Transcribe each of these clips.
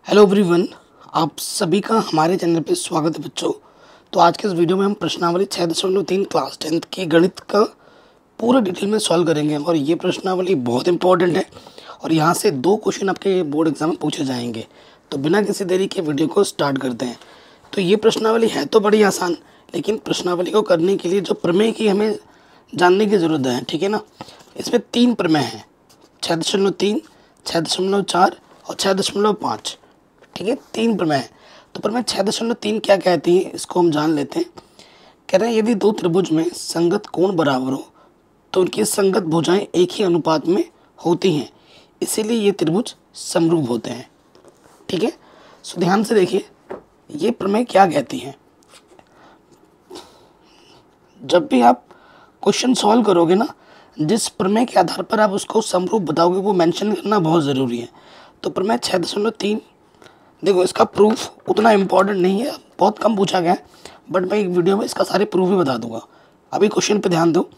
Hello everyone, आप सभी का हमारे चैनल पे स्वागत है बच्चों। तो आज के इस वीडियो में हम प्रश्नावली 6.3 क्लास 10th की गणित का पूरा डिटेल में सॉल्व करेंगे और ये प्रश्नावली बहुत इंपॉर्टेंट है और यहाँ से 2 क्वेश्चन आपके बोर्ड एग्जाम में पूछे जाएंगे। तो बिना किसी देरी के वीडियो को स्टार्ट करते हैं। तो ये प्रश्नावली है तो बड़ी आसान, लेकिन प्रश्नावली को करने के लिए जो प्रमेय की हमें जानने की ज़रूरत है, ठीक है ना। इसमें 3 प्रमेय हैं, 6.3, 6.4 और 6.5, ठीक है। 3 प्रमेय है। तो प्रमेय 6.3 क्या कहती है, इसको हम जान लेते हैं। कह रहे हैं यदि 2 त्रिभुज में संगत कोण बराबर हो तो उनकी संगत भुजाएं एक ही अनुपात में होती हैं, इसीलिए ये त्रिभुज समरूप होते हैं, ठीक है। सो ध्यान से देखिए, ये प्रमेय क्या कहती है। जब भी आप क्वेश्चन सॉल्व करोगे ना, जिस प्रमेय के आधार पर आप उसको समरूप बताओगे वो मेंशन करना बहुत ज़रूरी है। तो प्रमेय 6.3, देखो इसका प्रूफ उतना इम्पोर्टेंट नहीं है, बहुत कम पूछा गया है, बट मैं एक वीडियो में इसका सारे प्रूफ भी बता दूंगा। अभी क्वेश्चन पे ध्यान दो।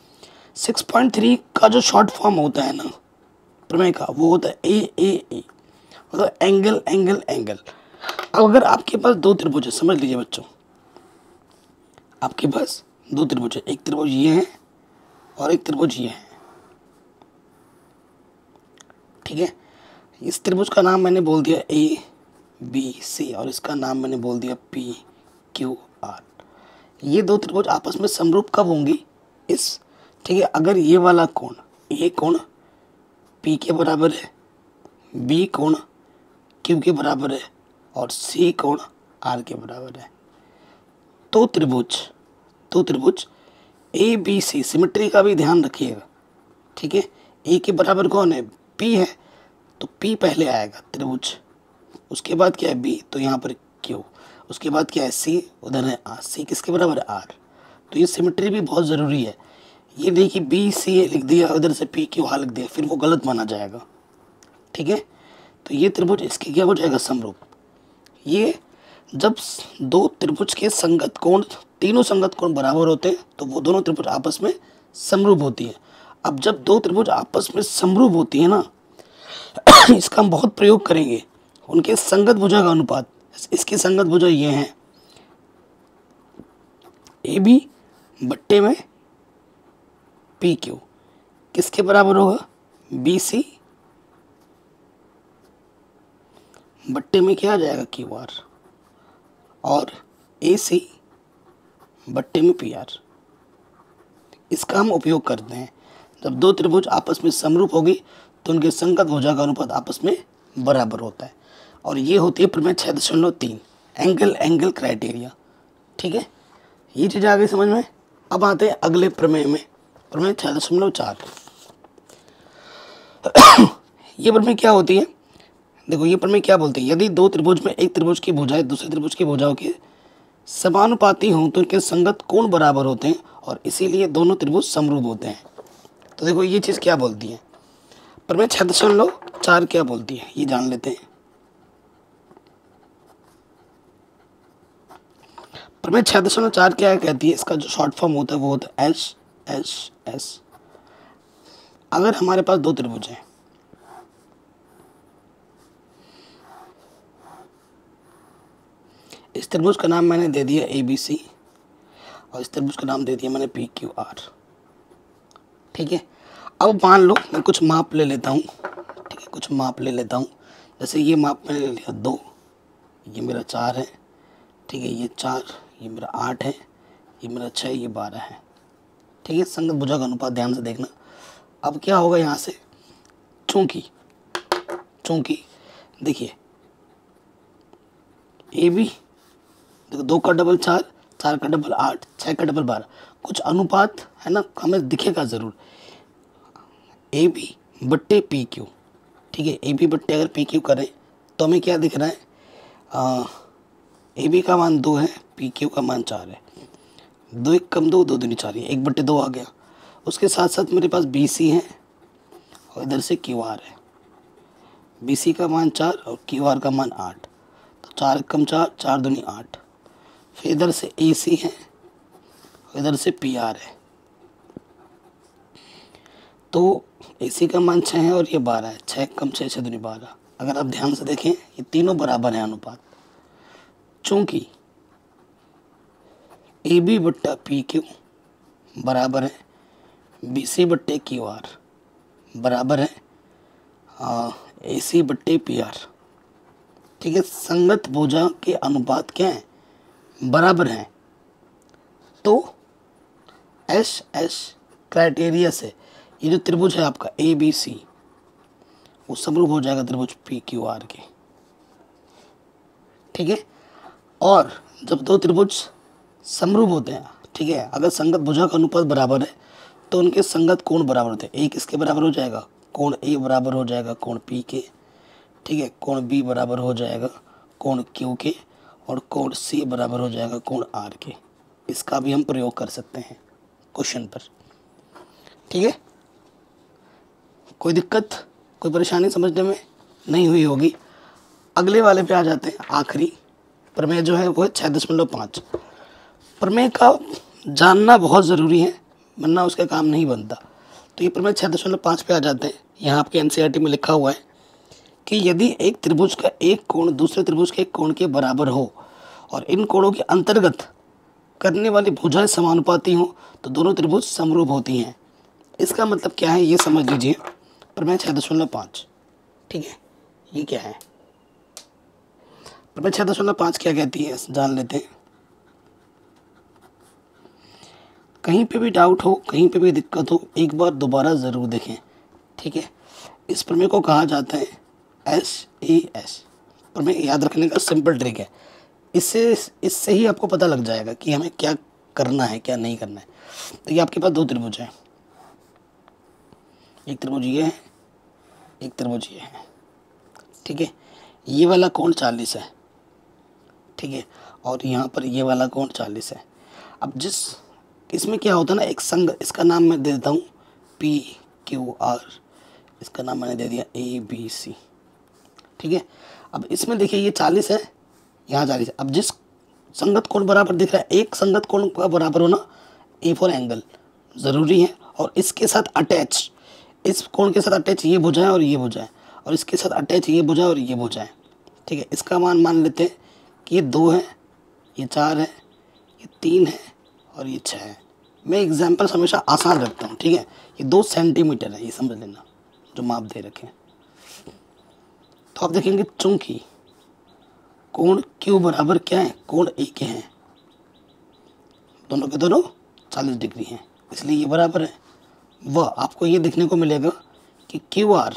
6.3 का जो शॉर्ट फॉर्म होता है ना प्रमेय का, वो होता है ए, मतलब एंगल एंगल एंगल। अब अगर आपके पास 2 त्रिभुज है, समझ लीजिए बच्चों, आपके पास 2 त्रिभुज है, एक त्रिभुज ये है और एक त्रिभुज ये है, ठीक है। इस त्रिभुज का नाम मैंने बोल दिया ए बी सी और इसका नाम मैंने बोल दिया पी क्यू आर। ये 2 त्रिभुज आपस में समरूप कब होंगी, ठीक है, अगर ये वाला कोण, ए कोण पी के बराबर है, बी कोण क्यू के बराबर है और सी कोण आर के बराबर है। तो त्रिभुज ए बी सी, सिमेट्री का भी ध्यान रखिएगा, ठीक है। ए के बराबर कौन है, पी है, तो पी पहले आएगा त्रिभुज, उसके बाद क्या है बी, तो यहाँ पर क्यू, उसके बाद क्या है सी, उधर है आर, सी किसके बराबर है आर। तो ये सिमेट्री भी बहुत ज़रूरी है। ये नहीं कि बी सी लिख दिया उधर से पी क्यू आर लिख दिया, फिर वो गलत माना जाएगा, ठीक है। तो ये त्रिभुज इसके क्या हो जाएगा, समरूप। ये जब 2 त्रिभुज के संगत कोण, तीनों संगत कोण बराबर होते हैं तो वो दोनों त्रिभुज आपस में समरूप होती है। अब जब 2 त्रिभुज आपस में समरूप होती है ना, इसका हम बहुत प्रयोग करेंगे। उनके संगत भुजा का अनुपात, इसकी संगत भुजा ये है ए बी बट्टे में पी क्यू, किसके बराबर होगा, बी सी बट्टे में क्या आ जाएगा, क्यू आर, और ए सी बट्टे में पी आर। इसका हम उपयोग करते हैं जब 2 त्रिभुज आपस में समरूप होगी तो उनके संगत भुजा का अनुपात आपस में बराबर होता है। और ये होती है प्रमेय 6.3 एंगल एंगल क्राइटेरिया, ठीक है। ये चीज़ आ गई समझ में। अब आते हैं अगले प्रमेय में, प्रमेय 6.4। ये प्रमेय क्या होती है, देखो ये प्रमेय क्या बोलती है, यदि 2 त्रिभुज में एक त्रिभुज की भुजाएं दूसरे त्रिभुज की भुजाओं के समानुपाती हों तो उनके संगत कोण बराबर होते हैं और इसीलिए दोनों त्रिभुज समरूप होते हैं। तो देखो ये चीज़ क्या बोलती है, प्रमेय 6.4 क्या बोलती है, ये जान लेते हैं। प्रमेय 6.4 क्या कहती है, इसका जो शॉर्ट फॉर्म होता है वो होता है एच एच एस। अगर हमारे पास 2 त्रिभुज हैं, इस त्रिभुज का नाम मैंने दे दिया ए बी सी और इस त्रिभुज का नाम दे दिया मैंने पी क्यू आर, ठीक है। अब मान लो मैं कुछ माप ले लेता हूँ, ठीक है, कुछ माप ले लेता हूँ। जैसे ये माप मैंने ले लिया 2, ये मेरा 4 है, ठीक है, ये 4, ये मेरा 8 है, ये मेरा 6, ये 12 है, ठीक है। संगत भुजा का अनुपात ध्यान से देखना। अब क्या होगा यहाँ से, चूंकि देखिए ए बी, देखो 2 का डबल 4, 4 का डबल 8, 6 का डबल 12, कुछ अनुपात है ना, हमें दिखेगा ज़रूर। ए बी बट्टे पी क्यू, ठीक है, ए बी बट्टे अगर पी क्यू करें तो हमें क्या दिख रहा है, ए बी का मान 2 है, पी क्यू का मान 4 है, 2 1 कम 2, 2 दूनी 4, 1 बट्टे 2 आ गया। उसके साथ साथ मेरे पास बी सी है और इधर से क्यू आर है, बी सी का मान 4 और क्यू आर का मान 8, तो 4 कम 4, 4 दूनी 8। फिर इधर से ए सी है और इधर से पी आर है, तो ए सी का मान 6 है और ये 12 है, 6 कम 6, 6 दूनी 12, अगर आप ध्यान से देखें ये तीनों बराबर हैं अनुपात, चूंकि ए बी बट्टा पी क्यू बराबर है बी सी बट्टे क्यू आर बराबर है ए सी बट्टे पी आर। ठीक है, संगत भुजा के अनुपात क्या है, बराबर हैं। तो एस एस क्राइटेरिया से ये जो त्रिभुज है आपका ए बी सी वो समरूप हो जाएगा त्रिभुज पी क्यू आर के। ठीक है, और जब दो त्रिभुज समरूप होते हैं, ठीक है, अगर संगत भुजा का अनुपात बराबर है तो उनके संगत कोण बराबर होते हैं। ए किसके बराबर हो जाएगा, कोण ए बराबर हो जाएगा कोण पी के। ठीक है, कोण बी बराबर हो जाएगा कोण क्यू के, और कोण सी बराबर हो जाएगा कोण आर के। इसका भी हम प्रयोग कर सकते हैं क्वेश्चन पर। ठीक है, कोई दिक्कत कोई परेशानी समझने में नहीं हुई होगी। अगले वाले पे आ जाते हैं, आखिरी प्रमेय जो है वो है 6.5। प्रमेय का जानना बहुत ज़रूरी है वरना उसका काम नहीं बनता। तो ये प्रमेय 6.5 पे आ जाते हैं। यहाँ आपके एनसीईआरटी में लिखा हुआ है कि यदि एक त्रिभुज का एक कोण दूसरे त्रिभुज के एक कोण के बराबर हो और इन कोणों के अंतर्गत करने वाली भुजाएं समानुपाती हों तो दोनों त्रिभुज समरूप होती हैं। इसका मतलब क्या है ये समझ लीजिए। प्रमेय 6.5, ठीक है, ये क्या है प्रमेय 6.5 क्या कहती है जान लेते हैं। कहीं पे भी डाउट हो, कहीं पे भी दिक्कत हो, एक बार दोबारा ज़रूर देखें। ठीक है, इस प्रमेय को कहा जाता है SES प्रमेय। याद रखने का सिंपल ट्रिक है, इससे ही आपको पता लग जाएगा कि हमें क्या करना है क्या नहीं करना है। तो ये आपके पास दो त्रिभुज हैं, एक त्रिभुज ये है, एक त्रिभुज ये है। ठीक है, ये वाला कोण 40 है, ठीक है, और यहाँ पर ये वाला कोण 40 है। अब जिस इसमें क्या होता है ना, एक संग, इसका नाम मैं दे देता हूँ PQR, इसका नाम मैंने दे दिया ABC। ठीक है, अब इसमें देखिए ये 40 है, यहाँ 40 है। अब जिस संगत कोण बराबर दिख रहा है, एक संगत कोण का बराबर होना A फॉर एंगल ज़रूरी है, और इसके साथ अटैच, इस कोण के साथ अटैच ये भुजाएं और ये भुजाएं, और इसके साथ अटैच ये भुजा और ये भुजाएं। ठीक है, इसका मान लेते हैं कि ये 2 है, ये 4 है, ये 3 है और ये 6 है। मैं एग्जाम्पल हमेशा आसान रखता हूँ। ठीक है, ये 2 सेंटीमीटर है, ये समझ लेना जो माप दे रखे हैं। तो आप देखेंगे चूंकि कोण Q बराबर क्या है, कोण A के हैं, दोनों के दोनों 40 डिग्री हैं, इसलिए ये बराबर है। वह आपको ये देखने को मिलेगा कि QR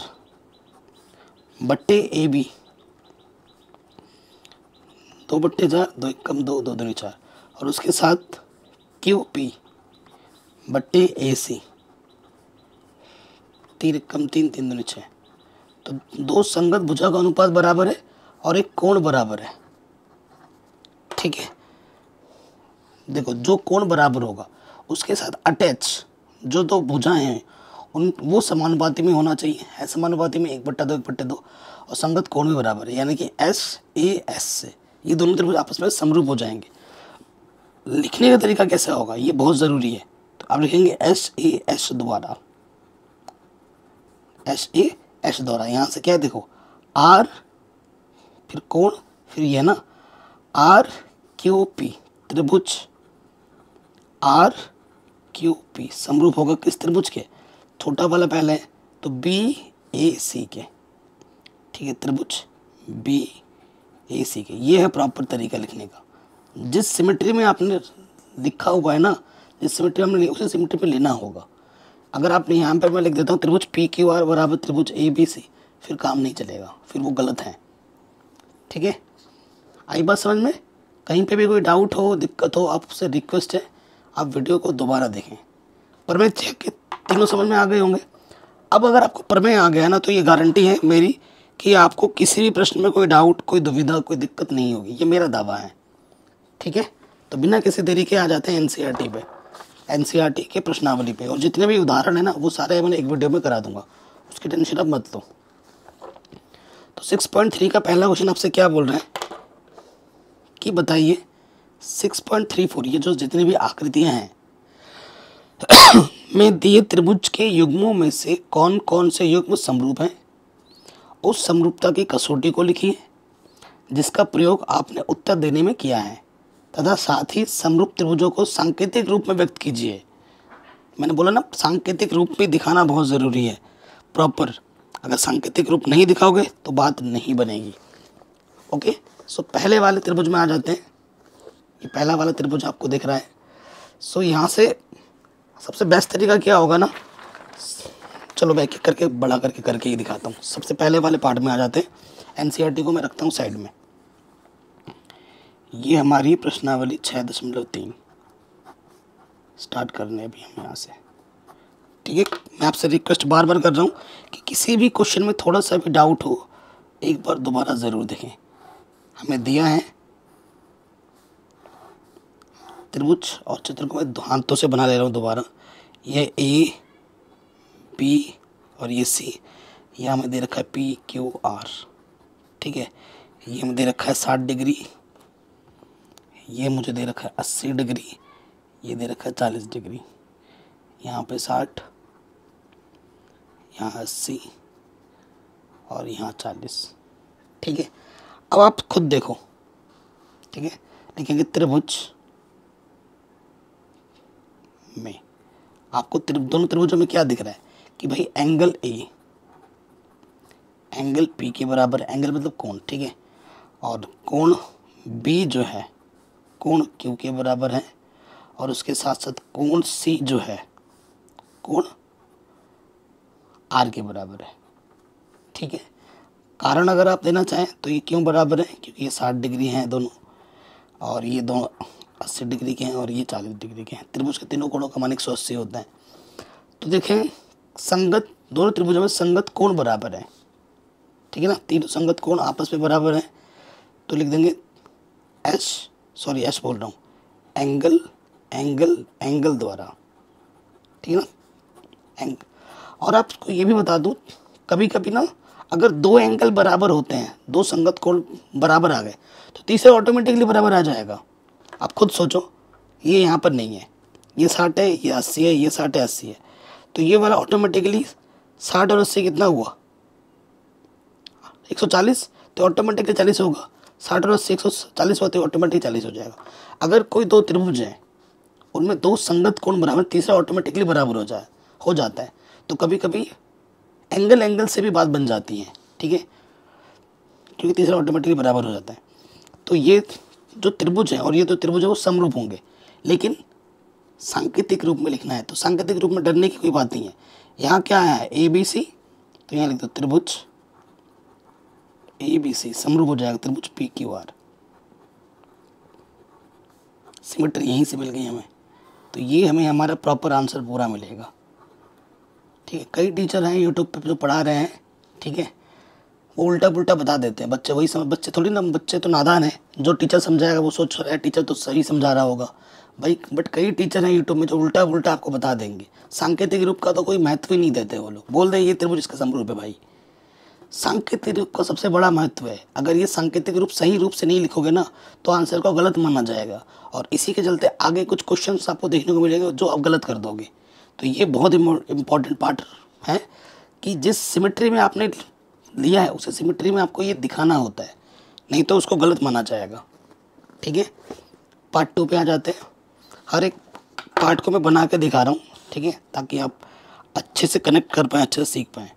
बट्टे AB 2/4, 2 1 कम 2, 2 दूनी 4, और उसके साथ QP बट्टे AC 3 1 कम 3, 3 दूनी 6। तो दो संगत भुजा का अनुपात बराबर है और एक कोण बराबर है। ठीक है, देखो जो कोण बराबर होगा उसके साथ अटैच जो दो भुजाएं हैं उन वो समानुपाती में होना चाहिए, है समानुपाती में 1/2, 1/2, और संगत कोण भी बराबर है, यानी कि SAS से ये दोनों त्रिभुज आपस में समरूप हो जाएंगे। लिखने का तरीका कैसा होगा ये बहुत ज़रूरी है। तो आप लिखेंगे SAS द्वारा, SAS द्वारा, यहाँ से क्या है देखो R फिर कोण फिर ये ना RQP त्रिभुज RQP समरूप होगा किस त्रिभुज के, छोटा वाला पहले है तो BAC के। ठीक है, त्रिभुज BAC के। ये है प्रॉपर तरीका लिखने का। जिस सिमेट्री में आपने लिखा हुआ है ना, जिस सिमेट्री में उसी सिमेट्री पे लेना होगा। अगर आपने यहाँ पर मैं लिख देता हूँ त्रिभुज PQR बराबर त्रिभुज ABC, फिर काम नहीं चलेगा, फिर वो गलत है। ठीक है, आई बात समझ में। कहीं पे भी कोई डाउट हो दिक्कत हो आपसे रिक्वेस्ट है आप वीडियो को दोबारा देखें। प्रमेय के तीनों समझ में आ गए होंगे। अब अगर आपको प्रमेय आ गया ना तो ये गारंटी है मेरी कि आपको किसी भी प्रश्न में कोई डाउट कोई दुविधा कोई दिक्कत नहीं होगी, ये मेरा दावा है। ठीक है, तो बिना किसी देरी के आ जाते हैं एनसीईआरटी पे, एनसीईआरटी के प्रश्नावली पे, और जितने भी उदाहरण है ना वो सारे मैंने एक वीडियो में करा दूंगा, उसकी टेंशन आप मत लो। तो 6.3 का पहला क्वेश्चन आपसे क्या बोल रहे हैं कि बताइए 6.34 ये जो जितनी भी आकृतियां हैं में दिए त्रिभुज के युग्मों में से कौन कौन से युग्म समरूप हैं उस समरूपता की कसौटी को लिखिए जिसका प्रयोग आपने उत्तर देने में किया है तथा साथ ही समरूप त्रिभुजों को सांकेतिक रूप में व्यक्त कीजिए। मैंने बोला ना, सांकेतिक रूप में दिखाना बहुत ज़रूरी है प्रॉपर। अगर सांकेतिक रूप नहीं दिखाओगे तो बात नहीं बनेगी। ओके, सो पहले वाले त्रिभुज में आ जाते हैं। ये पहला वाला त्रिभुज आपको दिख रहा है। सो यहाँ से सबसे बेस्ट तरीका क्या होगा ना, चलो मैं एक एक करके बड़ा करके ही दिखाता हूँ। सबसे पहले वाले पार्ट में आ जाते हैं। एनसीईआरटी को मैं रखता हूँ साइड में। ये हमारी प्रश्नावली 6.3 स्टार्ट करने अभी हम यहाँ से। ठीक है, मैं आपसे रिक्वेस्ट बार बार कर रहा हूँ कि किसी भी क्वेश्चन में थोड़ा सा भी डाउट हो एक बार दोबारा ज़रूर देखें। हमें दिया है त्रिभुज और चित्र को मैं हाथों से बना ले रहा हूँ दोबारा। ये ए बी और ये सी, ये हमें दे रखा है पी क्यू आर। ठीक है, ये हमें दे रखा है 60 डिग्री, ये मुझे दे रखा है 80 डिग्री, ये दे रखा है 40 डिग्री। यहाँ पे 60, यहाँ 80 और यहाँ 40। ठीक है, अब आप खुद देखो। ठीक है, लिखेंगे त्रिभुज में आपको दोनों त्रिभुजों में क्या दिख रहा है कि भाई एंगल ए एंगल पी के बराबर है। एंगल मतलब कोण। ठीक है, और कोण बी जो है कोण क्यू के बराबर है, और उसके साथ साथ कोण सी जो है कोण आर के बराबर है। ठीक है, कारण अगर आप देना चाहें तो ये क्यों बराबर है, क्योंकि ये 60 डिग्री हैं दोनों, और ये दोनों 80 डिग्री के हैं, और ये 40 डिग्री के हैं। त्रिभुज के तीनों कोणों का मान 180 होता है। तो देखें, संगत दोनों त्रिभुजों में संगत कोण बराबर है। ठीक है ना, तीनों संगत कोण आपस में बराबर है। तो लिख देंगे एस बोल रहा हूँ, एंगल एंगल एंगल द्वारा। ठीक है ना, और आपको ये भी बता दूँ, कभी कभी ना अगर दो एंगल बराबर होते हैं, दो संगत कोण बराबर आ गए, तो तीसरे ऑटोमेटिकली बराबर आ जाएगा। आप खुद सोचो, ये यहाँ पर नहीं है, ये 60 है, ये 80 है, ये 60 है 80 है, तो ये वाला ऑटोमेटिकली 60 और 80 कितना हुआ 140, तो ऑटोमेटिकली 40 होगा। 60 और 80 140 होते ऑटोमेटिकली 40 हो जाएगा। अगर कोई दो त्रिभुज हैं उनमें दो संगत कोण बराबर, तीसरा ऑटोमेटिकली बराबर हो जाता है। तो कभी कभी एंगल से भी बात बन जाती है। ठीक है, क्योंकि तीसरा ऑटोमेटिकली बराबर हो जाता है। तो ये जो त्रिभुज है और ये जो त्रिभुज है वो समरूप होंगे, लेकिन सांकेतिक रूप में लिखना है। तो सांकेतिक रूप में डरने की कोई बात नहीं है। यहाँ क्या है ए बी सी, तो यहाँ लिख दो त्रिभुज ए बी सी समरूप हो जाएगा त्रिभुज पी क्यू आर। सिमेट्री यहीं से मिल गई हमें, तो ये हमें हमारा प्रॉपर आंसर पूरा मिलेगा। ठीक है, कई टीचर हैं यूट्यूब पे जो पढ़ा रहे हैं, ठीक है, वो उल्टा पुल्टा बता देते हैं। बच्चे वही समझ, बच्चे थोड़ी ना, बच्चे तो नादान है। जो टीचर समझाएगा वो सोच रहा है टीचर तो सही समझा रहा होगा भाई, बट कई टीचर हैं यूट्यूब में जो उल्टा पुल्टा आपको बता देंगे। सांकेतिक रूप का तो कोई महत्व ही नहीं देते वो लोग, बोल दे ये त्रिभुज इसका समरूप है। भाई सांकेतिक रूप का सबसे बड़ा महत्व है। अगर ये सांकेतिक रूप सही रूप से नहीं लिखोगे ना तो आंसर को गलत माना जाएगा, और इसी के चलते आगे कुछ क्वेश्चंस आपको देखने को मिलेंगे जो आप गलत कर दोगे। तो ये बहुत इम्पोर्टेंट पार्ट है कि जिस सिमेट्री में आपने लिया है उस सिमेट्री में आपको ये दिखाना होता है, नहीं तो उसको गलत माना जाएगा। ठीक है, पार्ट 2 पे आ जाते हैं। हर एक पार्ट को मैं बना के दिखा रहा हूँ, ठीक है, ताकि आप अच्छे से कनेक्ट कर पाएँ, अच्छे से सीख पाएँ।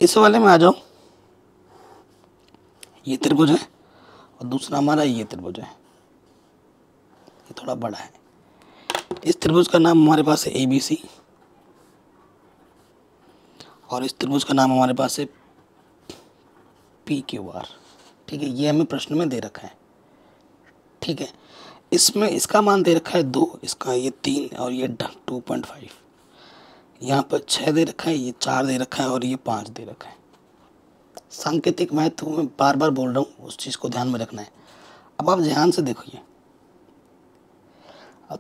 इस वाले में आ जाओ, ये त्रिभुज है और दूसरा हमारा ये त्रिभुज है, ये थोड़ा बड़ा है। इस त्रिभुज का नाम हमारे पास है ABC और इस त्रिभुज का नाम हमारे पास है PQR। ठीक है, ये हमें प्रश्न में दे रखा है। ठीक है, इसमें इसका मान दे रखा है 2, इसका ये 3 और ये 2.5। यहाँ पर 6 दे रखा है, ये 4 दे रखा है और ये 5 दे रखा है। सांकेतिक महत्व मैं बार बार बोल रहा हूँ, उस चीज़ को ध्यान में रखना है। अब आप ध्यान से देखिए,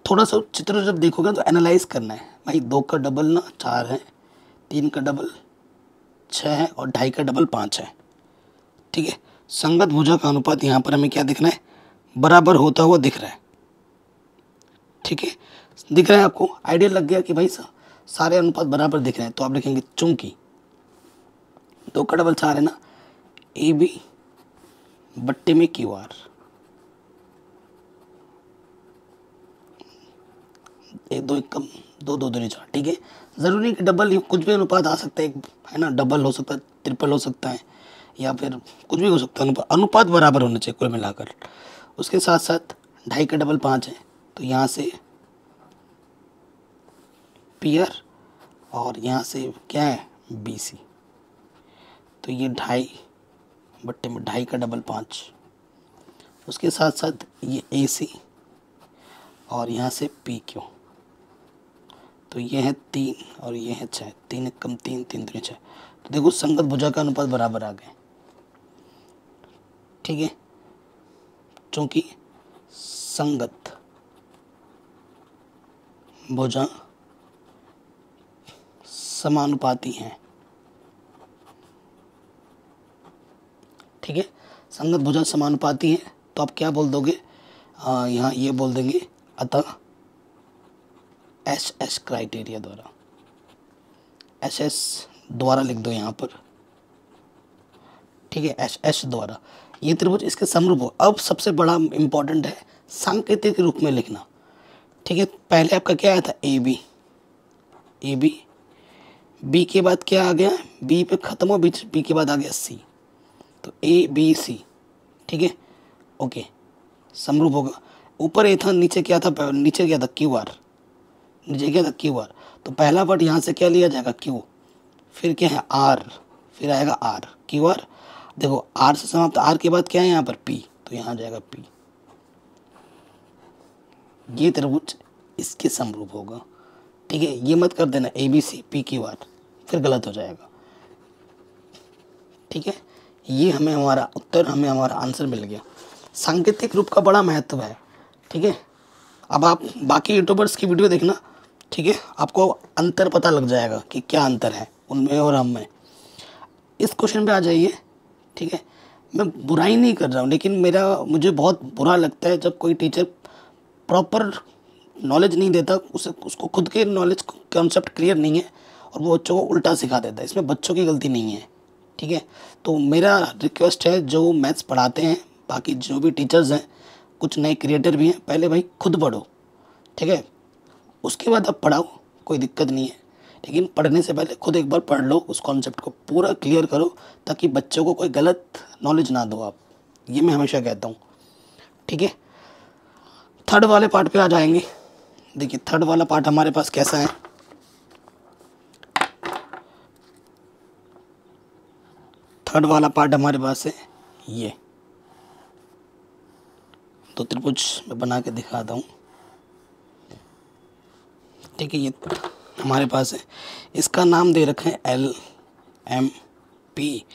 थोड़ा सा चित्र जब देखोगे तो एनालाइज करना है। भाई 2 का डबल ना 4 है, 3 का डबल 6 है और 2.5 का डबल 5 है। ठीक है, संगत भुजा का अनुपात यहाँ पर हमें क्या दिखना है, बराबर होता हुआ दिख रहा है। ठीक है, दिख रहा है आपको, आइडिया लग गया कि भाई सारे अनुपात बराबर दिख रहे हैं। तो आप लिखेंगे चूंकि 2 का डबल 4 है ना, ए बी बट्टे में क्यू आर, एक दो एक कम, दो दो दूनी 4, ठीक है। ज़रूरी नहीं कि डबल ही, कुछ भी अनुपात आ सकता है ना, डबल हो सकता है, ट्रिपल हो सकता है, या फिर कुछ भी हो सकता है, अनुपात बराबर होने चाहिए कुल मिलाकर। उसके साथ साथ 2.5 का डबल 5 है, तो यहाँ से पीयर और यहाँ से क्या है बी सी, तो ये 2.5 बट्टे में 2.5 का डबल 5। उसके साथ साथ ये ए सी और यहाँ से पी क्यू, तो ये है 3 और ये है 6, 3 एक कम 3, 3 दूनी 6। तो देखो संगत भुजा का अनुपात बराबर आ गए, ठीक है, क्योंकि संगत भुजा समानुपाती हैं, ठीक है। संगत भुजा समानुपाती है, तो आप क्या बोल दोगे, यहाँ ये बोल देंगे अतः एस एस क्राइटेरिया द्वारा, एस एस द्वारा लिख दो यहाँ पर, ठीक है, एस एस द्वारा ये त्रिभुज इसके समरूप हो। अब सबसे बड़ा इंपॉर्टेंट है सांकेतिक रूप में लिखना, ठीक है। पहले आपका क्या आया था A B, A B, B के बाद क्या आ गया, बी पे खत्म हो, बी के बाद आ गया सी, तो ए बी सी, ठीक है, ओके, समरूप होगा। ऊपर ए था, नीचे क्या था, नीचे क्या था क्यू आर, नीचे क्या था क्यू आर, तो पहला वर्ड यहाँ से क्या लिया जाएगा क्यू, फिर क्या है आर, फिर आएगा आर, क्यू आर, देखो आर से समाप्त, आर के बाद क्या है यहाँ पर पी, तो यहाँ आ जाएगा पी। ये त्रिभुज इसके समरूप होगा, ठीक है। ये मत कर देना A B C P Q R, फिर गलत हो जाएगा, ठीक है। ये हमें हमारा उत्तर, हमें हमारा आंसर मिल गया। सांकेतिक रूप का बड़ा महत्व है, ठीक है। अब आप बाकी यूट्यूबर्स की वीडियो देखना, ठीक है, आपको अंतर पता लग जाएगा कि क्या अंतर है उनमें और हम में। इस क्वेश्चन पे आ जाइए, ठीक है। मैं बुराई नहीं कर रहा हूँ, लेकिन मुझे बहुत बुरा लगता है जब कोई टीचर प्रॉपर नॉलेज नहीं देता, उसको खुद के नॉलेज कॉन्सेप्ट क्लियर नहीं है और वो बच्चों को उल्टा सिखा देता है। इसमें बच्चों की गलती नहीं है, ठीक है। तो मेरा रिक्वेस्ट है, जो मैथ्स पढ़ाते हैं, बाकी जो भी टीचर्स हैं, कुछ नए क्रिएटर भी हैं, पहले भाई खुद पढ़ो, ठीक है, उसके बाद अब पढ़ाओ, कोई दिक्कत नहीं है, लेकिन पढ़ने से पहले खुद एक बार पढ़ लो, उस कॉन्सेप्ट को पूरा क्लियर करो, ताकि बच्चों को कोई गलत नॉलेज ना दो आप। ये मैं हमेशा कहता हूँ, ठीक है। थर्ड वाले पार्ट पे आ जाएंगे। देखिए थर्ड वाला पार्ट हमारे पास कैसा है, थर्ड वाला पार्ट हमारे पास है ये, तो त्रिभुज मैं बना के दिखाता हूँ, ठीक है। ये हमारे पास है, इसका नाम दे रखा है एल एम पी,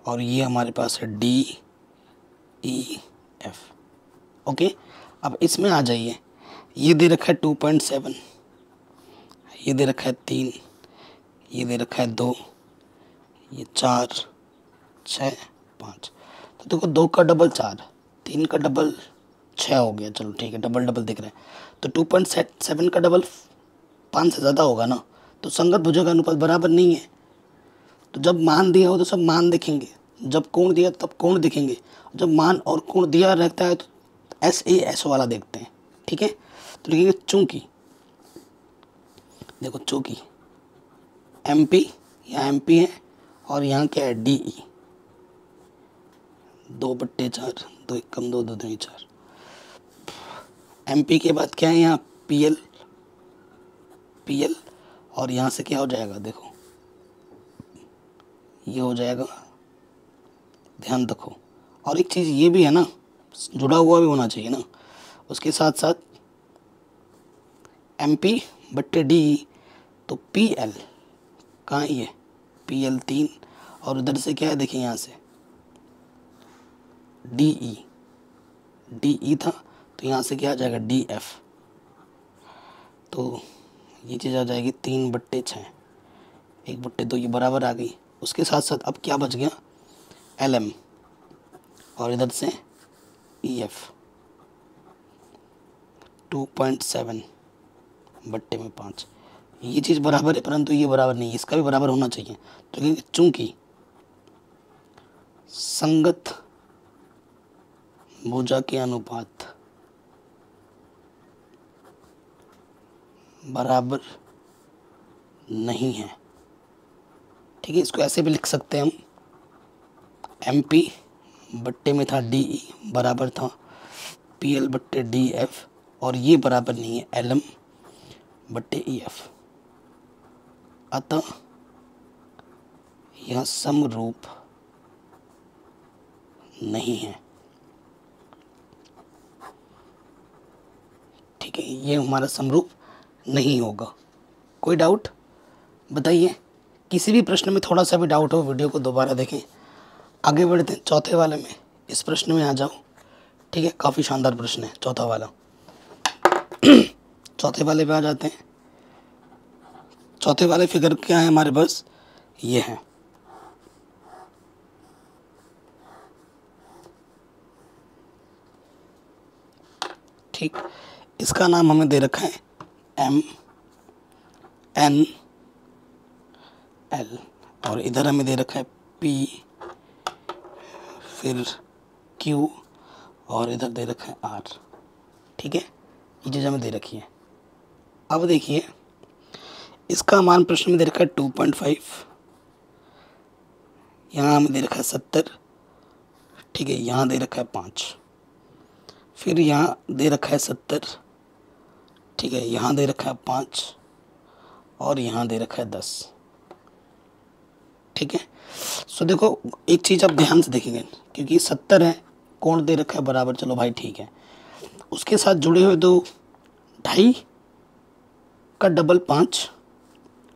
और ये हमारे पास है डी ई एफ, ओके। अब इसमें आ जाइए, ये दे रखा है 2.7, ये दे रखा है 3, ये दे रखा है 2, ये 4, 6, 5। तो देखो 2 का डबल 4, 3 का डबल 6 हो गया, चलो ठीक है, डबल डबल दिख रहे हैं। तो 2.7 का डबल 5 से ज़्यादा होगा ना, तो संगत भुजा का अनुपात बराबर नहीं है। तो जब मान दिया हो तो सब मान दिखेंगे, जब कोण दिया तब कोण दिखेंगे, जब मान और कोण दिया रहता है तो एस ए एस वाला देखते हैं, ठीक है। तो लिखेंगे चूंकि, देखो चूंकि एम पी, यहाँ एम पी है और यहाँ क्या है डी ई, 2/4, 2 एक कम 2, 2 दूनी 4। एम पी के बाद क्या है यहाँ पी एल, पी एल, और यहाँ से क्या हो जाएगा, देखो ये हो जाएगा, ध्यान रखो। और एक चीज़ ये भी है ना, जुड़ा हुआ भी होना चाहिए ना, उसके साथ साथ एम पी बट्टे डी, तो पी एल कहाँ है, ये पी एल 3, और उधर से क्या है देखिए यहाँ से डी ई, डी ई था, तो यहाँ से क्या आ जाएगा डी एफ, तो ये चीज़ आ जाएगी 3/6, 1/2, ये बराबर आ गई। उसके साथ साथ अब क्या बच गया, एल एम, और इधर से ई एफ, 2.7/5। ये चीज़ बराबर है, परंतु ये बराबर नहीं है, इसका भी बराबर होना चाहिए। तो चूँकि संगत भुजा के अनुपात बराबर नहीं है। ठीक है, इसको ऐसे भी लिख सकते हैं हम, MP बट्टे में था DE बराबर था PL बट्टे DF, और ये बराबर नहीं है LM बट्टे EF। अतः यह समरूप नहीं है। ठीक है, ये हमारा समरूप नहीं होगा। कोई डाउट बताइए? किसी भी प्रश्न में थोड़ा सा भी डाउट हो वीडियो को दोबारा देखें। आगे बढ़ते हैं चौथे वाले में। इस प्रश्न में आ जाओ। ठीक है, काफ़ी शानदार प्रश्न है चौथा वाला। चौथे वाले पे आ जाते हैं। चौथे वाले फिगर क्या है हमारे पास? ये है। ठीक, इसका नाम हमें दे रखा है MNL, और इधर हमें दे रखा है P, फिर Q, और इधर दे रखा है R। ठीक है, ये चीज़ हमें दे रखी है। अब देखिए, इसका मान प्रश्न में दे रखा है 2.5, यहाँ हमें दे रखा है 70। ठीक है, यहाँ दे रखा है 5, फिर यहाँ दे रखा है 70। ठीक है, यहाँ दे रखा है 5, और यहाँ दे रखा है 10। ठीक है, सो देखो एक चीज़ आप ध्यान से देखेंगे, क्योंकि 70 है, कोण दे रखा है बराबर, चलो भाई ठीक है। उसके साथ जुड़े हुए दो 2.5 का डबल 5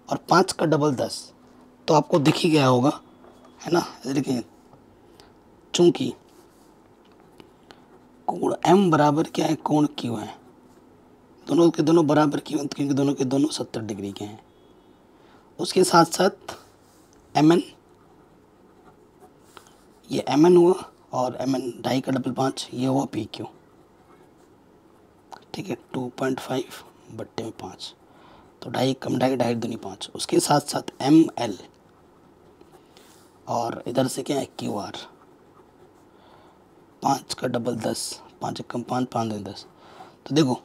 और 5 का डबल 10, तो आपको दिख ही गया होगा, है ना? देखिए, चूंकि कोण M बराबर क्या है, कोण Q है, दोनों के दोनों बराबर क्यों? क्योंकि दोनों के दोनों 70 डिग्री के हैं। उसके साथ साथ MN, ये MN हुआ, और MN 2.5 का डबल 5, ये हुआ PQ। ठीक है, 2.5 बट्टे में 5, तो 2.5 कम 2.5, 2.5 दूनी 5। उसके साथ साथ ML, और इधर से क्या है QR, 5 का डबल 10, 5 कम 5, 5 दूनी 10। तो देखो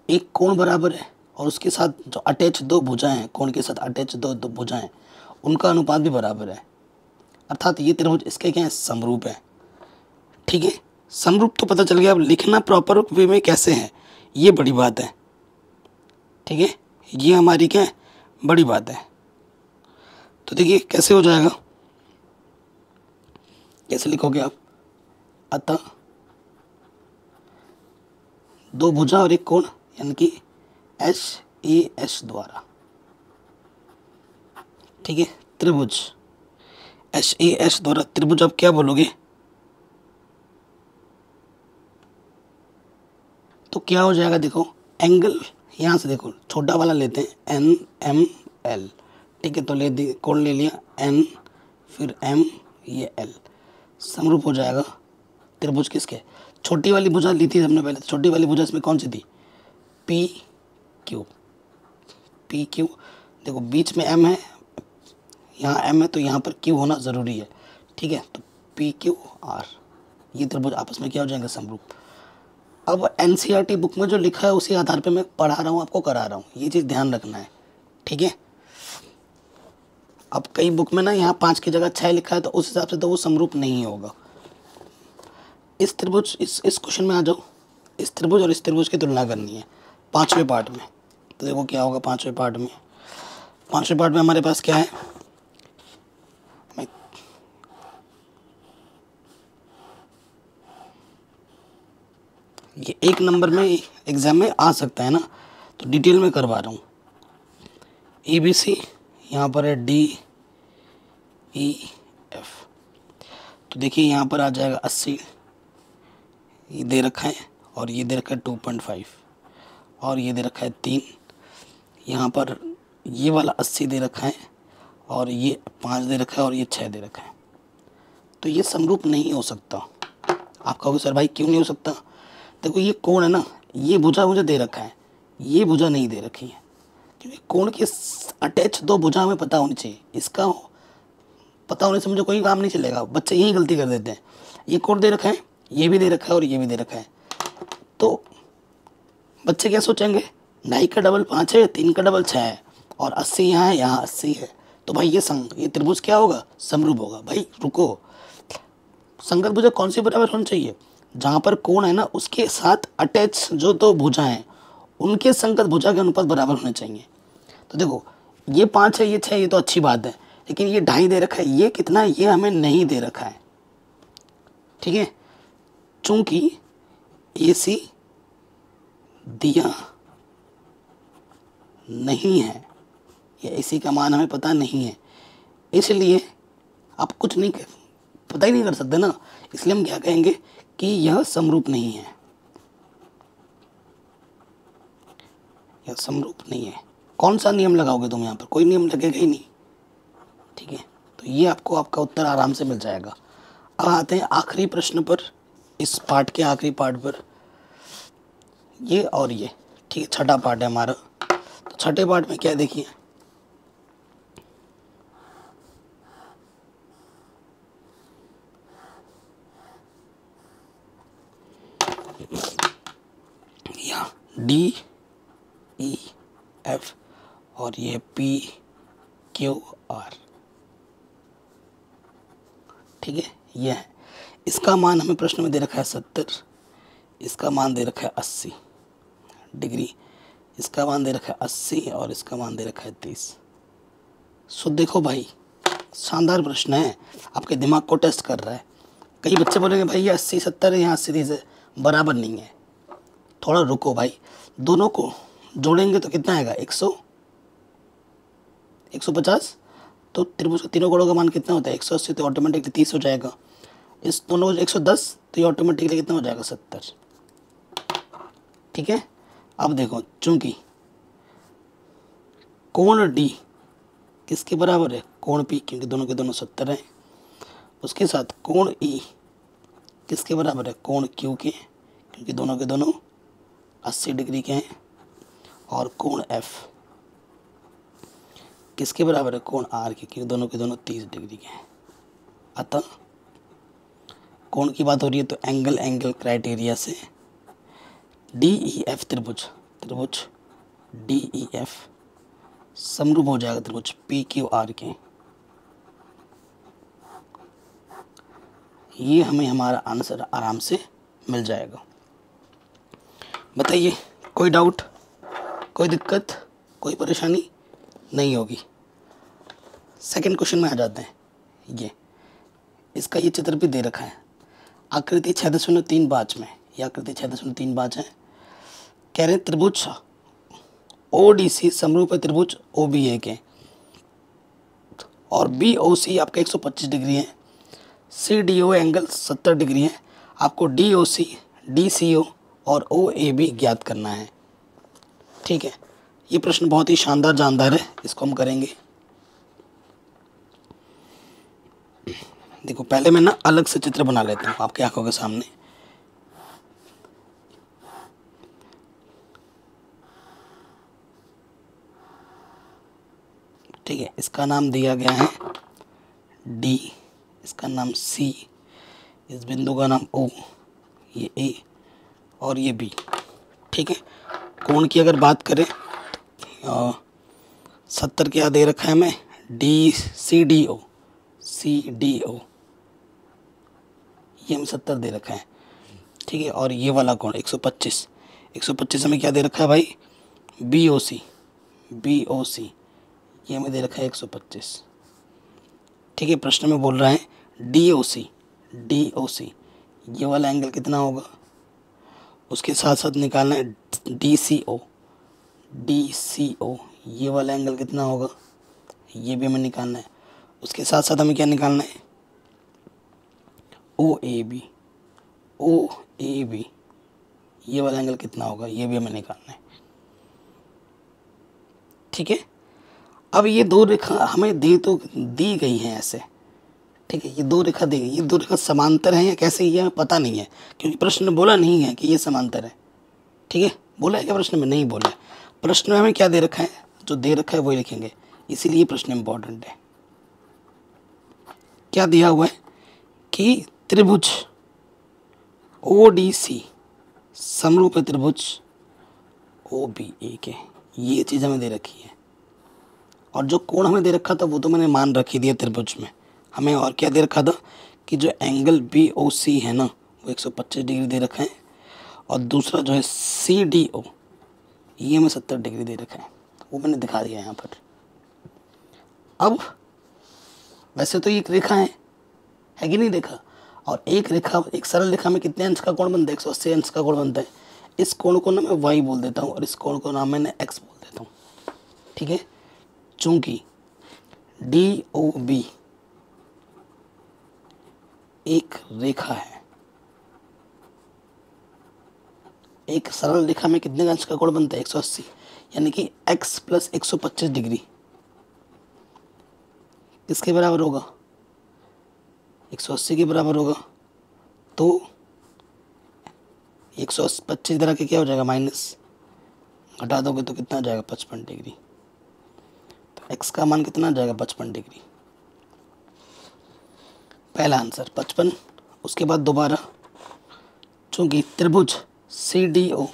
एक कोण बराबर है, और उसके साथ जो अटैच दो भुजाएं हैं, कोण के साथ अटैच दो भुजाएं, उनका अनुपात भी बराबर है, अर्थात ये त्रिभुज इसके क्या है, समरूप है। ठीक है, समरूप तो पता चल गया। अब लिखना प्रॉपर वे में कैसे है, ये बड़ी बात है। ठीक है, ये हमारी क्या है, बड़ी बात है। तो देखिए कैसे हो जाएगा, कैसे लिखोगे आप? अतः दो भुजा और एक कोण, यानी कि HAS द्वारा, ठीक है, त्रिभुज HAS द्वारा त्रिभुज, आप क्या बोलोगे? तो क्या हो जाएगा, देखो एंगल, यहाँ से देखो छोटा वाला लेते हैं NML। ठीक है, तो ले कोण ले लिया N, फिर M, ये L, समरूप हो जाएगा त्रिभुज किसके? छोटी वाली भुजा ली थी हमने पहले, छोटी वाली भुजा इसमें कौन सी थी? PQ। देखो बीच में M है, यहाँ M है, तो यहाँ पर Q होना ज़रूरी है। ठीक है, तो PQR, ये त्रिभुज आपस में क्या हो जाएंगे? समरूप। अब NCERT बुक में जो लिखा है उसी आधार पे मैं पढ़ा रहा हूँ, आपको करा रहा हूँ, ये चीज़ ध्यान रखना है। ठीक है, अब कई बुक में ना यहाँ 5 की जगह 6 लिखा है, तो उस हिसाब से तो वो समरूप नहीं होगा। इस त्रिभुज, इस क्वेश्चन में आ जाओ। इस त्रिभुज और इस त्रिभुज की तुलना करनी है 5वें पार्ट में। तो देखो क्या होगा 5वें पार्ट में। 5वें पार्ट में हमारे पास क्या है, ये 1 नंबर में एग्जाम में आ सकता है ना, तो डिटेल में करवा रहा हूँ। ABC यहाँ पर है DEF, तो देखिए यहाँ पर आ जाएगा 80, ये दे रखा है, और ये दे रखा है 2.5, और ये दे रखा है 3। यहाँ पर ये वाला 80 दे रखा है, और ये 5 दे रखा है, और ये 6 दे रखा है। तो ये समरूप नहीं हो सकता। आप कहोगे सर भाई क्यों नहीं हो सकता? देखो ये कोण है ना, ये भुजा मुझे दे रखा है, ये भुजा नहीं दे रखी है, क्योंकि कोण के अटैच दो भुजा हमें पता होनी चाहिए। इसका पता होने से मुझे कोई काम नहीं चलेगा, बच्चे यही गलती कर देते हैं। ये कोड दे रखा है, ये भी दे रखा है और ये भी दे रखा है, तो बच्चे क्या सोचेंगे, 2.5 का डबल 5 है, 3 का डबल 6 है और 80 यहाँ है, यहाँ 80 है, तो भाई ये त्रिभुज क्या होगा, समरूप होगा। भाई रुको, संगत भुजा कौन सी बराबर होनी चाहिए, जहाँ पर कोण है ना उसके साथ अटैच जो दो भुजा हैं उनके संगत भुजा के अनुपात बराबर होने चाहिए। तो देखो ये 5 है, ये 6, ये तो अच्छी बात है, लेकिन ये 2.5 दे रखा है, ये कितना है, ये हमें नहीं दे रखा है। ठीक है, चूंकि AC दिया नहीं है, ये AC का मान हमें पता नहीं है, इसलिए आप कुछ नहीं पता ही नहीं कर सकते ना, इसलिए हम क्या कहेंगे कि यह समरूप नहीं है, यह समरूप नहीं है। कौन सा नियम लगाओगे तुम यहाँ पर, कोई नियम लगेगा ही नहीं। ठीक है, तो ये आपको आपका उत्तर आराम से मिल जाएगा। अब आते हैं आखिरी प्रश्न पर, इस पार्ट के आखिरी पार्ट पर, ये और ये। ठीक है, छठा पार्ट है हमारा। तो छठे पार्ट में क्या देखिए, यहाँ DEF और ये PQR। ठीक है, यह है, इसका मान हमें प्रश्न में दे रखा है 70, इसका मान दे रखा है 80 डिग्री, इसका मान दे रखा है 80 और इसका मान दे रखा है 30। सो देखो भाई, शानदार प्रश्न है, आपके दिमाग को टेस्ट कर रहा है। कई बच्चे बोलेंगे भाई ये 80 70 है, यहाँ 80 30 है, बराबर नहीं है। थोड़ा रुको भाई, दोनों को जोड़ेंगे तो कितना आएगा, 150। तो त्रिभुज के तीनों कोणों का मान कितना होता है, 180, तो ऑटोमेटिकली 30 हो जाएगा। इस दोनों को 110, तो ये ऑटोमेटिकली कितना हो जाएगा, 70। ठीक है, अब देखो, चूंकि कोण D किसके बराबर है, कोण P, क्योंकि दोनों के दोनों 70 हैं, उसके साथ कोण E किसके बराबर है, कोण Q के, क्योंकि दोनों के दोनों 80 डिग्री के हैं, और कोण F किसके बराबर है, कोण R के, क्योंकि दोनों के दोनों 30 डिग्री के हैं। अतः कोण की बात हो रही है तो एंगल क्राइटेरिया से DEF त्रिभुज DEF समरूप हो जाएगा त्रिभुज PQR के। ये हमें हमारा आंसर आराम से मिल जाएगा। बताइए, कोई डाउट, कोई दिक्कत, कोई परेशानी नहीं होगी। सेकंड क्वेश्चन में आ जाते हैं। ये इसका ये चित्र भी दे रखा है, आकृति 6.35 में, ये आकृति 6.35 है। कह रहे त्रिभुज ODC समरूप है त्रिभुज OBA के, और BOC आपका 125 डिग्री है, CDO एंगल 70 डिग्री है। आपको DOC, DCO और OAB ज्ञात करना है। ठीक है, ये प्रश्न बहुत ही शानदार जानदार है, इसको हम करेंगे। देखो पहले मैं ना अलग से चित्र बना लेता हूँ आपकी आंखों के सामने। ठीक है, इसका नाम दिया गया है D, इसका नाम C, इस बिंदु का नाम O, ये A और ये B। ठीक है, कोण की अगर बात करें 70 क्या दे रखा है हमें, CDO, ये हमें 70 दे रखा है। ठीक है, और ये वाला कोण 125 हमें क्या दे रखा है भाई, BOC, ये हमें दे रखा है 125। ठीक है, प्रश्न में बोल रहा है DOC, ये वाला एंगल कितना होगा, उसके साथ साथ निकालना है DCO, ये वाला एंगल कितना होगा, ये भी हमें निकालना है। उसके साथ साथ हमें क्या निकालना है, OAB, ये वाला एंगल कितना होगा, ये भी हमें निकालना है। ठीक है, अब ये दो रेखा हमें दी गई हैं ऐसे। ठीक है, ये दो रेखा दी गई, ये दो रेखा समांतर हैं या कैसे, ये हमें पता नहीं है, क्योंकि प्रश्न में बोला नहीं है कि ये समांतर है। ठीक है, बोला है क्या प्रश्न में, नहीं बोला है। प्रश्न में हमें क्या दे रखा है, जो दे रखा है वही लिखेंगे, इसीलिए प्रश्न इंपॉर्टेंट है। क्या दिया हुआ है कि त्रिभुज ODC समरूप त्रिभुज OBA के, ये चीज़ हमें दे रखी है। और जो कोण हमें दे रखा था वो तो मैंने मान रखी दिया त्रिभुज में। हमें और क्या दे रखा था कि जो एंगल BOC है ना वो 125 डिग्री दे रखा है, और दूसरा जो है CDO ये हमें 70 डिग्री दे रखा है, वो मैंने दिखा दिया यहाँ पर। अब वैसे तो ये एक रेखा है कि नहीं रेखा, और एक रेखा, एक सरल रेखा में कितने अंश का कोण बनता है? 180 अंश का कोण बनता है। इस कोण को ना मैं Y बोल देता हूँ और इस कोण को ना मैंने X बोल देता हूँ, ठीक है। चूंकि DOB एक रेखा है, एक सरल रेखा में कितने अंश का कोण बनता है? 180, यानी कि X + 125 डिग्री किसके बराबर होगा? 180 के बराबर होगा। तो 125 इधर आके क्या हो जाएगा? माइनस, घटा दोगे तो कितना आ जाएगा? 55 डिग्री। तो x का मान कितना आ जाएगा? 55 डिग्री। पहला आंसर 55। उसके बाद दोबारा, चूंकि त्रिभुज CDO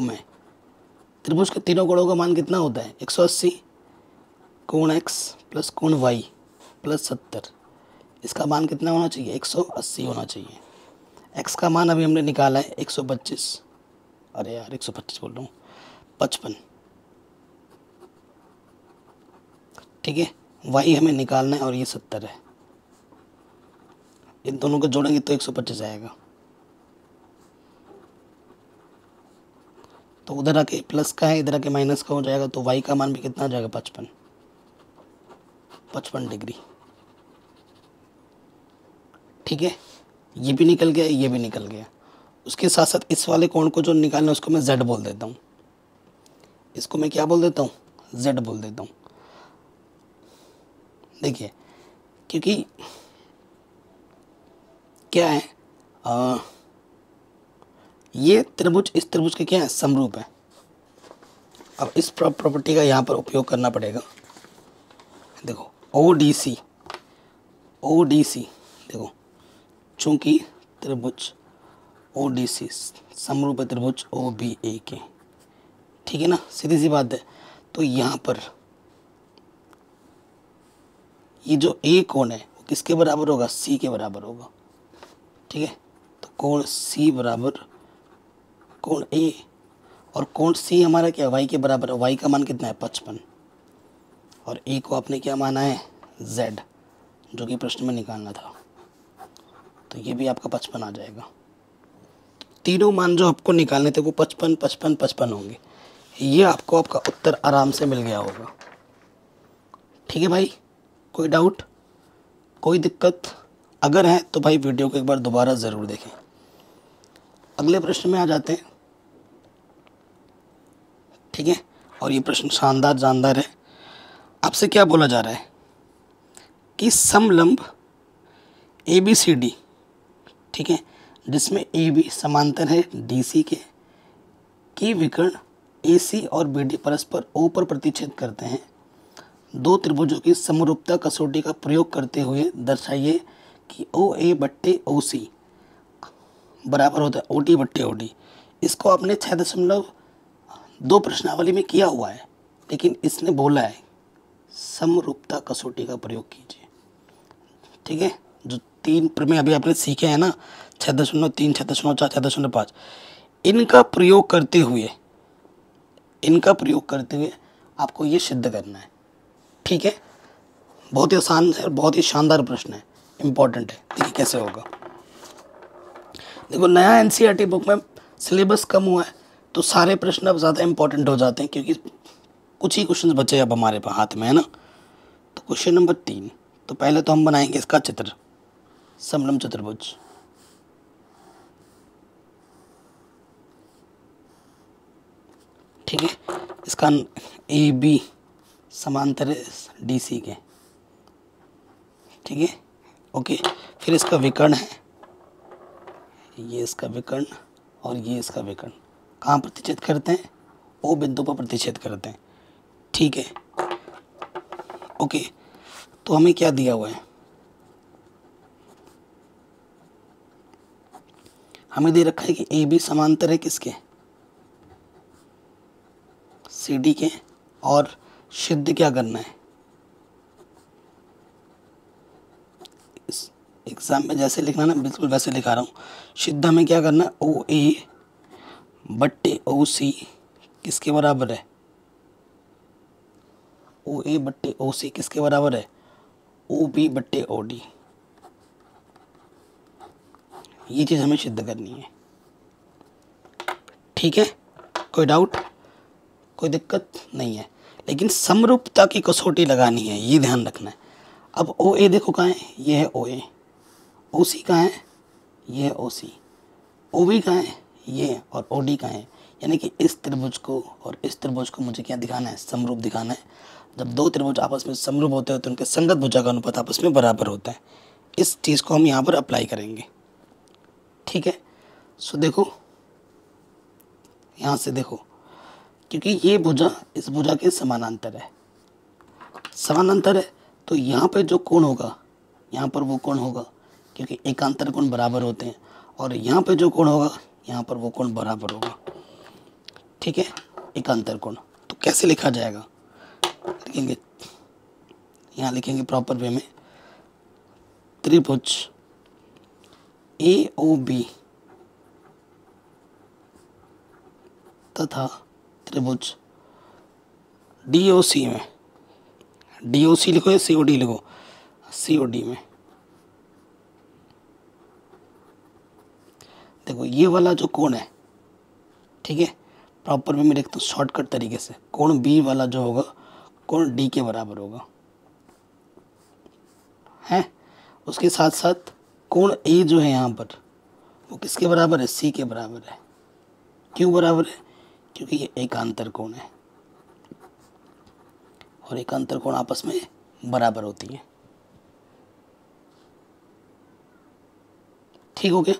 में त्रिभुज के तीनों कोणों का मान कितना होता है? 180, कोण x प्लस कोण y प्लस 70, इसका मान कितना होना चाहिए? 180 होना चाहिए। x का मान अभी हमने निकाला है 125, अरे यार 125 बोल रहा हूँ, 55, ठीक है। y हमें निकालना है और ये 70 है, इन दोनों को जोड़ेंगे तो 125 आएगा। तो उधर आके प्लस का है, इधर आके माइनस का हो जाएगा, तो y का मान भी कितना आ जाएगा? 55 डिग्री, ठीक है। ये भी निकल गया, ये भी निकल गया। उसके साथ साथ इस वाले कोण को जो निकालना है उसको मैं Z बोल देता हूँ। इसको मैं क्या बोल देता हूँ? Z बोल देता हूँ। देखिए, क्योंकि क्या है, ये त्रिभुज इस त्रिभुज के क्या है? समरूप है। अब इस प्रॉपर्टी का यहाँ पर उपयोग करना पड़ेगा। देखो ODC देखो, चूंकि त्रिभुज ODC समरूप है त्रिभुज OBA के, ठीक है ना, सीधी सी बात है। तो यहाँ पर ये जो A कोण है वो किसके बराबर होगा? C के बराबर होगा, ठीक है। तो कोण C बराबर कोण A, और कोण C हमारा क्या? Y के बराबर है। Y का मान कितना है? 55, और A को आपने क्या माना है? Z, जो कि प्रश्न में निकालना था। तो ये भी आपका 55 आ जाएगा। तीनों मान जो आपको निकालने थे वो 55, 55, 55 होंगे। ये आपको आपका उत्तर आराम से मिल गया होगा, ठीक है भाई। कोई डाउट, कोई दिक्कत अगर है तो भाई वीडियो को एक बार दोबारा ज़रूर देखें। अगले प्रश्न में आ जाते हैं, ठीक है। और ये प्रश्न शानदार जानदार है। आपसे क्या बोला जा रहा है कि समलंब ABCD, ठीक है, जिसमें AB समांतर है DC के विकर्ण AC और BD परस्पर O पर प्रतिच्छेद करते हैं। दो त्रिभुजों की समरूपता कसौटी का प्रयोग करते हुए दर्शाइए कि OA बट्टे OC बराबर होता है OD बट्टे OD। इसको आपने 6.2 प्रश्नावली में किया हुआ है, लेकिन इसने बोला है समरूपता कसौटी का प्रयोग कीजिए, ठीक है। जो 3 प्रमेय अभी आपने सीखे हैं ना, 6.3, 6.4, 6.5, इनका प्रयोग करते हुए आपको ये सिद्ध करना है, ठीक है। बहुत ही आसान है, बहुत ही शानदार प्रश्न है, इम्पोर्टेंट है। देखिए कैसे होगा। देखो, नया NCERT बुक में सिलेबस कम हुआ है तो सारे प्रश्न अब ज़्यादा इम्पोर्टेंट हो जाते हैं, क्योंकि कुछ ही क्वेश्चन बचे अब हमारे पास हाथ में, है ना। तो क्वेश्चन नंबर 3, तो पहले तो हम बनाएंगे इसका चित्र, समलंब चतुर्भुज, ठीक है। इसका AB समांतर है DC के, ठीक है, ओके। फिर इसका विकर्ण है, ये इसका विकर्ण और ये इसका विकर्ण कहाँ प्रतिच्छेद करते हैं? O बिंदु पर प्रतिच्छेद करते हैं, ठीक है। ओके, तो हमें क्या दिया हुआ है, हमें दे रखा है कि ए बी समांतर है किसके, सी डी के, और सिद्ध क्या करना है, इस एग्जाम में जैसे लिखना ना बिल्कुल वैसे लिखा रहा हूँ। सिद्ध हमें क्या करना है, ओ ए बट्टे ओ सी किसके बराबर है, ओ ए बट्टे ओ सी किसके बराबर है, ओ बी बट्टे ओ डी। ये चीज़ हमें सिद्ध करनी है। ठीक है, कोई डाउट, कोई दिक्कत नहीं है, लेकिन समरूपता की कसौटी लगानी है, ये ध्यान रखना है। अब ओ ए देखो कहाँ है, ये है ओ ए, ओ सी कहाँ है, ये है ओ सी, ओ बी कहाँ है, ये है, और ओ डी कहाँ है। यानी कि इस त्रिभुज को और इस त्रिभुज को मुझे क्या दिखाना है, समरूप दिखाना है। जब दो त्रिभुज आपस में समरूप होते हैं तो उनके संगत भुजा का अनुपात आपस में बराबर होता है। इस चीज़ को हम यहाँ पर अप्लाई करेंगे। ठीक है, सो देखो यहाँ से देखो, क्योंकि ये भुजा इस भुजा के समानांतर है, समानांतर है, तो यहाँ पे जो कोण होगा यहाँ पर वो कोण होगा, क्योंकि एकांतर कोण बराबर होते हैं, और यहाँ पे जो कोण होगा यहाँ पर वो कोण बराबर होगा। ठीक है, एकांतर कोण। तो कैसे लिखा जाएगा, लिखेंगे यहाँ, लिखेंगे प्रॉपर वे में, त्रिभुज ए ओ बी तथा त्रिभुज डी ओ सी में, डी ओ सी लिखो या सी ओ डी लिखो, सी ओ डी में देखो ये वाला जो कोण है, ठीक है, प्रॉपर वे में लिखता हूँ शॉर्टकट तरीके से, कोण बी वाला जो होगा कोण डी के बराबर होगा है। उसके साथ साथ कोण ए जो है यहाँ पर वो किसके बराबर है, सी के बराबर है। क्यों बराबर है, क्योंकि ये एकांतर कोण है, और एकांतर कोण आपस में बराबर होती है। ठीक हो गया,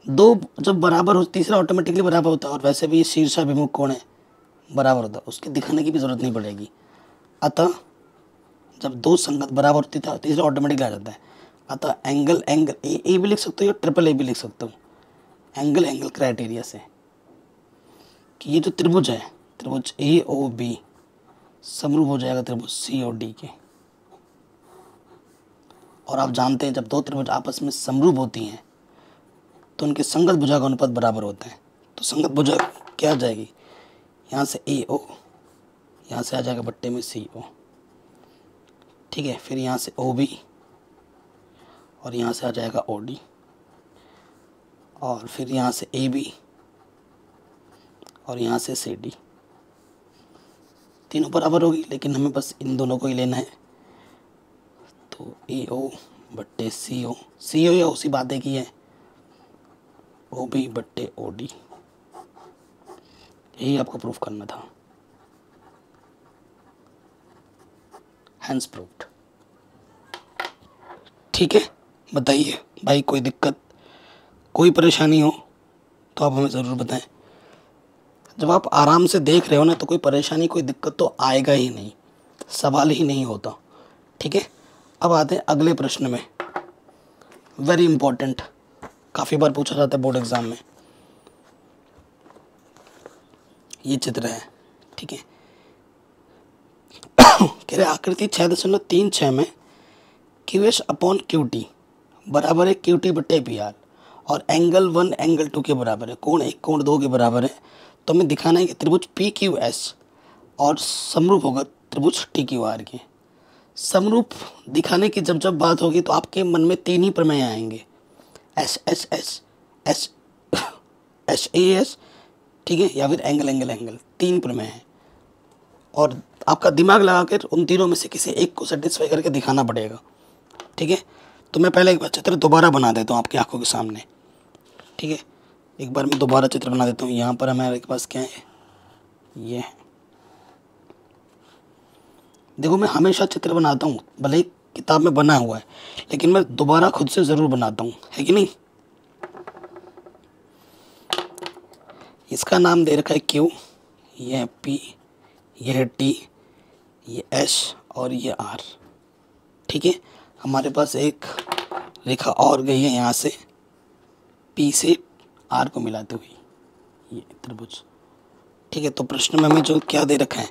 दो जब बराबर हो तीसरा ऑटोमेटिकली बराबर होता है, और वैसे भी ये शीर्षाभिमुख कोण है बराबर होता है, उसके दिखाने की भी जरूरत नहीं पड़ेगी। अतः जब दो संगत बराबर होती है तीसरा ऑटोमेटिकली आ जाता है। अतः एंगल एंगल ए भी लिख सकते हो या ट्रिपल ए भी लिख सकते हो, एंगल एंगल क्राइटेरिया से कि ये जो त्रिभुज है, त्रिभुज ए ओ बी समरूप हो जाएगा त्रिभुज सी और डी के। और आप जानते हैं जब दो त्रिभुज आपस में समरूप होती हैं तो उनके संगत भुजा का अनुपात बराबर होता है। तो संगत भुजा क्या आ जाएगी, यहाँ से ए ओ, यहाँ से आ जाएगा बट्टे में सी ओ। ठीक है, फिर यहाँ से ओ बी और यहाँ से आ जाएगा ओ डी, और फिर यहाँ से ए बी और यहाँ से सी डी। तीनों बराबर होगी, लेकिन हमें बस इन दोनों को ही लेना है। तो ए ओ बट्टे सी ओ या उसी बातें की है, ओ बी बट्टे ओ डी, यही आपको प्रूफ करना था। Hence proved. ठीक है, बताइए भाई, कोई दिक्कत कोई परेशानी हो तो आप हमें ज़रूर बताएं। जब आप आराम से देख रहे हो ना तो कोई परेशानी कोई दिक्कत तो आएगा ही नहीं, सवाल ही नहीं होता। ठीक है, अब आते हैं अगले प्रश्न में, वेरी इंपॉर्टेंट, काफ़ी बार पूछा जाता है बोर्ड एग्जाम में। ये चित्र है, ठीक है, कह रहे आकृति 6.36 में Q S upon Q T बराबर है क्यू टी बट्टे पी आर, और एंगल 1 एंगल 2 के बराबर है, कोण 1 कोण 2 के बराबर है। तो हमें दिखाना है कि त्रिभुज पी क्यू एस और समरूप होगा त्रिभुज टी क्यू आर के। समरूप दिखाने की जब जब बात होगी तो आपके मन में तीन ही प्रमेय आएंगे, S S S S S A S, ठीक है, या फिर एंगल एंगल एंगल, तीन प्रमेय हैं। और आपका दिमाग लगाकर उन तीनों में से किसी एक को सेटिस्फाई करके दिखाना पड़ेगा। ठीक है, तो मैं पहले एक बार चित्र दोबारा बना देता हूँ आपकी आंखों के सामने। ठीक है, एक बार मैं दोबारा चित्र बना देता हूँ। यहाँ पर हमारे पास क्या है, ये है। देखो मैं हमेशा चित्र बनाता हूँ, भले ही किताब में बना हुआ है, लेकिन मैं दोबारा खुद से ज़रूर बनाता हूँ, है कि नहीं। इसका नाम दे रखा है क्यू, ये है पी, ये है टी, ये एस और ये आर। ठीक है, हमारे पास एक रेखा और गई है यहाँ से पी से आर को मिलाते हुए, ये त्रिभुज। ठीक है, तो प्रश्न में हमें जो क्या दे रखा है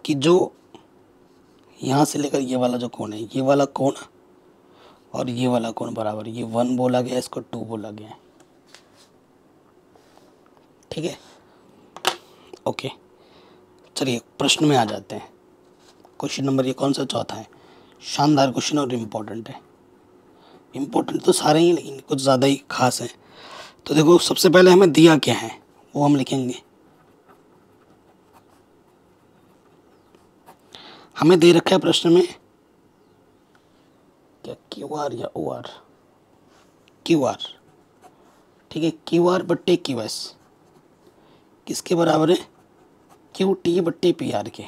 कि जो यहाँ से लेकर ये वाला जो कोण है, ये वाला कोण और ये वाला कोण बराबर, ये 1 बोला गया है, इसको 2 बोला गया है। ठीक है, ओके, चलिए प्रश्न में आ जाते हैं। क्वेश्चन नंबर ये कौन सा, चौथा है। शानदार क्वेश्चन और इम्पोर्टेंट है। इम्पोर्टेंट तो सारे ही, लेकिन कुछ ज़्यादा ही खास है। तो देखो, सबसे पहले हमें दिया क्या है वो हम लिखेंगे। हमें दे रखा है प्रश्न में क्या, क्यू आर या ओ आर, क्यू आर। ठीक है, क्यू आर बट्टे क्यू एस किसके बराबर है, क्यू टी बट्टे पी आर के।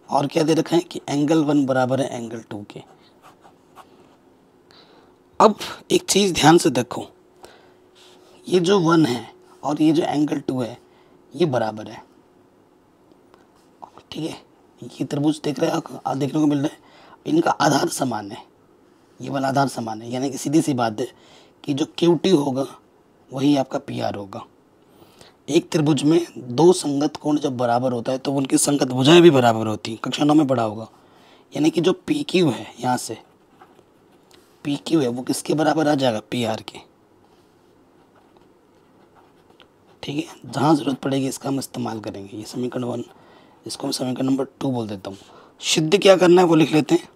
और क्या दे रखा है कि एंगल 1 बराबर है एंगल 2 के। अब एक चीज़ ध्यान से देखो, ये जो 1 है और ये जो एंगल 2 है ये बराबर है। ठीक है, ये त्रिभुज देख रहे हैं, देखने को मिल रहा है, इनका आधार समान है, ये वाला आधार समान है। यानी कि सीधी सी बात है कि जो क्यू टी होगा वही आपका पी आर होगा। एक त्रिभुज में दो संगत कोण जब बराबर होता है तो उनकी संगत भुजाएं भी बराबर होती हैं, कक्षा 9 में पढ़ा होगा। यानी कि जो पी क्यू है, यहाँ से पी क्यू है वो किसके बराबर आ जाएगा, पी आर के। ठीक है, जहाँ ज़रूरत पड़ेगी इसका हम इस्तेमाल करेंगे। ये समीकरण 1, इसको मैं समीकरण नंबर 2 बोल देता हूँ। सिद्ध क्या करना है वो लिख लेते हैं।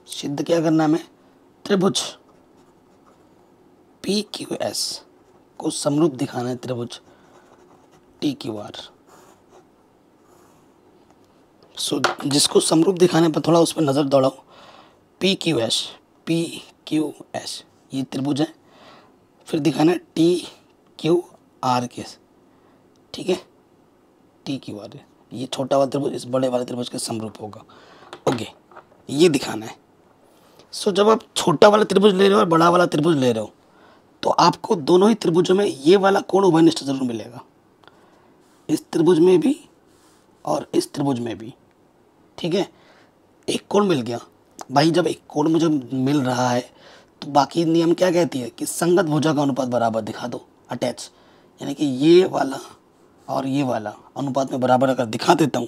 सिद्ध क्या करना है हमें, त्रिभुज पी क्यू एस को समरूप दिखाना है त्रिभुज टी क्यू आर। सो जिसको समरूप दिखाने पर थोड़ा उस पर नज़र दौड़ाओ। पी क्यू एस ये त्रिभुज है, फिर दिखाना है टी क्यू आर के। ठीक है, टी क्यू आर ये छोटा वाला त्रिभुज इस बड़े वाले त्रिभुज के समरूप होगा। ओके, ये दिखाना है। सो जब आप छोटा वाला त्रिभुज ले रहे हो और बड़ा वाला त्रिभुज ले रहे हो तो आपको दोनों ही त्रिभुजों में ये वाला कोण उभयनिष्ठ जरूर मिलेगा, इस त्रिभुज में भी और इस त्रिभुज में भी। ठीक है, एक कोण मिल गया भाई। जब एक कोण मुझे मिल रहा है तो बाकी नियम क्या कहती है कि संगत भुजा का अनुपात बराबर दिखा दो, अटैच। यानी कि ये वाला और ये वाला अनुपात में बराबर अगर दिखा देता हूँ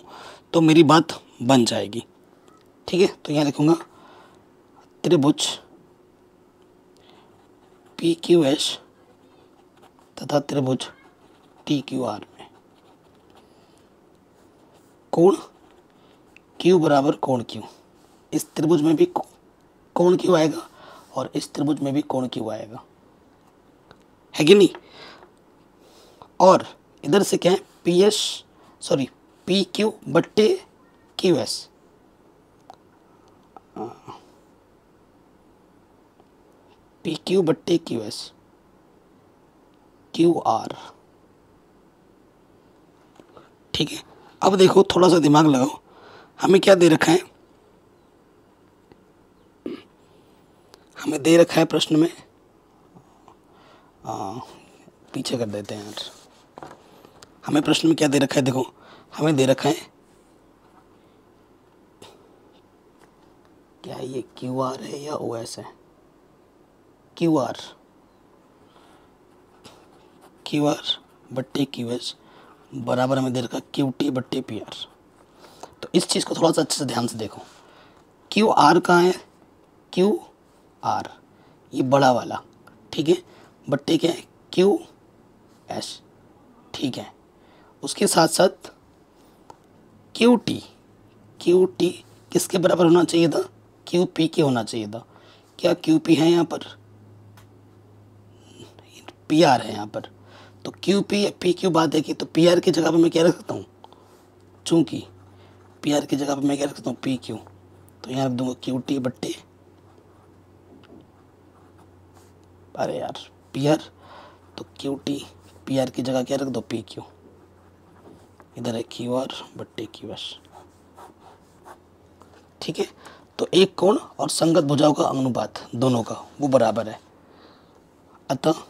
तो मेरी बात बन जाएगी। ठीक है, तो यहाँ लिखूँगा त्रिभुज पी क्यू एस तथा त्रिभुज टी क्यू आर में कोण क्यू बराबर कोण क्यू। इस त्रिभुज में भी कोण क्यू आएगा और इस त्रिभुज में भी कोण क्यू आएगा, है कि नहीं। और इधर से क्या है, पी क्यू बट्टे क्यू एस। पी क्यू बट्टे क्यू एस क्यू आर। ठीक है, अब देखो थोड़ा सा दिमाग लगाओ, हमें क्या दे रखा है, हमें दे रखा है प्रश्न में, पीछे कर देते हैं यार। हमें प्रश्न में क्या दे रखा है, देखो हमें दे रखा है क्या, ये क्यू आर है या ओ एस है, क्यू आर बट्टे क्यू एस बराबर हमें दे रखा क्यू टी बट्टे पी आर। तो इस चीज़ को थोड़ा सा अच्छे से ध्यान से देखो, क्यू आर कहाँ है, क्यू आर ये बड़ा वाला, ठीक है, बट्टे क्या है, क्यू एस। ठीक है, उसके साथ साथ क्यू टी किसके बराबर होना चाहिए था, क्यू पी के होना चाहिए था। क्या क्यू पी है यहाँ पर, पी आर है यहाँ पर। तो क्यू पी क्यू बात है कि तो पी आर की जगह पे मैं क्या रख सकता हूँ, चूँकि पी आर की जगह पे मैं क्या रख सकता हूँ, पी क्यू। तो यहाँ रख दूंगा क्यू टी बट्टे, अरे यार पी आर, तो क्यू टी पी आर की जगह क्या रख दो, पी क्यू। इधर है क्यू आर बट्टे क्यू एस। ठीक है, तो एक कोण और संगत भुजाओं का अनुपात दोनों का वो बराबर है। अतः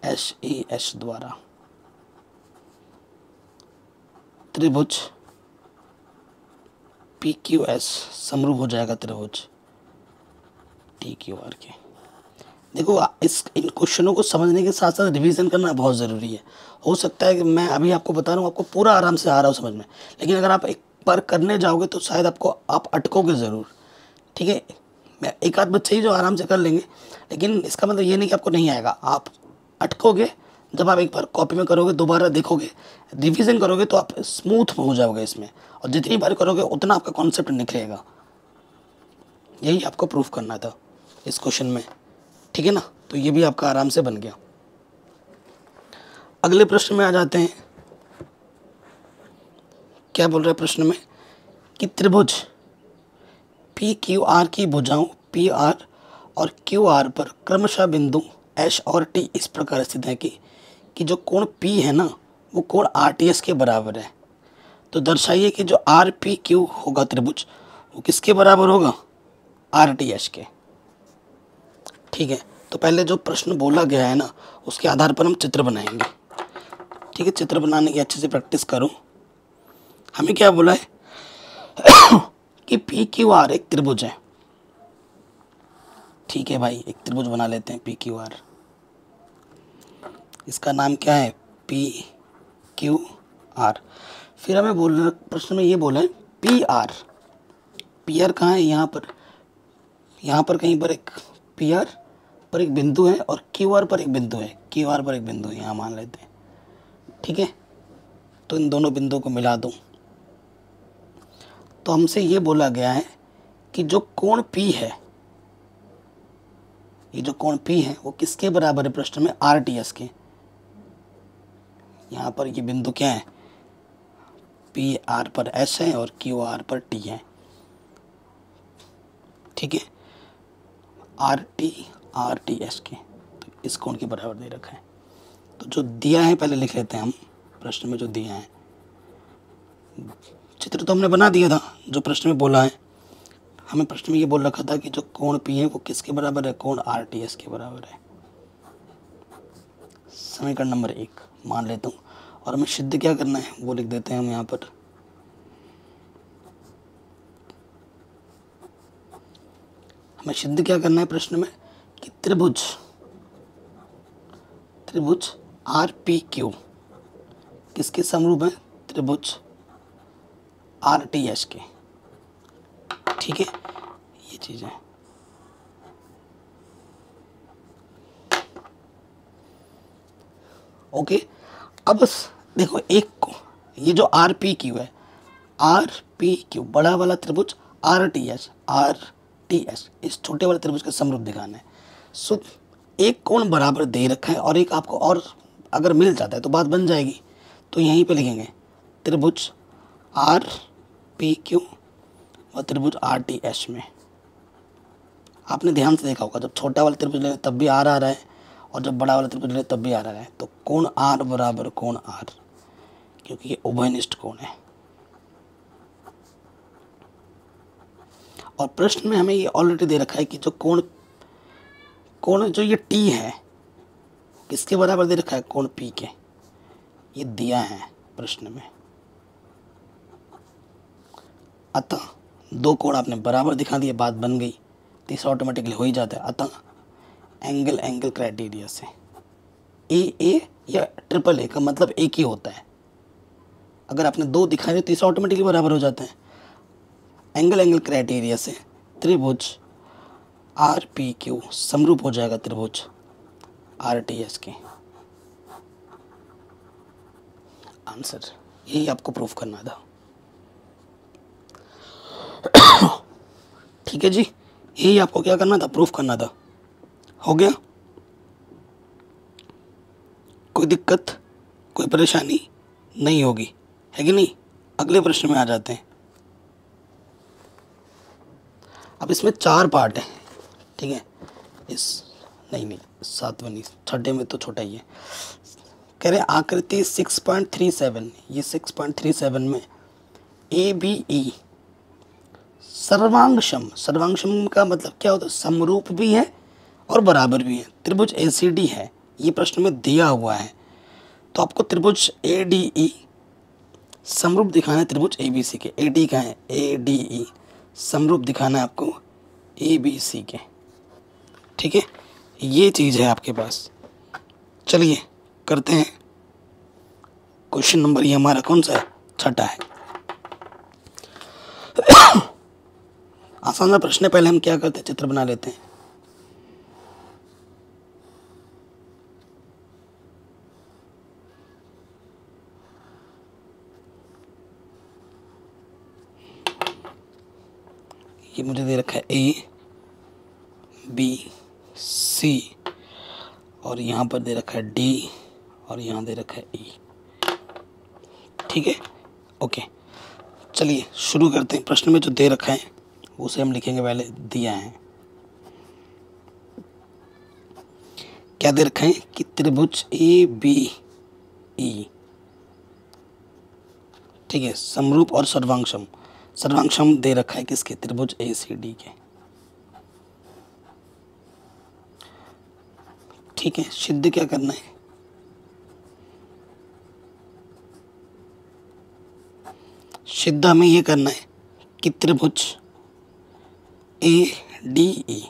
HAS द्वारा त्रिभुज PQS समरूप हो जाएगा त्रिभुज TQR के। देखो इन क्वेश्चनों को समझने के साथ साथ रिवीजन करना बहुत ज़रूरी है। हो सकता है कि मैं अभी आपको बता रहा हूँ, आपको पूरा आराम से आ रहा हो समझ में, लेकिन अगर आप एक बार करने जाओगे तो शायद आप अटकोगे ज़रूर। ठीक है, मैं एक आध बच्चे ही जो आराम से कर लेंगे, लेकिन इसका मतलब ये नहीं कि आपको नहीं आएगा, आप अटकोगे। जब आप एक बार कॉपी में करोगे, दोबारा देखोगे, रिवीजन करोगे तो आप स्मूथ हो जाओगे इसमें, और जितनी बार करोगे उतना आपका कॉन्सेप्ट निकलेगा। यही आपको प्रूफ करना था इस क्वेश्चन में। ठीक है ना, तो ये भी आपका आराम से बन गया। अगले प्रश्न में आ जाते हैं। क्या बोल रहा है प्रश्न में कि त्रिभुज PQR की भुजाओं PR और QR पर क्रमशः बिंदु H और T इस प्रकार स्थित है कि जो कोण P है ना वो कोण RTS के बराबर है। तो दर्शाइए कि जो RPQ होगा त्रिभुज वो किसके बराबर होगा, RTS के। ठीक है, तो पहले जो प्रश्न बोला गया है ना उसके आधार पर हम चित्र बनाएंगे। ठीक है, चित्र बनाने की अच्छे से प्रैक्टिस करो। हमें क्या बोला है कि PQR एक त्रिभुज है। ठीक है भाई, एक त्रिभुज बना लेते हैं PQR। इसका नाम क्या है, PQR। फिर हमें बोलना, प्रश्न में ये बोला है PR कहाँ है, यहाँ पर कहीं पर एक PR पर एक बिंदु है और QR पर एक बिंदु है, QR पर एक बिंदु है यहाँ मान लेते हैं। ठीक है, तो इन दोनों बिंदुओं को मिला दूँ तो हमसे ये बोला गया है कि जो कोण P है, ये जो कोण P है वो किसके बराबर है, प्रश्न में RTS के। यहाँ पर ये बिंदु क्या है, PR पर S है और QR पर T है। ठीक है, RTS के, तो इस कोण के बराबर दे रखा है। तो जो दिया है पहले लिख लेते हैं हम, प्रश्न में जो दिया है, चित्र तो हमने बना दिया था जो प्रश्न में बोला है। हमें प्रश्न में ये बोल रखा था कि जो कोण P है वो किसके बराबर है, कोण RTS के बराबर है। समीकरण नंबर 1 मान लेता हूँ, और हमें सिद्ध क्या करना है वो लिख देते हैं हम यहाँ पर। हमें सिद्ध क्या करना है प्रश्न में कि त्रिभुज RPQ किसके समरूप है, त्रिभुज RTS के। ठीक है, ये चीज है। ओके, अब देखो एक को, ये जो RPQ है, RPQ बड़ा वाला त्रिभुज RTS इस छोटे वाले त्रिभुज का समरूप दिखाना है। सो एक कोण बराबर दे रखा है और एक आपको और अगर मिल जाता है तो बात बन जाएगी। तो यहीं पे लिखेंगे त्रिभुज RPQ और त्रिभुज RTS में। आपने ध्यान से देखा होगा, जब छोटा वाला त्रिभुज ले तब भी R आ रहा है और जब बड़ा वाला त्रिभुज ले तब भी R आ रहा है। तो कोण R बराबर कोण R, क्योंकि ये उभयनिष्ठ कोण है। और प्रश्न में हमें ये ऑलरेडी दे रखा है कि जो कोण जो ये T है किसके बराबर दे रखा है, कोण P के। ये दिया है प्रश्न में। अतः दो कोण आपने बराबर दिखा दिए, बात बन गई। तीसरा ऑटोमेटिकली हो ही जाता है। अतः एंगल क्राइटेरिया से ए या ट्रिपल ए का मतलब एक ही होता है। अगर आपने दो दिखाए तो तीसरा ऑटोमेटिकली बराबर हो जाता है। एंगल क्राइटेरिया से त्रिभुज RPQ समरूप हो जाएगा त्रिभुज RTS के। आंसर यही आपको प्रूफ करना था। ठीक है जी, यही आपको क्या करना था, प्रूफ करना था। हो गया, कोई दिक्कत कोई परेशानी नहीं होगी, है कि नहीं। अगले प्रश्न में आ जाते हैं। अब इसमें 4 पार्ट है। ठीक है, नहीं 7वां नहीं, छठे में तो छोटा ही है। कह रहे आकृति 6.37, ये 6.37 में ABE सर्वांगसम का मतलब क्या होता है, समरूप भी है और बराबर भी है। त्रिभुज ACD है, ये प्रश्न में दिया हुआ है। तो आपको त्रिभुज ADE समरूप दिखाना है त्रिभुज ABC के। AD का है, ADE समरूप दिखाना है आपको ABC के। ठीक है, ये चीज़ है आपके पास। चलिए करते हैं क्वेश्चन नंबर, ये हमारा कौन सा है, छठा है। आसान सा प्रश्न है, पहले हम क्या करते हैं, चित्र बना लेते हैं। ये मुझे दे रखा है ABC और यहाँ पर दे रखा है D और यहाँ दे रखा है E। ठीक है, ओके। चलिए शुरू करते हैं। प्रश्न में जो दे रखा है उसे हम लिखेंगे, पहले दिया है। क्या दे रखा है कि त्रिभुज ABE, ठीक है, समरूप और सर्वांगसम। सर्वांगसम दे रखा है किसके, त्रिभुज ACD के। ठीक है, सिद्ध क्या करना है, सिद्ध हमें ये करना है कि त्रिभुज ADE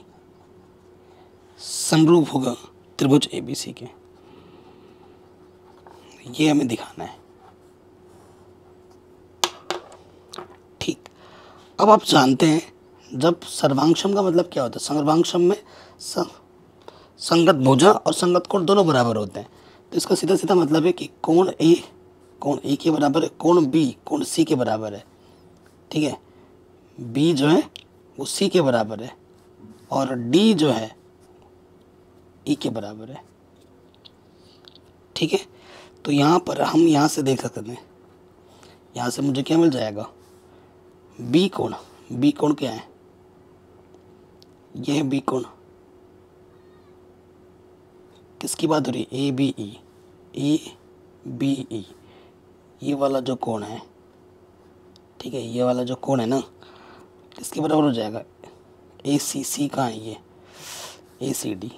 समरूप होगा त्रिभुज ABC के। ये हमें दिखाना है। ठीक, अब आप जानते हैं जब सर्वांगसम का मतलब क्या होता है, सर्वांगसम में संगत भुजा और संगत कोण दोनों बराबर होते हैं। तो इसका सीधा सीधा मतलब है कि कोण A के बराबर है, कोण B कोण C के बराबर है। ठीक है, B जो है वो C के बराबर है और D जो है E के बराबर है। ठीक है, तो यहाँ पर हम यहाँ से देख सकते हैं, यहाँ से मुझे क्या मिल जाएगा, B कोण क्या है, यह है B कोण। किसकी बात हो रही है, ABE, ये वाला जो कोण है, ठीक है, ये वाला जो कोण है ना, किसके बराबर हो जाएगा, ACC का है ये, ACD,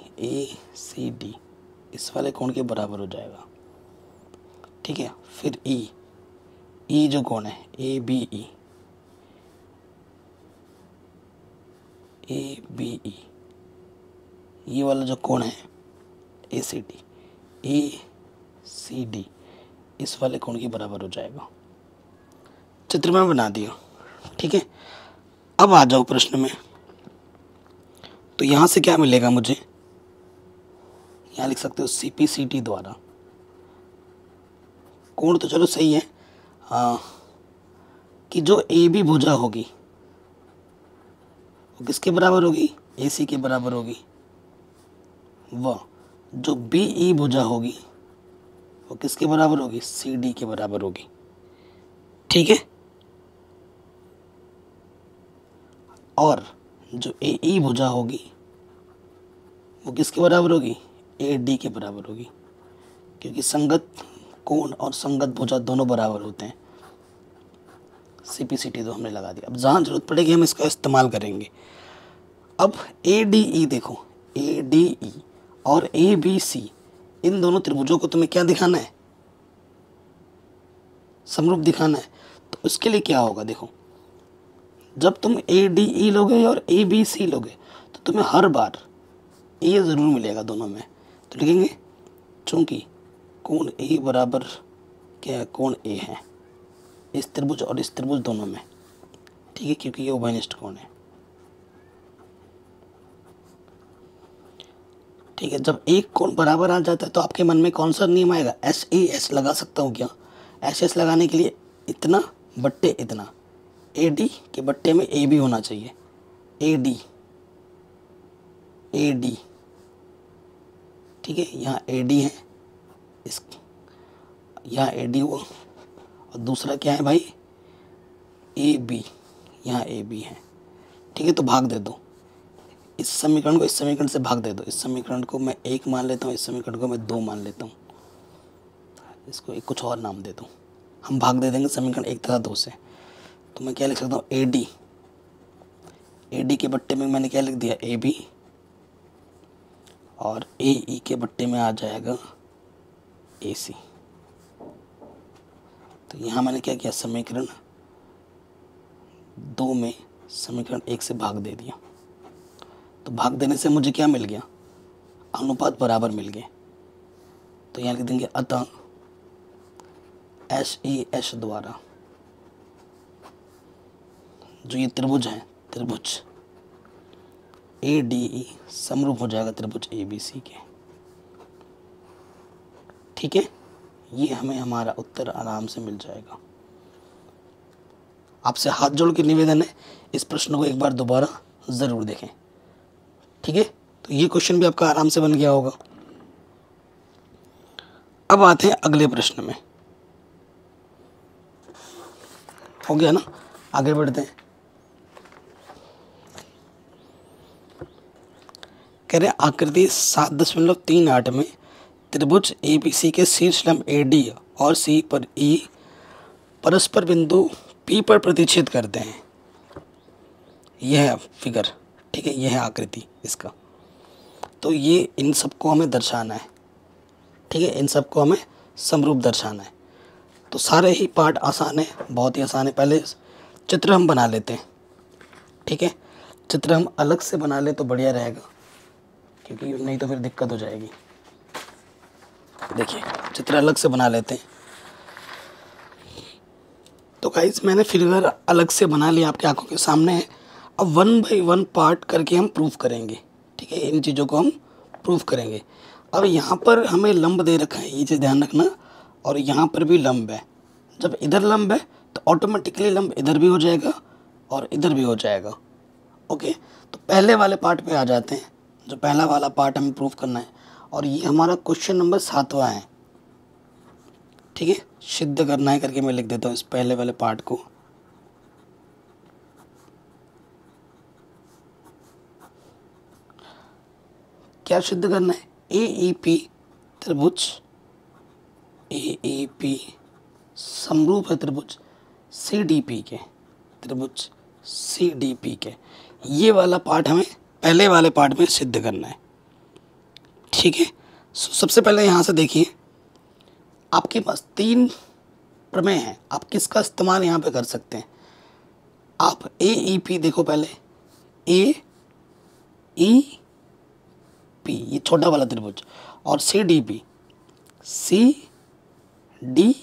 इस वाले कोण के बराबर हो जाएगा। ठीक है, फिर E जो कोण है ABE, ये वाला जो कोण है ACD, इस वाले कोण के बराबर हो जाएगा। चित्र में बना दिया। ठीक है, अब आ जाओ प्रश्न में। तो यहाँ से क्या मिलेगा मुझे, यहाँ लिख सकते हो CPCT द्वारा। कोण तो चलो सही है, कि जो AB भुजा होगी वो किसके बराबर होगी, AC के बराबर होगी। वह जो BE भुजा होगी वो किसके बराबर होगी, CD के बराबर होगी। ठीक है, और जो AE भुजा होगी वो किसके बराबर होगी, AD के बराबर होगी, क्योंकि संगत कोण और संगत भुजा दोनों बराबर होते हैं। CPCT तो हमने लगा दिया। अब जहाँ जरूरत पड़ेगी हम इसका इस्तेमाल करेंगे। अब ADE देखो, ADE और ABC, इन दोनों त्रिभुजों को तुम्हें क्या दिखाना है, समरूप दिखाना है। तो उसके लिए क्या होगा, देखो जब तुम ADE लोगे और ABC लोगे तो तुम्हें हर बार A ज़रूर मिलेगा दोनों में। तो लिखेंगे चूँकि कोण A बराबर क्या है, कोण A है इस त्रिभुज और इस त्रिभुज दोनों में। ठीक है, क्योंकि ये उभयनिष्ठ कोण है। ठीक है, जब एक कोण बराबर आ जाता है तो आपके मन में कौन सा नियम आएगा, SAS लगा सकता हूँ क्या। SAS लगाने के लिए इतना बट्टे इतना, AD के बट्टे में AB होना चाहिए, AD। ठीक है, यहाँ AD है, इस यहाँ AD हुआ और दूसरा क्या है भाई, AB, यहाँ AB है। ठीक है, तो भाग दे दो इस समीकरण को, इस समीकरण से भाग दे दो। इस समीकरण को मैं 1 मान लेता हूँ, इस समीकरण को मैं 2 मान लेता हूँ, इसको एक कुछ और नाम दे दूँ। हम भाग दे देंगे समीकरण 1 तथा 2 से। तो मैं क्या लिख सकता हूँ, AD के बट्टे में मैंने क्या लिख दिया, AB, और ए ई के बट्टे में आ जाएगा ए सी। तो यहाँ मैंने क्या किया, समीकरण 2 में समीकरण 1 से भाग दे दिया। तो भाग देने से मुझे क्या मिल गया, अनुपात बराबर मिल गए। तो यहाँ लिख देंगे अतः एच ई एच द्वारा जो ये त्रिभुज है, त्रिभुज ए डी ई समरूप हो जाएगा त्रिभुज ए बी सी के। ठीक है, ये हमें हमारा उत्तर आराम से मिल जाएगा। आपसे हाथ जोड़ के निवेदन है, इस प्रश्न को एक बार दोबारा जरूर देखें। ठीक है, तो ये क्वेश्चन भी आपका आराम से बन गया होगा। अब आते हैं अगले प्रश्न में। हो गया ना, आगे बढ़ते हैं। कह रहे आकृति 7.38 में त्रिभुज एबीसी के शीर्ष लंब एडी और सी पर ई परस्पर बिंदु पी पर प्रतिच्छेद करते हैं। यह है फिगर, ठीक है, यह है आकृति इसका। तो ये इन सबको हमें दर्शाना है। ठीक है, इन सबको हमें समरूप दर्शाना है। तो सारे ही पार्ट आसान है, बहुत ही आसान है। पहले चित्र हम बना लेते हैं। ठीक है, चित्र हम अलग से बना ले तो बढ़िया रहेगा, क्योंकि नहीं तो फिर दिक्कत हो जाएगी। देखिए, चित्र अलग से बना लेते हैं। तो गाइस मैंने फिगर अलग से बना लिया, आपकी आंखों के सामने है। अब 1 बाई 1 पार्ट करके हम प्रूफ करेंगे। ठीक है, इन चीज़ों को हम प्रूफ करेंगे। अब यहाँ पर हमें लंब दे रखा है, ये चीज़ ध्यान रखना, और यहाँ पर भी लंब है। जब इधर लंब है तो ऑटोमेटिकली लंब इधर भी हो जाएगा और इधर भी हो जाएगा। ओके, तो पहले वाले पार्ट पे आ जाते हैं। जो पहला वाला पार्ट हमें प्रूफ करना है, और ये हमारा क्वेश्चन नंबर 7वां है। ठीक है, सिद्ध करना है करके मैं लिख देता हूँ इस पहले वाले पार्ट को। क्या सिद्ध करना है, ए ई पी त्रिभुज ए ई पी समरूप है त्रिभुज सी डी पी के, त्रिभुज सी डी पी के। ये वाला पार्ट हमें पहले वाले पार्ट में सिद्ध करना है। ठीक है, सबसे पहले यहाँ से देखिए, आपके पास 3 प्रमेय हैं। आप किसका इस्तेमाल यहाँ पे कर सकते हैं। आप ए ई पी देखो, पहले ए ई पी ये छोटा वाला त्रिभुज, और C D P, C D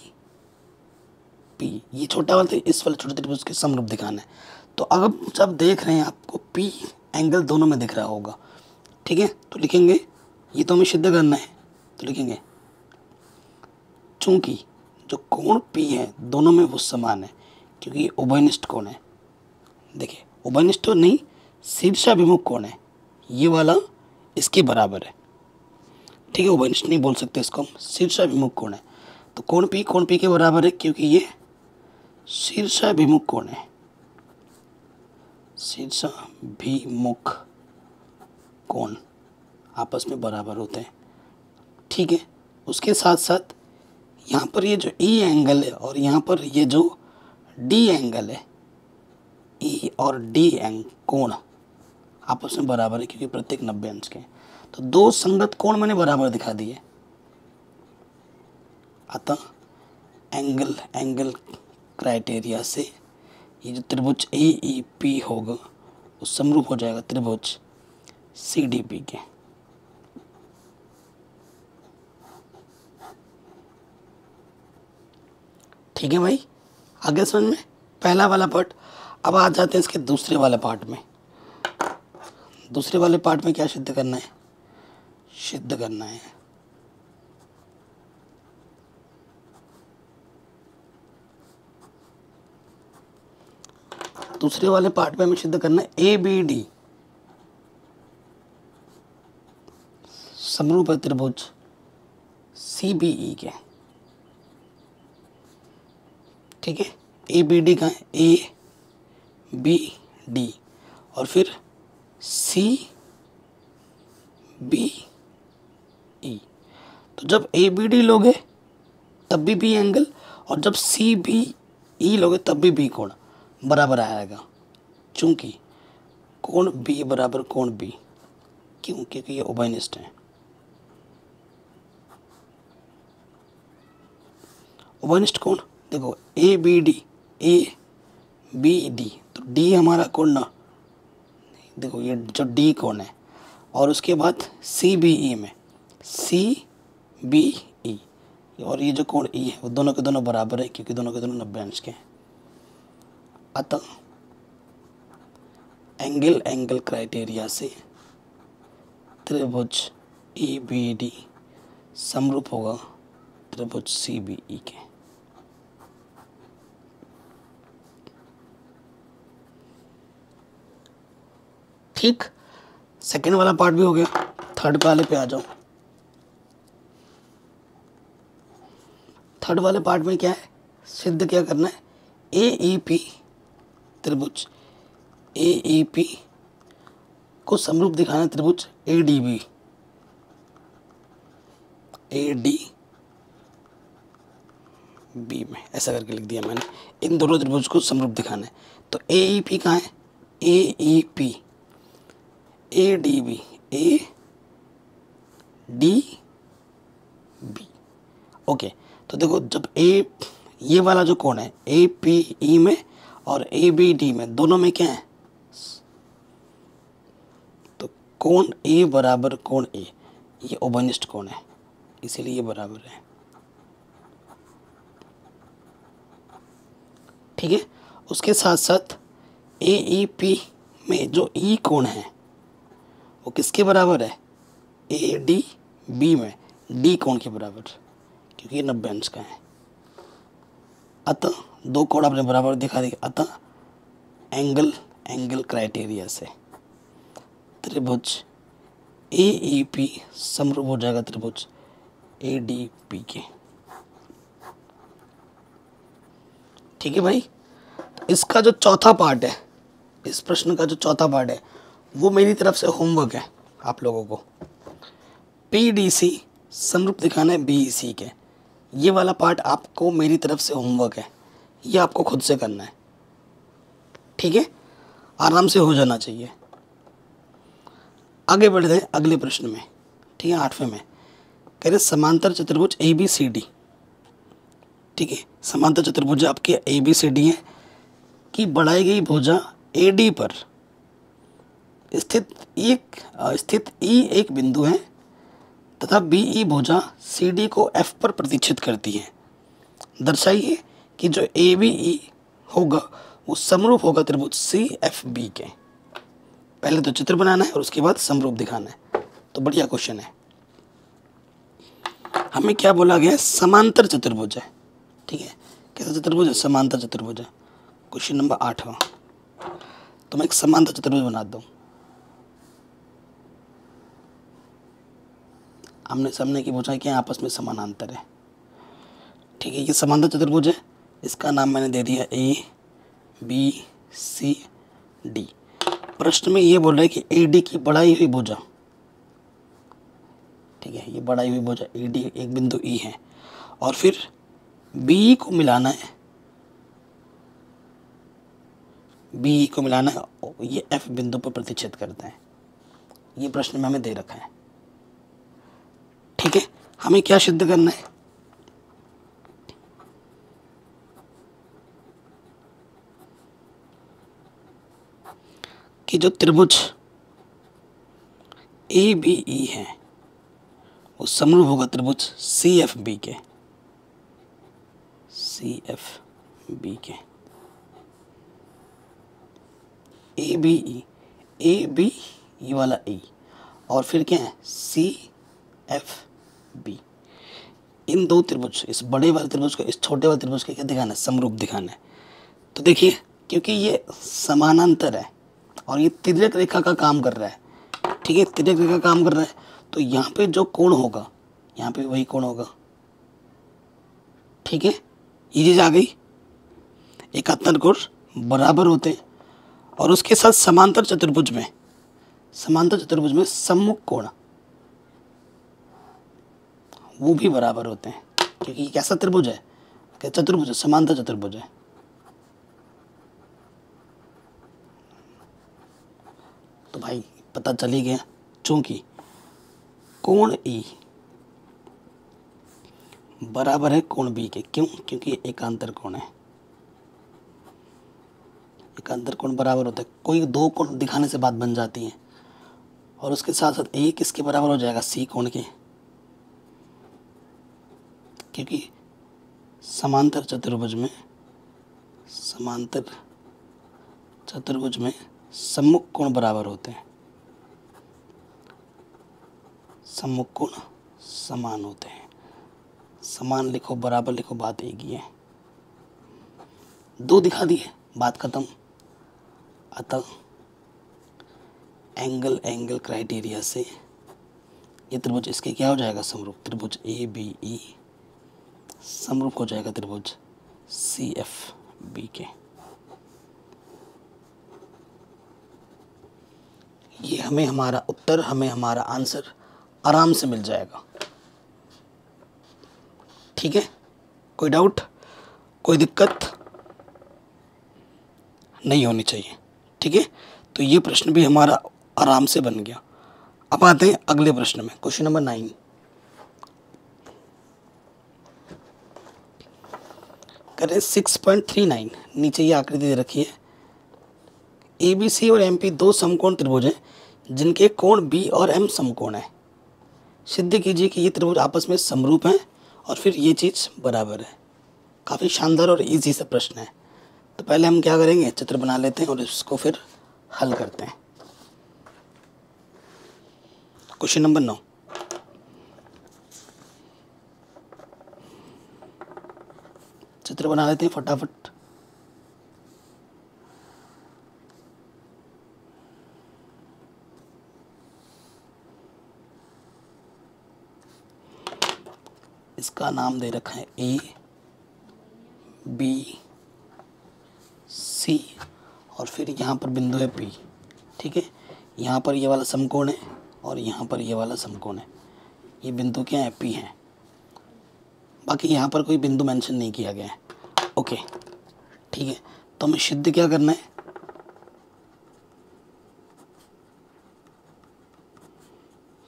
P ये छोटा वाला, इस वाले छोटे त्रिभुज के समरूप दिखाना है। तो अब जब देख रहे हैं आपको पी एंगल दोनों में दिख रहा होगा। ठीक है, तो लिखेंगे, ये तो हमें सिद्ध करना है, तो लिखेंगे चूंकि जो कोण पी है दोनों में वो समान है, क्योंकि ये उभयनिष्ठ कोण है। देखिए, उभयनिष्ठ तो नहीं, शीर्षाभिमुख कोण है, ये वाला इसके बराबर है। ठीक है, उभयनिष्ठ नहीं बोल सकते इसको हम, शीर्षाभिमुख कोण है। तो कोण पी के बराबर है, क्योंकि ये शीर्षाभिमुख कोण है, शीर्षाभिमुख कोण आपस में बराबर होते हैं। ठीक है, उसके साथ साथ यहाँ पर ये जो ई एंगल है और यहाँ पर ये जो डी एंगल है, ई और डी कोण आपस में बराबर है, क्योंकि प्रत्येक 90 अंश के हैं। तो 2 संगत कोण मैंने बराबर दिखा दिए। अतः एंगल क्राइटेरिया से ये जो त्रिभुज ए ई पी होगा वो समरूप हो जाएगा त्रिभुज सी डी पी के। ठीक है भाई, आगे समझ में पहला वाला पार्ट। अब आ जाते हैं इसके दूसरे वाले पार्ट में। दूसरे वाले पार्ट में क्या सिद्ध करना है, सिद्ध करना है दूसरे वाले पार्ट में हमें सिद्ध करना है ए बी डी समरूप है त्रिभुज सी बी ई के। ठीक है, ए बी डी का है, ए बी डी और फिर सी बी ई। तो जब ए बी डी लोगे तब भी बी एंगल, और जब सी बी ई लोगे तब भी बी कोण बराबर आएगा, चूंकि कोण बी बराबर कोण बी। क्यों, क्योंकि ये उभयनिष्ठ है। उभयनिष्ठ कोण देखो A B D, A B D, तो डी हमारा कोण ना, देखो ये जो डी कोण है, और उसके बाद सी बी ई में सी बी ई, और ये जो कोण ई है वो दोनों के दोनों बराबर है क्योंकि दोनों के दोनों 90 अंश के हैं। अतः एंगल एंगल क्राइटेरिया से त्रिभुज ए बी डी समरूप होगा त्रिभुज सी बी ई के। ठीक, सेकेंड वाला पार्ट भी हो गया, थर्ड वाले पे आ जाओ। थर्ड वाले पार्ट में क्या है, सिद्ध क्या करना है, ए ई पी त्रिभुज ए ई पी को समरूप दिखाना है त्रिभुज A D B, A D B में, ऐसा करके लिख दिया मैंने। इन दोनों त्रिभुज को समरूप दिखाना है। तो ए ई पी कहाँ है, A E P A D B, A D B. Okay, तो देखो जब ए, ये वाला जो कोण है ए पी ई में और ए बी डी में, दोनों में क्या है, तो कोण ए बराबर कोण ए, ये उभयनिष्ठ कोण है इसीलिए ये बराबर है। ठीक है, उसके साथ साथ ए ई पी में जो ई कोण है वो किसके बराबर है, ए डी बी में डी कोण के बराबर, क्योंकि ये 90 अंश का है। अतः दो कोण अपने बराबर दिखा दी, अतः एंगल एंगल क्राइटेरिया से त्रिभुज ए ई पी समरूप हो जाएगा त्रिभुज ए डी पी के। ठीक है भाई, इसका जो चौथा पार्ट है, इस प्रश्न का जो चौथा पार्ट है वो मेरी तरफ से होमवर्क है आप लोगों को। पी डी सी समरूप दिखाना है बी ई सी के, ये वाला पार्ट आपको मेरी तरफ से होमवर्क है, ये आपको खुद से करना है। ठीक है, आराम से हो जाना चाहिए। आगे बढ़ते हैं अगले प्रश्न में। ठीक है, 8वें में कह रहे समांतर चतुर्भुज ए बी सी डी। ठीक है, समांतर चतुर्भुज आपके ए बी सी डी है कि बढ़ाई गई भुजा ए डी पर स्थित ई एक बिंदु है तथा बी ई भुजा सी डी को एफ पर प्रतिच्छेद करती है। दर्शाइए कि जो ए बी ई होगा वो समरूप होगा त्रिभुज सी एफ बी के। पहले तो चित्र बनाना है और उसके बाद समरूप दिखाना है। तो बढ़िया क्वेश्चन है। हमें क्या बोला गया है, समांतर चतुर्भुज है। ठीक है, कैसा चतुर्भुज है, समांतर चतुर्भुज है। क्वेश्चन नंबर 8वां, तो मैं एक समांतर चतुर्भुज बना दूं। आमने सामने की भुजाएं क्या आपस में समानांतर है। ठीक है, ये समांतर चतुर्भुज है, इसका नाम मैंने दे दिया ए बी सी डी। प्रश्न में ये बोल रहा है कि ए डी की बढ़ाई हुई भुजा, ठीक है, ये बढ़ाई हुई भुजा ए डी एक बिंदु ई है और फिर बी को मिलाना है, बी को मिलाना है, ये एफ बिंदु पर प्रतिच्छेद करते हैं। ये प्रश्न में हमें दे रखा है। ठीक है, हमें क्या सिद्ध करना है, कि जो त्रिभुज ए बी ई है वो समरूप होगा त्रिभुज सी एफ बी के, सी एफ बी के। ए बी ई वाला ई और फिर क्या है सी एफ बी। इन दो त्रिभुज, इस बड़े वाले त्रिभुज को इस छोटे वाले त्रिभुज को क्या दिखाना है, समरूप दिखाना है। तो देखिए, क्योंकि ये समानांतर है और ये तिर्यक रेखा का काम कर रहा है। ठीक है, तिर्यक रेखा काम कर रहा है, तो यहाँ पे जो कोण होगा यहाँ पे वही कोण होगा। ठीक है, ये चीज आ गई। एकांतर कोण बराबर होते हैं और उसके साथ समांतर चतुर्भुज में सम्मुख कोण वो भी बराबर होते हैं, क्योंकि ये कैसा त्रिभुज है, क्या चतुर्भुज है, समांतर चतुर्भुज है। तो भाई पता चली गया, चूंकि कोण ई बराबर है कोण बी के। क्यों? क्योंकि ये एकांतर कोण है। एकांतर कोण बराबर होता है, कोई दो कोण दिखाने से बात बन जाती है। और उसके साथ साथ ए किसके बराबर हो जाएगा? सी कोण के, क्योंकि समांतर चतुर्भुज में सम्मुख कोण बराबर होते हैं, सम्मुख कोण समान होते हैं। समान लिखो, बराबर लिखो, बात एक ही है। दो दिखा दिए, बात खत्म। अतः एंगल क्राइटेरिया से ये त्रिभुज इसके क्या हो जाएगा? समरूप। त्रिभुज ए बी ई समरूप हो जाएगा त्रिभुज सी एफ बी के। ये हमें हमारा उत्तर, हमें हमारा आंसर आराम से मिल जाएगा। ठीक है, कोई डाउट, कोई दिक्कत नहीं होनी चाहिए। ठीक है, तो ये प्रश्न भी हमारा आराम से बन गया। अब आते हैं अगले प्रश्न में, क्वेश्चन नंबर 9। करें 6.39। नीचे ये आकृति दे रखी है। ए बी सी और एम पी दो समकोण त्रिभुज हैं जिनके कोण बी और एम समकोण है। सिद्ध कीजिए कि ये त्रिभुज आपस में समरूप हैं और फिर ये चीज़ बराबर है। काफ़ी शानदार और इजी सा प्रश्न है। तो पहले हम क्या करेंगे, चित्र बना लेते हैं और इसको फिर हल करते हैं। Question number 9। चित्र बना लेते हैं फटाफट। इसका नाम दे रखा है ए बी सी और फिर यहाँ पर बिंदु है पी। ठीक है, यहाँ पर ये वाला समकोण है और यहाँ पर ये वाला समकोण है। ये बिंदु क्या है? पी है। बाकी यहाँ पर कोई बिंदु मेंशन नहीं किया गया है। ओके, ठीक है, तो हमें सिद्ध क्या करना है?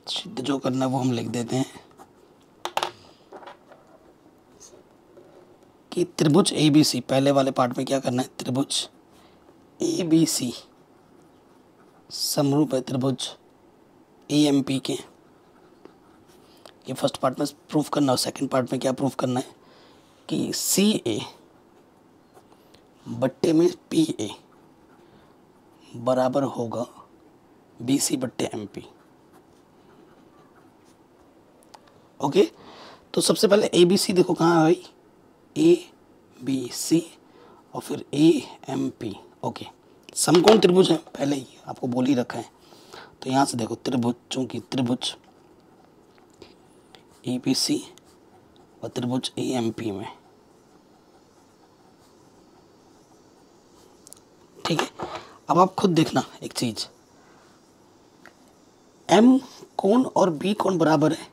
सिद्ध जो करना है वो हम लिख देते हैं कि त्रिभुज ए बी सी, पहले वाले पार्ट में क्या करना है? त्रिभुज ए बी सी समरूप है त्रिभुज ए एम पी के। ये फर्स्ट पार्ट में प्रूफ करना और सेकंड पार्ट में क्या प्रूफ करना है कि सी ए बट्टे में पी ए बराबर होगा बी सी बट्टे एम पी। ओके, तो सबसे पहले ए बी सी देखो कहाँ है भाई? ए बी सी और फिर ए एम पी। ओके, समकोण त्रिभुज है, पहले ही आपको बोल ही रखा है। तो यहाँ से देखो त्रिभुज, चूंकि त्रिभुज ए बी सी और त्रिभुज ए एम पी में, ठीक है। अब आप खुद देखना एक चीज, एम कोण और बी कोण बराबर है।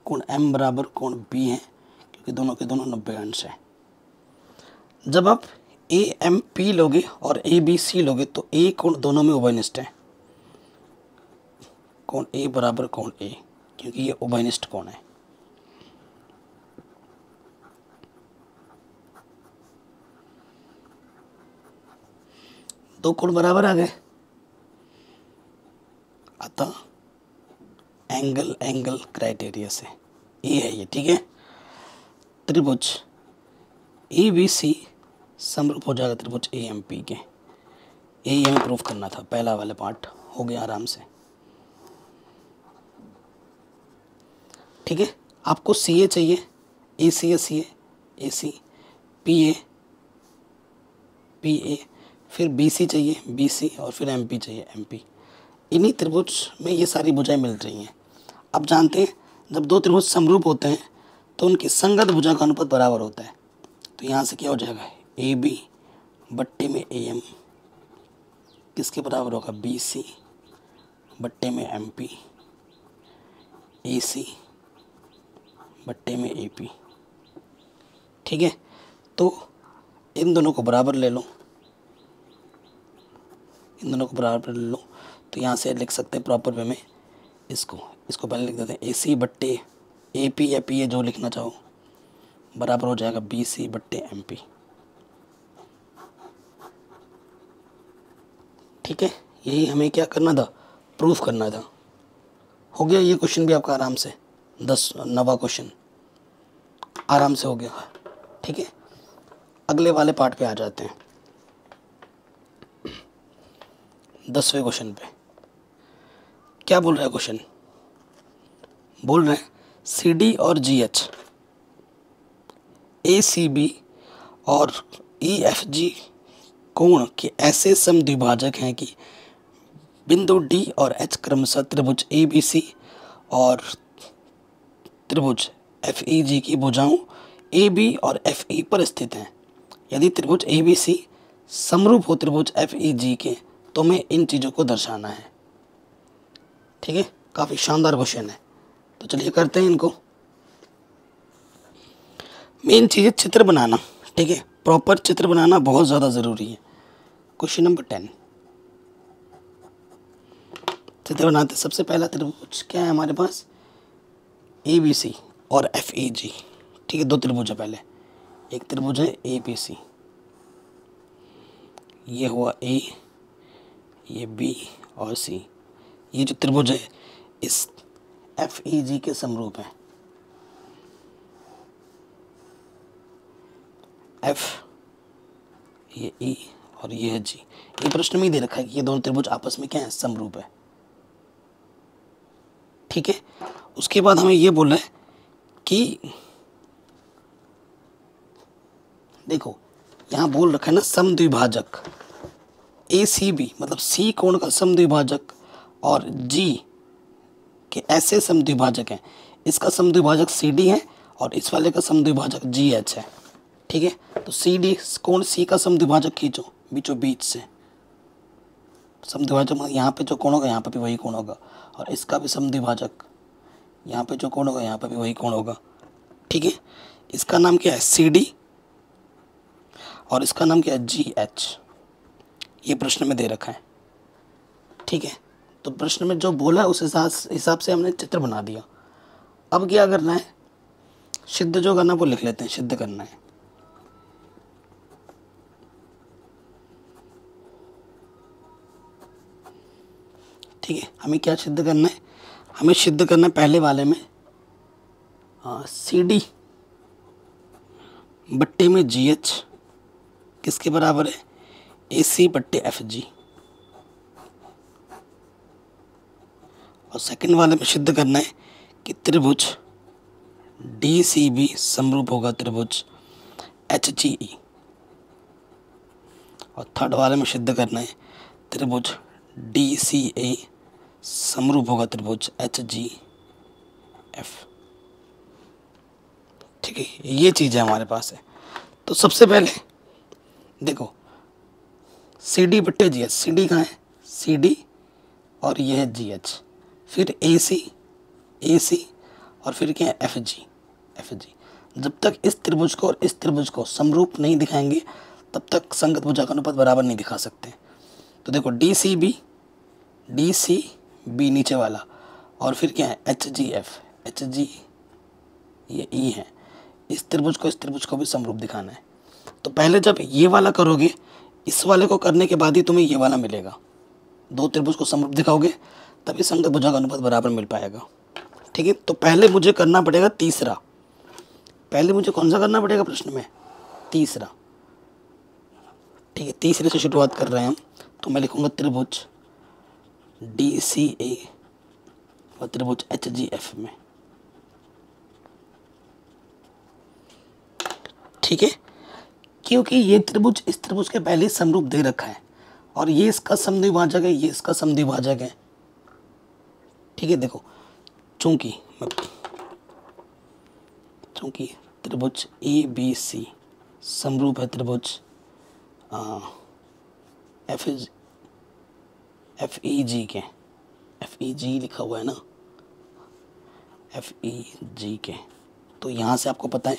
कोण एम बराबर कोण बी है क्योंकि दोनों के दोनों 90 अंश है। जब आप ए एम पी लोगे और ए बी सी लोगे तो ए कोण दोनों में उभयनिष्ठ है। कोण ए बराबर कोण ए, क्योंकि ये उभयनिष्ठ कोण है। दो कोण बराबर आ गए, अतः एंगल क्राइटेरिया से ए है ये। ठीक है, त्रिभुज ए बी सी समरूप हो जाएगा त्रिभुज ए एम पी के। यही हमें प्रूफ करना था, पहला वाला पार्ट हो गया आराम से। ठीक है, आपको सी ए चाहिए, ए सी ए सी ए सी, पी ए, फिर बी सी चाहिए बी सी और फिर एम पी चाहिए एम पी। इन्हीं त्रिभुज में ये सारी भुजाएं मिल रही हैं। अब जानते हैं जब दो त्रिभुज समरूप होते हैं तो उनकी संगत भुजा का अनुपात बराबर होता है। तो यहाँ से क्या हो जाएगा? ए बी बट्टे में ए एम किसके बराबर होगा? बी सी बट्टे में एम पी, ए सी बट्टे में ए पी। ठीक है, तो इन दोनों को बराबर ले लो, इन दोनों को बराबर ले लो। तो यहाँ से लिख सकते हैं प्रॉपर वे में, इसको पहले लिख देते हैं ए सी बट्टे ए पी या पी ए जो लिखना चाहो, बराबर हो जाएगा बी सी बट्टे एम पी। ठीक है, यही हमें क्या करना था, प्रूफ करना था। हो गया ये क्वेश्चन भी आपका आराम से, 9वां क्वेश्चन आराम से हो गया। ठीक है, अगले वाले पार्ट पे आ जाते हैं, 10वें क्वेश्चन पे। क्या बोल रहा है क्वेश्चन, बोल रहे हैं सी डी और जी एच, ए सी बी और ई एफ जी कोण के ऐसे समद्विभाजक हैं कि बिंदु डी और एच क्रमशः त्रिभुज ए बी सी और त्रिभुज एफ ई जी की भुजाओं ए बी और एफ ई पर स्थित हैं। यदि त्रिभुज ए बी सी समरूप हो त्रिभुज एफ ई जी के, तो हमें इन चीज़ों को दर्शाना है। ठीक है, काफ़ी शानदार क्वेश्चन है, तो चलिए करते हैं इनको। मेन चीज़ है चित्र बनाना। ठीक है, प्रॉपर चित्र बनाना बहुत ज़्यादा ज़रूरी है। क्वेश्चन नंबर 10, चित्र बनाते सबसे पहला त्रिभुज क्या है हमारे पास, ए बी सी और एफ ई जी। ठीक है, 2 त्रिभुज है, पहले एक त्रिभुज है ए बी सी, ये हुआ ए, ये बी और सी। ये जो त्रिभुज है इस एफ ई जी के समरूप है। एफ, ये ई और ये है जी। ये प्रश्न में ही दे रखा है कि ये दोनों त्रिभुज आपस में क्या है, समरूप है। ठीक है, उसके बाद हमें ये बोला है कि देखो यहाँ बोल रखा है ना समद्विभाजक, ए सी बी मतलब सी कोण का समद्विभाजक और जी के ऐसे समद्विभाजक हैं। इसका समद्विभाजक सी डी है और इस वाले का समद्विभाजक जी एच है। ठीक है, तो सी डी कोण सी का समद्विभाजक खींचो बीचों बीच से, समद्विभाजक मतलब यहाँ पे जो कोण होगा यहाँ पे भी वही कोण होगा, और इसका भी समद्विभाजक यहाँ पे जो कोण होगा यहाँ पे भी वही कोण होगा। ठीक है, इसका नाम क्या है सी डी और इसका नाम क्या है जी एच। ये प्रश्न में दे रखा है। ठीक है, तो प्रश्न में जो बोला है उस हिसाब से हमने चित्र बना दिया। अब क्या करना है, सिद्ध जो करना वो लिख लेते हैं, सिद्ध करना है। ठीक है, हमें क्या सिद्ध करना है, हमें सिद्ध करना है पहले वाले में सी डी बट्टे में जी एच किसके बराबर है, ए सी बट्टे एफ जी। और सेकंड वाले में सिद्ध करना है कि त्रिभुज डी सी बी समरूप होगा त्रिभुज एच जी ई। और थर्ड वाले में सिद्ध करना है त्रिभुज डी सी ए समरूप होगा त्रिभुज एच जी एफ। ठीक है, ये चीज़ है हमारे पास है। तो सबसे पहले देखो सी डी बट्टे जी एच, सी डी कहाँ है, सी डी और ये है जी एच, फिर ए सी और फिर क्या है एफ जी, एफ जी। जब तक इस त्रिभुज को और इस त्रिभुज को समरूप नहीं दिखाएंगे तब तक संगत भुजा का अनुपात बराबर नहीं दिखा सकते। तो देखो डी सी बी नीचे वाला और फिर क्या है H G F, H G ये ई है। इस त्रिभुज को भी समरूप दिखाना है। तो पहले जब ये वाला करोगे, इस वाले को करने के बाद ही तुम्हें ये वाला मिलेगा। 2 त्रिभुज को समरूप दिखाओगे तभी संगत भुजा का अनुपात बराबर मिल पाएगा। ठीक है, तो पहले मुझे करना पड़ेगा तीसरा। पहले मुझे कौन सा करना पड़ेगा प्रश्न में, तीसरा। ठीक है, तीसरे से शुरुआत कर रहे हैं हम। तो मैं लिखूंगा त्रिभुज डी सी ए और त्रिभुज एच जी एफ में। ठीक है, क्योंकि ये त्रिभुज इस त्रिभुज के पहले समरूप दे रखा है और ये इसका समद्विभाजक है, ये इसका समद्विभाजक है। ठीक है, देखो चूंकि त्रिभुज ए बी सी समरूप है त्रिभुज एफ ई जी के, एफ ई जी लिखा हुआ है ना, एफ ई जी के। तो यहाँ से आपको पता है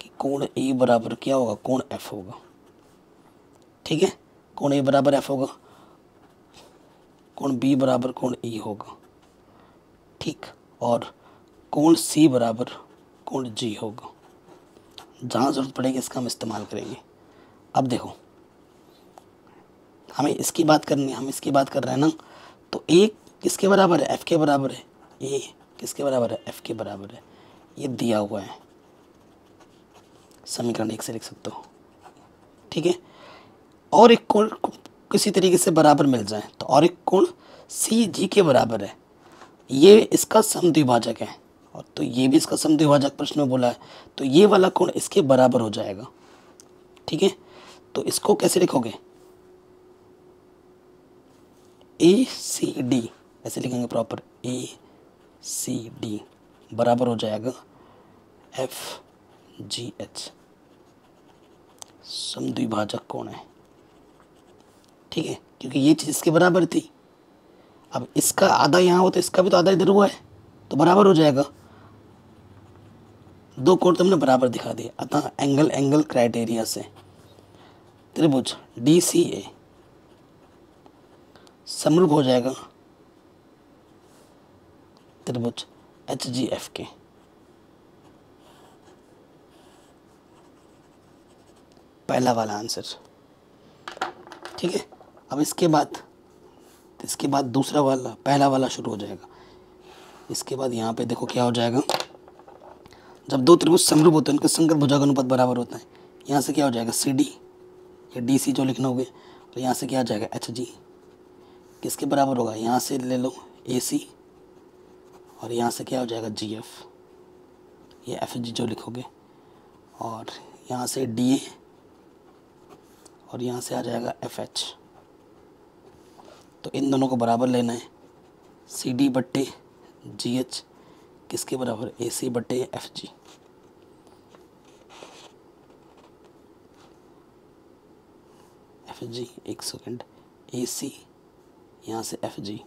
कि कोण ए बराबर क्या होगा, कोण एफ होगा। ठीक है, कोण ए बराबर एफ होगा, कोण बी बराबर कोण ई होगा। ठीक, और कोण सी बराबर कोण जी होगा। जहाँ ज़रूरत पड़ेगी इसका हम इस्तेमाल करेंगे। अब देखो, हमें इसकी बात करनी है, हम इसकी बात कर रहे हैं ना, तो ए किसके बराबर है, एफ के बराबर है। ए किसके बराबर है, एफ के बराबर है। ये दिया हुआ है, समीकरण 1 से लिख सकते हो, ठीक है। और एक कोण किसी तरीके से बराबर मिल जाए तो, और एक कोण सी जी के बराबर है, ये इसका समद्विभाजक है, और तो ये भी इसका समद्विभाजक प्रश्न में बोला है, तो ये वाला कोण इसके बराबर हो जाएगा, ठीक है। तो इसको कैसे लिखोगे, ए सी डी ऐसे लिखेंगे प्रॉपर, ए सी डी बराबर हो जाएगा एफ जी एच, समद्विभाजक कोण है, ठीक है, क्योंकि ये चीज़ इसके बराबर थी। अब इसका आधा यहाँ हो तो इसका भी तो आधा इधर हुआ है, तो बराबर हो जाएगा। दो कोण तुमने बराबर दिखा दिए, अतः एंगल क्राइटेरिया से त्रिभुज डी सी ए समरूप हो जाएगा त्रिभुज एच जी एफ के। पहला वाला आंसर, ठीक है। अब इसके बाद दूसरा वाला, पहला वाला शुरू हो जाएगा। इसके बाद यहाँ पे देखो क्या हो जाएगा, जब दो त्रिभुज समरूप होते हैं उनके संकर भुजा का अनुपात बराबर होता है। यहाँ से क्या हो जाएगा, सी डी या डी सी जो लिखना होगा, और यहाँ से क्या आ जाएगा, एच जी किसके बराबर होगा, यहाँ से ले लो ए सी, और यहाँ से क्या हो जाएगा, जी एफ, ये एफ जी जो लिखोगे, और यहाँ से डी ए, और यहाँ से आ जाएगा एफ एच। तो इन दोनों को बराबर लेना है, सी डी बट्टे जी एच किसके बराबर, ए सी बट्टे एफ जी। एफ जी, एक सेकेंड, ए सी यहाँ से एफ जी,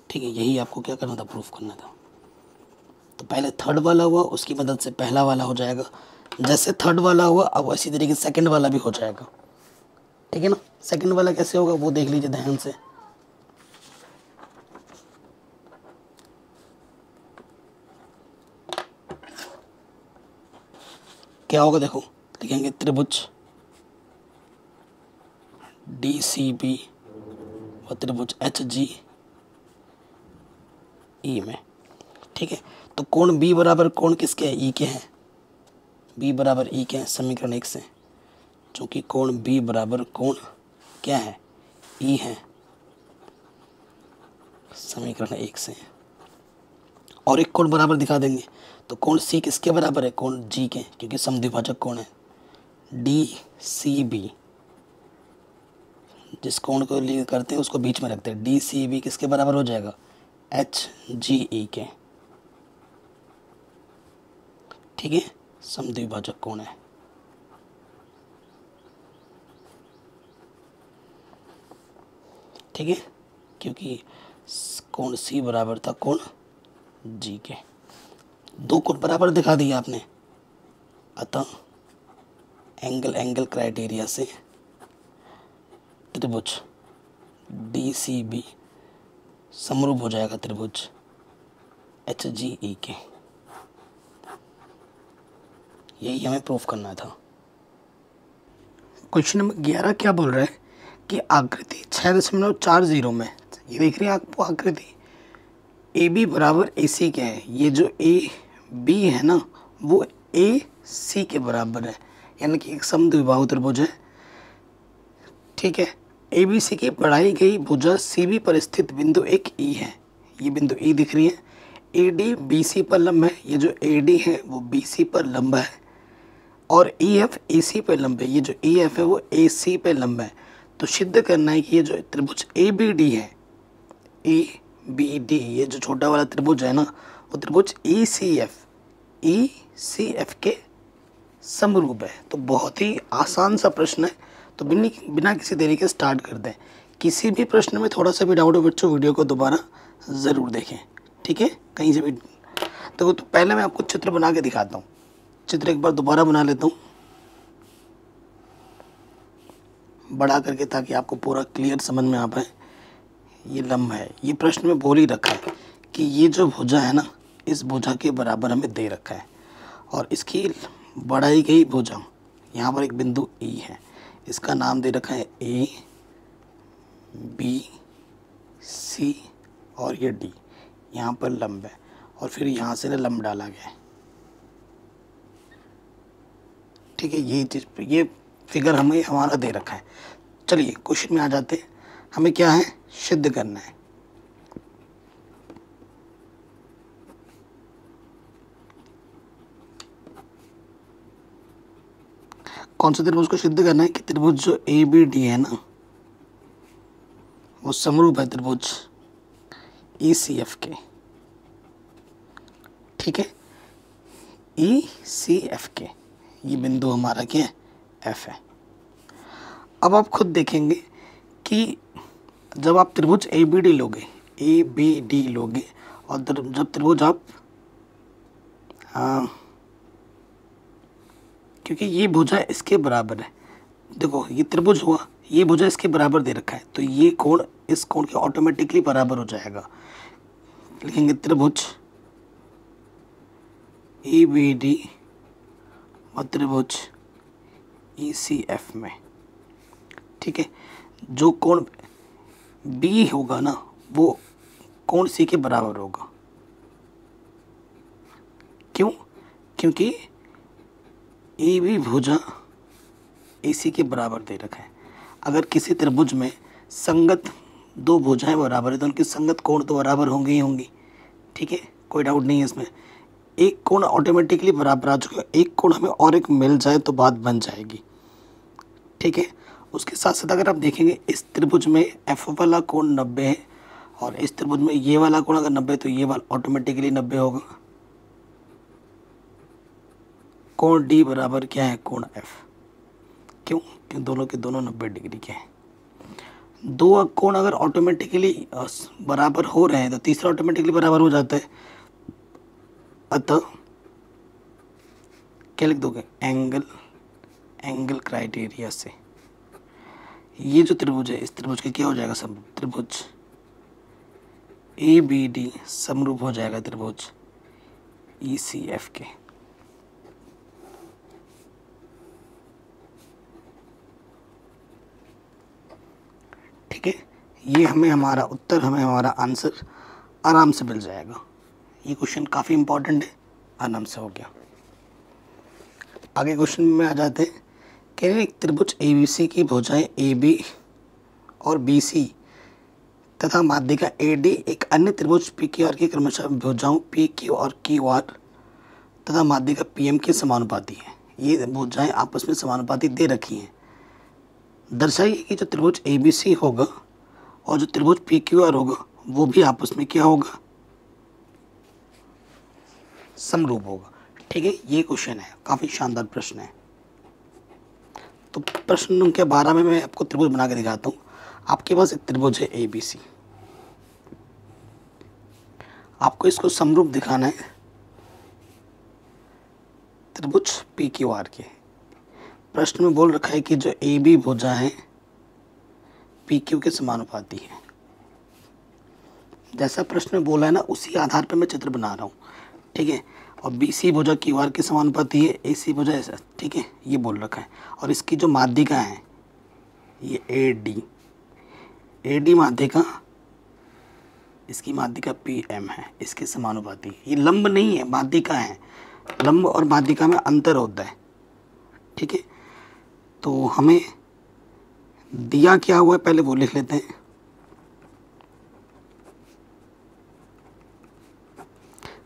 ठीक है। यही आपको क्या करना था, प्रूफ करना था। तो पहले थर्ड वाला हुआ, उसकी मदद से पहला वाला हो जाएगा। जैसे थर्ड वाला हुआ, अब इसी तरीके से सेकंड वाला भी हो जाएगा, ठीक है ना। सेकंड वाला कैसे होगा वो देख लीजिए ध्यान से। क्या होगा देखो, लिखेंगे त्रिभुज डी सी बी और त्रिभुज एच जी ई में, ठीक है। तो कोण बी बराबर कोण किसके है, ई के हैं, बी बराबर ई के हैं समीकरण 1 से, चूँकि कोण बी बराबर कोण क्या है, ई है समीकरण 1 से। और एक कोण बराबर दिखा देंगे, तो कोण सी किसके बराबर है, कोण जी के, क्योंकि समद्विभाजक कोण है। डी सी बी, जिस कोण को लिए करते हैं उसको बीच में रखते हैं, डी सी बी किसके बराबर हो जाएगा, एच जी ई के, ठीक है, समद्विभाजक कोण है। ठीक है, क्योंकि कोण सी बराबर था कोण जी के। दो कोण बराबर दिखा दिया आपने, अतः एंगल क्राइटेरिया से त्रिभुज डी सी बी समरूप हो जाएगा त्रिभुज एच जी ई के। यही हमें प्रूफ करना था। क्वेश्चन नंबर 11 क्या बोल रहा है कि आकृति 6.40 में, ये देख रही है आपको आकृति, ए बी बराबर ए सी क्या है, ये जो ए बी है ना वो ए सी के बराबर है, यानी कि एक समद्विबाहु त्रिभुज है, ठीक है। ए बी सी की बढ़ाई गई भुजा सी बी पर स्थित बिंदु एक ई है, ये बिंदु ई दिख रही है, ए डी बी सी पर लंब है, ये जो ए डी है वो बी सी पर लंब है, और ई एफ ए सी पर लंब है, ये जो ई एफ है वो ए सी पर लंब है। तो सिद्ध करना है कि ये जो त्रिभुज ए बी डी है, ए बी डी, ये जो छोटा वाला त्रिभुज है ना वो त्रिभुज ई सी एफ के समरूप है। तो बहुत ही आसान सा प्रश्न है, तो बिना किसी देरी के स्टार्ट कर दें। किसी भी प्रश्न में थोड़ा सा भी डाउट हो बच्चों, वीडियो को दोबारा ज़रूर देखें, ठीक है, कहीं से भी। तो पहले मैं आपको चित्र बना के दिखाता हूँ, चित्र एक बार दोबारा बना लेता हूँ बड़ा करके, ताकि आपको पूरा क्लियर समझ में आ पाए ये लंब है। ये प्रश्न में बोल ही रखा है कि ये जो भुजा है ना, इस भुजा के बराबर हमें दे रखा है और इसकी बढ़ाई गई भुजा, यहाँ पर एक बिंदु ई है, इसका नाम दे रखा है ए बी सी और ये डी, यहाँ पर लंब है और फिर यहाँ से ना लंब डाला गया है। ठीक है, ये चीज़, ये फिगर हमें हमारा दे रखा है। चलिए क्वेश्चन में आ जाते हैं। हमें क्या है, सिद्ध करना है। कौन सा त्रिभुज को सिद्ध करना है कि त्रिभुज जो ए बी डी है ना, वो समरूप है त्रिभुज ई सी एफ के। ठीक है, ई सी एफ के, ये बिंदु हमारा क्या है, एफ है। अब आप खुद देखेंगे कि जब आप त्रिभुज ए बी डी लोगे, ए बी डी लोगे, और जब त्रिभुज आप क्योंकि ये भुजा इसके बराबर है, देखो ये त्रिभुज हुआ, ये भुजा इसके बराबर दे रखा है, तो ये कोण इस कोण के ऑटोमेटिकली बराबर हो जाएगा। लिखेंगे त्रिभुज ए बी डी और त्रिभुज ई सी एफ में। ठीक है, जो कोण बी होगा ना, वो कोण सी के बराबर होगा। क्यों? क्योंकि ए बी भुजा ए सी के बराबर दे रखा है। अगर किसी त्रिभुज में संगत दो भुजाएं बराबर है तो उनकी संगत कोण तो बराबर होंगी ही होंगी। ठीक है, कोई डाउट नहीं है इसमें। एक कोण ऑटोमेटिकली बराबर आ चुका है, एक कोण हमें और एक मिल जाए तो बात बन जाएगी। ठीक है, उसके साथ साथ अगर आप देखेंगे इस त्रिभुज में एफ वाला कोण 90 है और इस त्रिभुज में ये वाला कोण अगर 90 है तो ये वाला ऑटोमेटिकली 90 होगा। कोण डी बराबर क्या है, कोण एफ। क्यों? क्योंकि दोनों के दोनों 90 डिग्री के हैं। दो कोण अगर ऑटोमेटिकली बराबर हो रहे हैं तो तीसरा ऑटोमेटिकली बराबर हो जाता है। अतः क्या लिख दोगे, एंगल क्राइटेरिया से ये जो त्रिभुज है, इस त्रिभुज का क्या हो जाएगा, सब त्रिभुज ए बी डी समरूप हो जाएगा त्रिभुज ई सी एफ के। ठीक है, ये हमें हमारा उत्तर, हमें हमारा आंसर आराम से मिल जाएगा। ये क्वेश्चन काफ़ी इंपॉर्टेंट है, आराम से हो गया। आगे क्वेश्चन में आ जाते हैं। कह रहे एक त्रिभुज ए बी सी की भुजाएं ए बी और बी सी तथा माध्यिका ए डी एक अन्य त्रिभुज पी क्यू आर की क्रमशः भुजाओं पी क्यू और क्यू आर तथा माध्यिका पी एम के समानुपाती है। ये भुजाएं आपस में समानुपाती दे रखी हैं। दर्शाइए कि जो त्रिभुज ए बी सी होगा और जो त्रिभुज पी क्यू आर होगा वो भी आपस में क्या होगा, समरूप होगा। ठीक है, ये क्वेश्चन है, काफ़ी शानदार प्रश्न है। तो प्रश्न के 12 में मैं आपको त्रिभुज बना के दिखाता हूँ। आपके पास एक त्रिभुज है ए बी सी, आपको इसको समरूप दिखाना है त्रिभुज पी क्यू आर के। प्रश्न में बोल रखा है कि जो ए बी भुजा है पी क्यू के समानुपाती है। जैसा प्रश्न में बोला है ना, उसी आधार पर मैं चित्र बना रहा हूँ। ठीक है, और बी सी भुजा क्यू आर के समानुपाती है, ए सी भुजा ऐसा। ठीक है, ये बोल रखा है। और इसकी जो माध्यिका है ये ए डी माध्यिका, इसकी माध्यिका पी एम है, इसके समानुपाती। ये लंब नहीं है, माध्यिका है। लंब और माध्यिका में अंतर होता है। ठीक है, तो हमें दिया क्या हुआ है पहले वो लिख लेते हैं।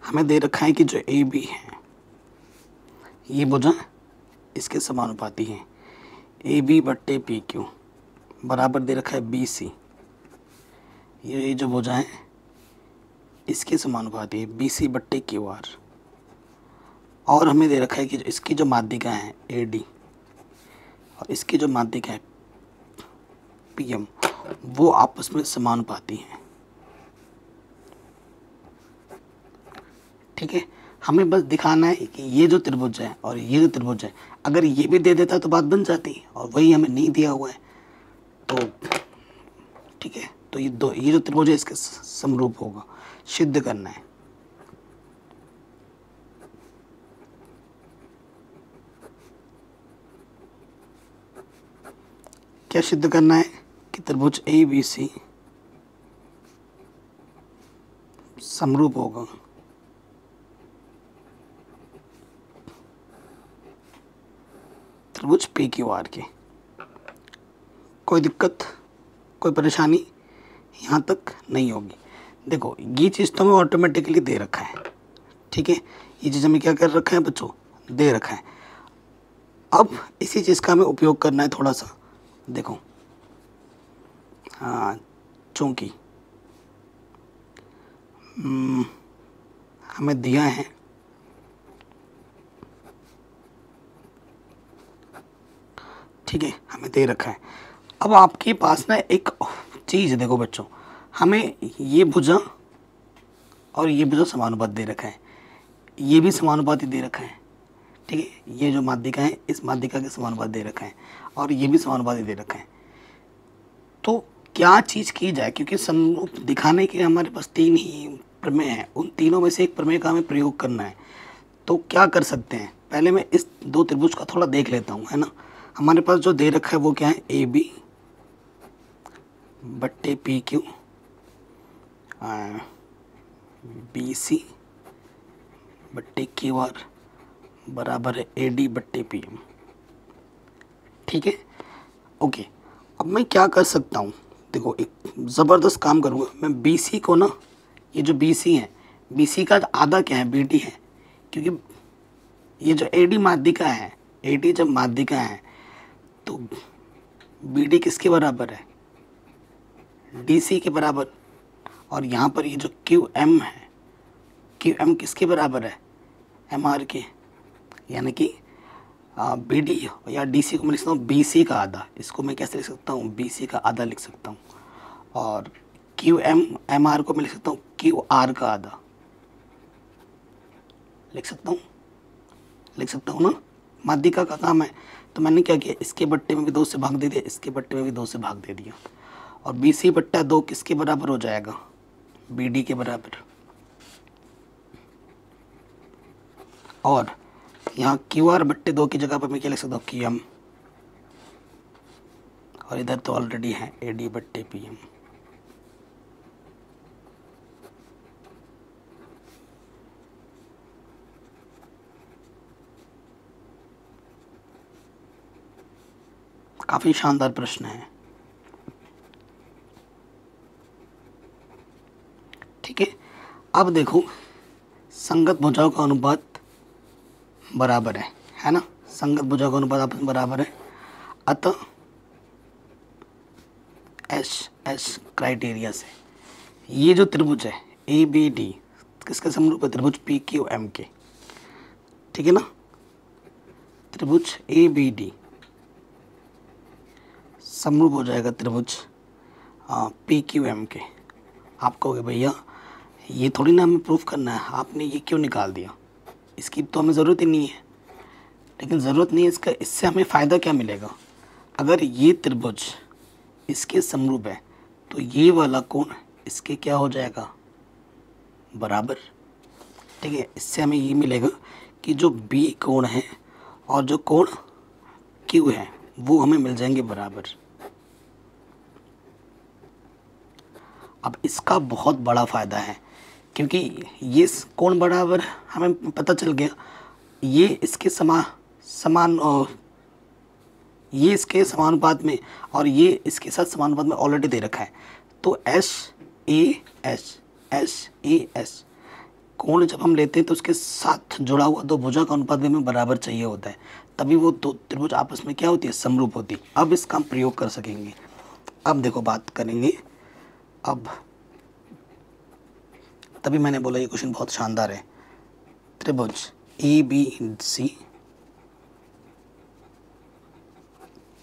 हमें दे रखा है कि जो ए बी है ये भुजा इसके समानुपाती है, ए बी बट्टे पी क्यू बराबर दे रखा है बी सी। ये जो भुजा है इसके समानुपाती है बी सी बट्टे क्यू आर। और हमें दे रखा है कि इसकी जो माध्यिका है ए डी और इसकी जो माध्यिका है पी एम वो आपस में समानुपाती हैं। ठीक है, हमें बस दिखाना है कि ये जो त्रिभुज है और ये जो त्रिभुज है, अगर ये भी दे देता तो बात बन जाती, और वही हमें नहीं दिया हुआ है। तो ठीक है, तो ये जो त्रिभुज है इसके समरूप होगा, सिद्ध करना है। क्या सिद्ध करना है कि त्रिभुज ABC समरूप होगा त्रिभुज PQR के। कोई दिक्कत, कोई परेशानी यहाँ तक नहीं होगी। देखो ये चीज़ तो हमें ऑटोमेटिकली दे रखा है, ठीक है, ये चीज़ हमें क्या कर रखा है बच्चों, दे रखा है। अब इसी चीज़ का हमें उपयोग करना है थोड़ा सा। देखो हाँ, चूँकि हमें दिया है ठीक है, हमें दे रखा है। अब आपके पास ना एक चीज़ है, देखो बच्चों, हमें ये भुजा और ये भुजा समानुपात दे रखा है, ये भी समानुपात ही दे रखा है, ठीक है, ये जो माध्यिका है इस माध्यिका के समानुपात दे रखा है और ये भी समानुपात ही दे रखा है। तो क्या चीज़ की जाए, क्योंकि समरूप दिखाने के हमारे पास 3 ही प्रमेय हैं, उन तीनों में से एक प्रमेय का हमें प्रयोग करना है। तो क्या कर सकते हैं, पहले मैं इस 2 त्रिभुज का थोड़ा देख लेता हूँ, है ना। हमारे पास जो दे रखा है वो क्या है, AB बट्टे PQ BC बट्टे QR बराबर है AD बट्टे PM, ठीक है, ओके। अब मैं क्या कर सकता हूँ, देखो एक ज़बरदस्त काम करूँगा मैं। BC को ना, ये जो BC है, BC का आधा क्या है, BD है, क्योंकि ये जो AD माध्यिका है, AD जब माध्यिका है तो BD किसके बराबर है, DC के बराबर। और यहाँ पर ये जो QM है, QM किसके बराबर है, MR के, यानी कि BD या DC को मैं लिख सकता हूँ BC का आधा। इसको मैं कैसे लिख सकता हूँ, BC का आधा लिख सकता हूँ। और QM MR को मैं लिख सकता हूँ QR का आधा, लिख सकता हूँ ना। माध्यिका का काम है, तो मैंने क्या किया, इसके बट्टे में भी 2 से भाग दे दिया, इसके बट्टे में भी 2 से भाग दे दिया। और BC बट्टा 2 किसके बराबर हो जाएगा, BD के बराबर। और यहाँ QR बट्टे 2 की जगह पर मैं क्या लिख सकता हूँ, QM। और इधर तो ऑलरेडी है AD बट्टे PM। काफी शानदार प्रश्न है, ठीक है। अब देखो संगत भुजाओं का अनुपात बराबर है ना, संगत भुजाओं का अनुपात आपस में बराबर है। अतः एस क्राइटेरिया से ये जो त्रिभुज है ABD किसके समरूप है, त्रिभुज PQM के, ठीक है ना। त्रिभुज ABD समरूप हो जाएगा त्रिभुज PQM के। आप कहोगे भैया ये थोड़ी ना हमें प्रूफ करना है, आपने ये क्यों निकाल दिया, इसकी तो हमें ज़रूरत ही नहीं है। लेकिन ज़रूरत नहीं है इसका, इससे हमें फ़ायदा क्या मिलेगा, अगर ये त्रिभुज इसके समरूप है तो ये वाला कोण इसके क्या हो जाएगा, बराबर, ठीक है। इससे हमें ये मिलेगा कि जो B कोण है और जो कोण Q है वो हमें मिल जाएंगे बराबर। अब इसका बहुत बड़ा फ़ायदा है, क्योंकि ये कोण बराबर हमें पता चल गया, ये इसके समान ये इसके समानुपात में और ये इसके साथ समानुपात में ऑलरेडी दे रखा है। तो SAS कोण जब हम लेते हैं तो उसके साथ जुड़ा हुआ 2 भुजा का अनुपात भी हमें बराबर चाहिए होता है, तभी वो 2 त्रिभुज आपस में क्या होती है, समरूप होती है। अब इसका हम प्रयोग कर सकेंगे। अब देखो बात करेंगे, अब तभी मैंने बोला ये क्वेश्चन बहुत शानदार है। त्रिभुज ABC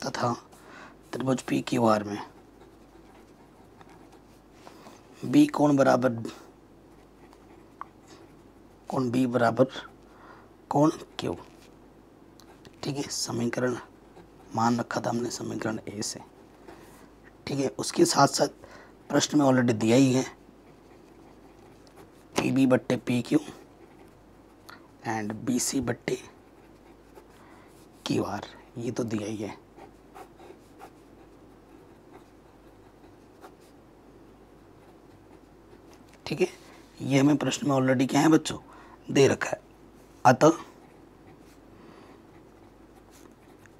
तथा त्रिभुज PQR में B कोण बराबर कोण B बराबर कोण Q, ठीक है। समीकरण मान रखा था हमने समीकरण A से, ठीक है। उसके साथ साथ प्रश्न में ऑलरेडी दिया ही है, पी बी बट्टे P Q and B C बट्टे क्यू आर, ये तो दिया ही है। ठीक है, ये हमें प्रश्न में ऑलरेडी क्या है बच्चों, दे रखा है। अतः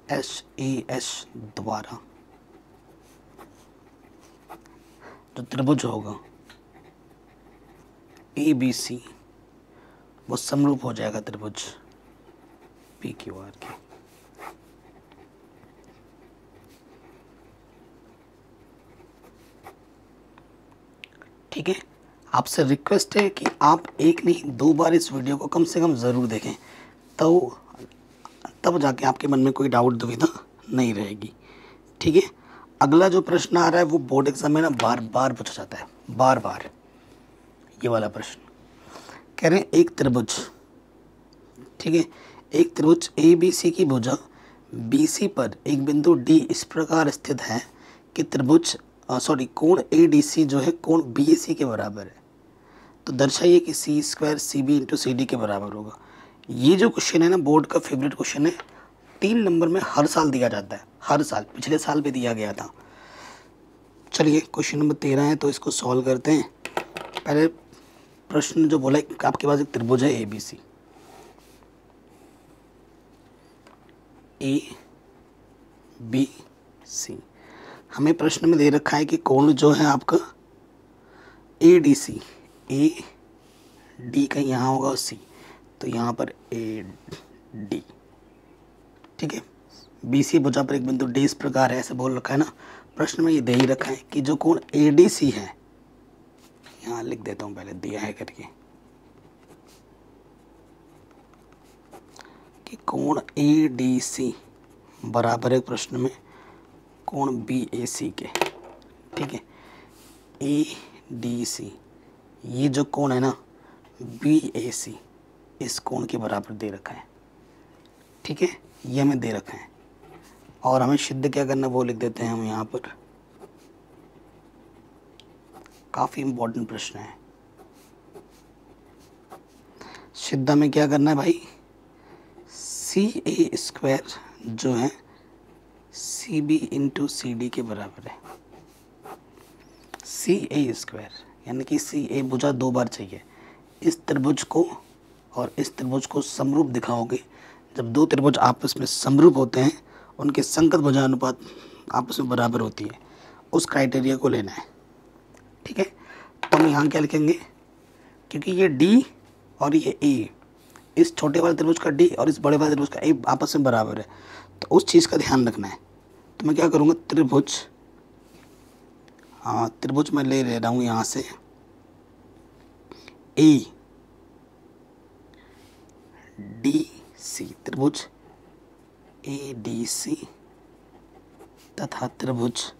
एस द्वारा जो त्रिभुज होगा ए बी सी वो समरूप हो जाएगा त्रिभुज पी क्यू आर के। ठीक है, आपसे रिक्वेस्ट है कि आप एक नहीं 2 बार इस वीडियो को कम से कम ज़रूर देखें, तो तब जाके आपके मन में कोई डाउट दुविधा नहीं रहेगी। ठीक है, अगला जो प्रश्न आ रहा है वो बोर्ड एग्जाम में ना बार बार पूछा जाता है, बार बार। ये वाला प्रश्न कह रहे हैं एक त्रिभुज, ठीक है, एक त्रिभुज ए बी सी की भुजा बी सी पर एक बिंदु डी इस प्रकार स्थित है कि त्रिभुज कोण ए डी सी जो है कोण बी ए सी के बराबर है। तो दर्शाइए कि C square C B into C D के बराबर होगा। ये जो क्वेश्चन है ना बोर्ड का फेवरेट क्वेश्चन है, 3 नंबर में हर साल दिया जाता है, हर साल, पिछले साल भी दिया गया था। चलिए क्वेश्चन नंबर 13 है तो इसको सॉल्व करते हैं। पहले प्रश्न जो बोला है आपके पास एक त्रिभुज है ए बी सी, ए बी सी, हमें प्रश्न में दे रखा है कि कोण जो है आपका ए डी सी, ए डी का यहाँ होगा सी, तो यहाँ पर ए डी। ठीक है, बी सी भुजा पर एक बिंदु डी इस प्रकार है, ऐसे बोल रखा है ना प्रश्न में, ये दे ही रखा है कि जो कोण ए डी सी है, यहाँ लिख देता हूँ पहले दिया है करके, कि कोण ए डी सी बराबर है प्रश्न में कोण बी ए सी के। ठीक है, ए डी सी, ये जो कोण है ना बी ए सी, इस कोण के बराबर दे रखा है। ठीक है, ये हमें दे रखा है और हमें सिद्ध क्या करना वो लिख देते हैं हम यहाँ पर। काफ़ी इम्पोर्टेंट प्रश्न है। सिद्ध में क्या करना है भाई, सी ए स्क्वायर जो है C B into C D के बराबर है। सी ए स्क्वायर यानी कि सी ए भुजा 2 बार चाहिए। इस त्रिभुज को और इस त्रिभुज को समरूप दिखाओगे। जब 2 त्रिभुज आपस में समरूप होते हैं उनके संगत भुजा अनुपात आपस में बराबर होती है, उस क्राइटेरिया को लेना है। ठीक है, तो हम यहाँ क्या लिखेंगे, क्योंकि ये डी और ये ए, इस छोटे वाले त्रिभुज का डी और इस बड़े वाले त्रिभुज का ए आपस में बराबर है, तो उस चीज़ का ध्यान रखना है। तो मैं क्या करूँगा, त्रिभुज मैं ले रहा हूँ यहाँ से ए डी सी, त्रिभुज ए डी सी तथा त्रिभुज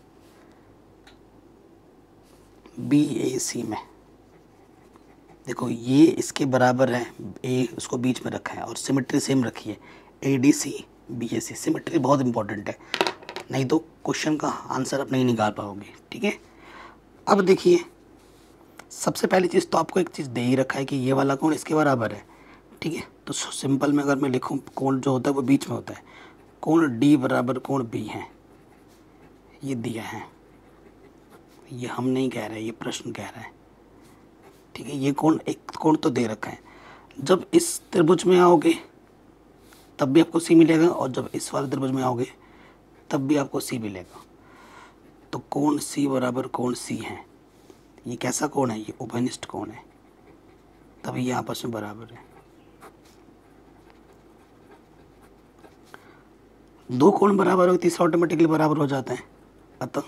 बी ए सी में देखो ये इसके बराबर है, ए उसको बीच में रखा है और सिमेट्री सेम रखी है, A D C B A C. Symmetry बहुत इंपॉर्टेंट है, नहीं तो क्वेश्चन का आंसर आप नहीं निकाल पाओगे। ठीक है, अब देखिए सबसे पहली चीज़ तो आपको एक चीज़ दे ही रखा है कि ये वाला कोण इसके बराबर है। ठीक है, तो सिंपल में अगर मैं लिखूँ कोण जो होता है वो बीच में होता है, कोण डी बराबर कोण बी है, ये दिया है, ये हम नहीं कह रहे, ये प्रश्न कह रहा है। ठीक है, ये कोण एक कोण तो दे रखा है। जब इस त्रिभुज में आओगे तब भी आपको सी मिलेगा और जब इस वाले त्रिभुज में आओगे तब भी आपको सी मिलेगा। तो कोण सी बराबर कोण सी है। ये कैसा कोण है, ये उभयनिष्ठ कोण है, तभी ये आपस में बराबर है। 2 कोण बराबर हो, तीसरा ऑटोमेटिकली बराबर हो जाता है। अतः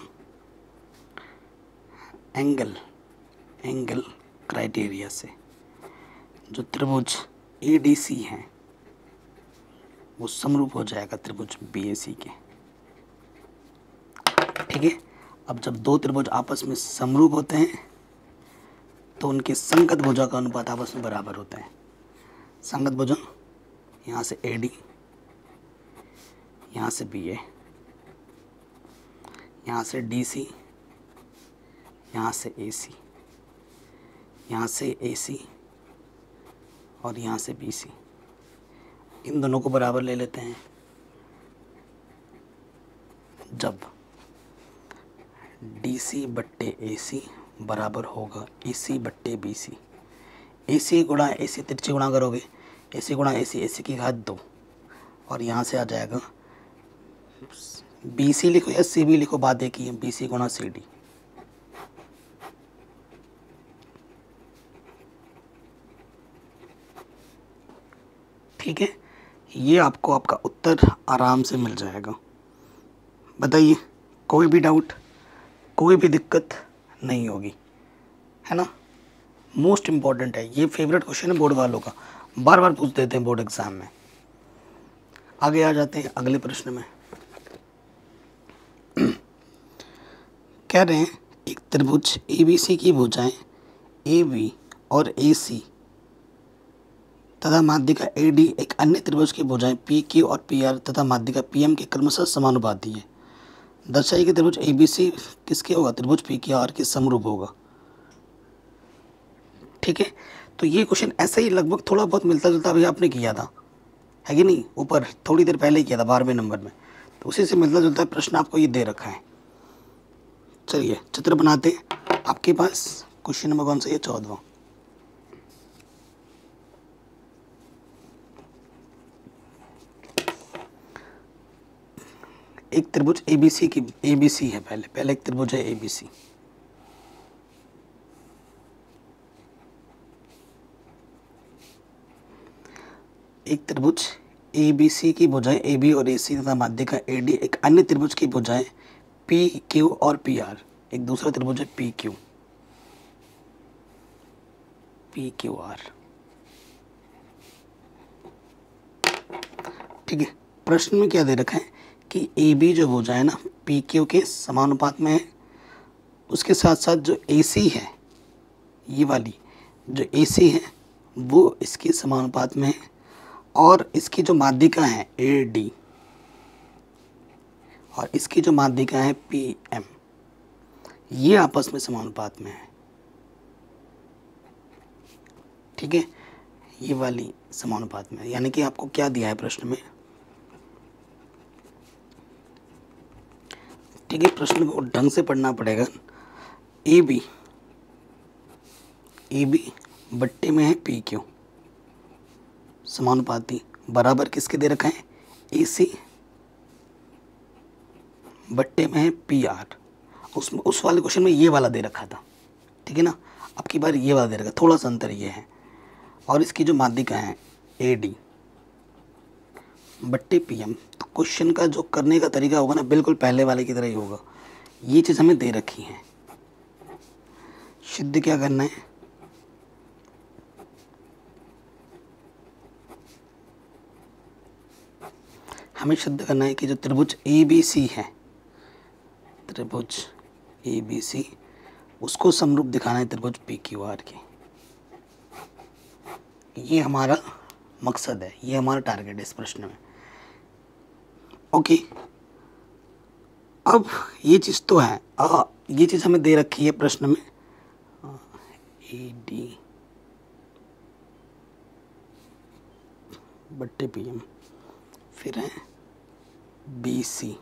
एंगल क्राइटेरिया से जो त्रिभुज ए डी सी है वो समरूप हो जाएगा त्रिभुज बी ए सी के। ठीक है, अब जब 2 त्रिभुज आपस में समरूप होते हैं तो उनके संगत भुजा का अनुपात आपस में बराबर होता है। संगत भुजा यहाँ से ए डी, यहाँ से बी ए, यहाँ से डी सी, यहाँ से AC, यहाँ से AC और यहाँ से BC, इन दोनों को बराबर ले लेते हैं। जब DC बट्टे AC बराबर होगा AC बट्टे BC, AC गुणा AC तिरछे गुणा करोगे, AC गुणा AC, AC की घात 2, और यहाँ से आ जाएगा BC लिखो या CB लिखो, बात एक ही है, BC गुणा CD। ठीक है, ये आपको आपका उत्तर आराम से मिल जाएगा। बताइए, कोई भी डाउट, कोई भी दिक्कत नहीं होगी, है ना। मोस्ट इम्पॉर्टेंट है ये, फेवरेट क्वेश्चन है बोर्ड वालों का, बार बार पूछ देते हैं बोर्ड एग्जाम में। आगे आ जाते हैं अगले प्रश्न में। कह रहे हैं एक त्रिभुज ABC की भुजाएं AB और AC तथा माध्यिका AD एक अन्य त्रिभुज की भुजाएं PQ और PR तथा माध्यिका PM के क्रमशः समानुपाती है। दर्शाइए कि त्रिभुज ABC किसके होगा, त्रिभुज PQR के समरूप होगा। ठीक है, तो ये क्वेश्चन ऐसे ही लगभग थोड़ा बहुत मिलता जुलता अभी आपने किया था, है कि नहीं, ऊपर थोड़ी देर पहले किया था 12वें नंबर में, तो उसी से मिलता जुलता प्रश्न आपको ये दे रखा है। चलिए चित्र बनाते हैं। आपके पास क्वेश्चन नंबर कौन सा है, 14वां। एक त्रिभुज ABC की, ABC है, पहले एक त्रिभुज है ABC। एक त्रिभुज ABC की भुजाएं AB और AC तथा माध्यिका AD एक अन्य त्रिभुज की भुजाएं PQ और PR, एक दूसरा त्रिभुज है PQR। ठीक है, प्रश्न में क्या दे रखा है कि AB जो भुजा है ना PQ के समानुपात में है, उसके साथ साथ जो AC है, ये वाली जो AC है वो इसके समानुपात में है, और इसकी जो माध्यिका है AD और इसकी जो माध्यिका है PM, ये आपस में समानुपात में है। ठीक है, ये वाली समानुपात में है, यानी कि आपको क्या दिया है प्रश्न में। ठीक है, प्रश्न को ढंग से पढ़ना पड़ेगा। AB बट्टे में है PQ, समानुपाती, बराबर किसके दे रखा है, AC बट्टे में है PR। उसमें उस वाले क्वेश्चन में ये वाला दे रखा था, ठीक है ना, अब की बार ये वाला दे रखा, थोड़ा सा अंतर ये है। और इसकी जो माध्यिका है AD बट्टे PM, तो क्वेश्चन का जो करने का तरीका होगा ना बिल्कुल पहले वाले की तरह ही होगा। ये चीज़ हमें दे रखी है, सिद्ध क्या करना है, हमें सिद्ध करना है कि जो त्रिभुज ABC है, त्रिभुज ABC, उसको समरूप दिखाना है त्रिभुज PQR के। ये हमारा मकसद है, ये हमारा टारगेट है इस प्रश्न में। ओके, अब ये चीज़ तो है, ये चीज़ हमें दे रखी है प्रश्न में, AD बट्टे PM, फिर है BC,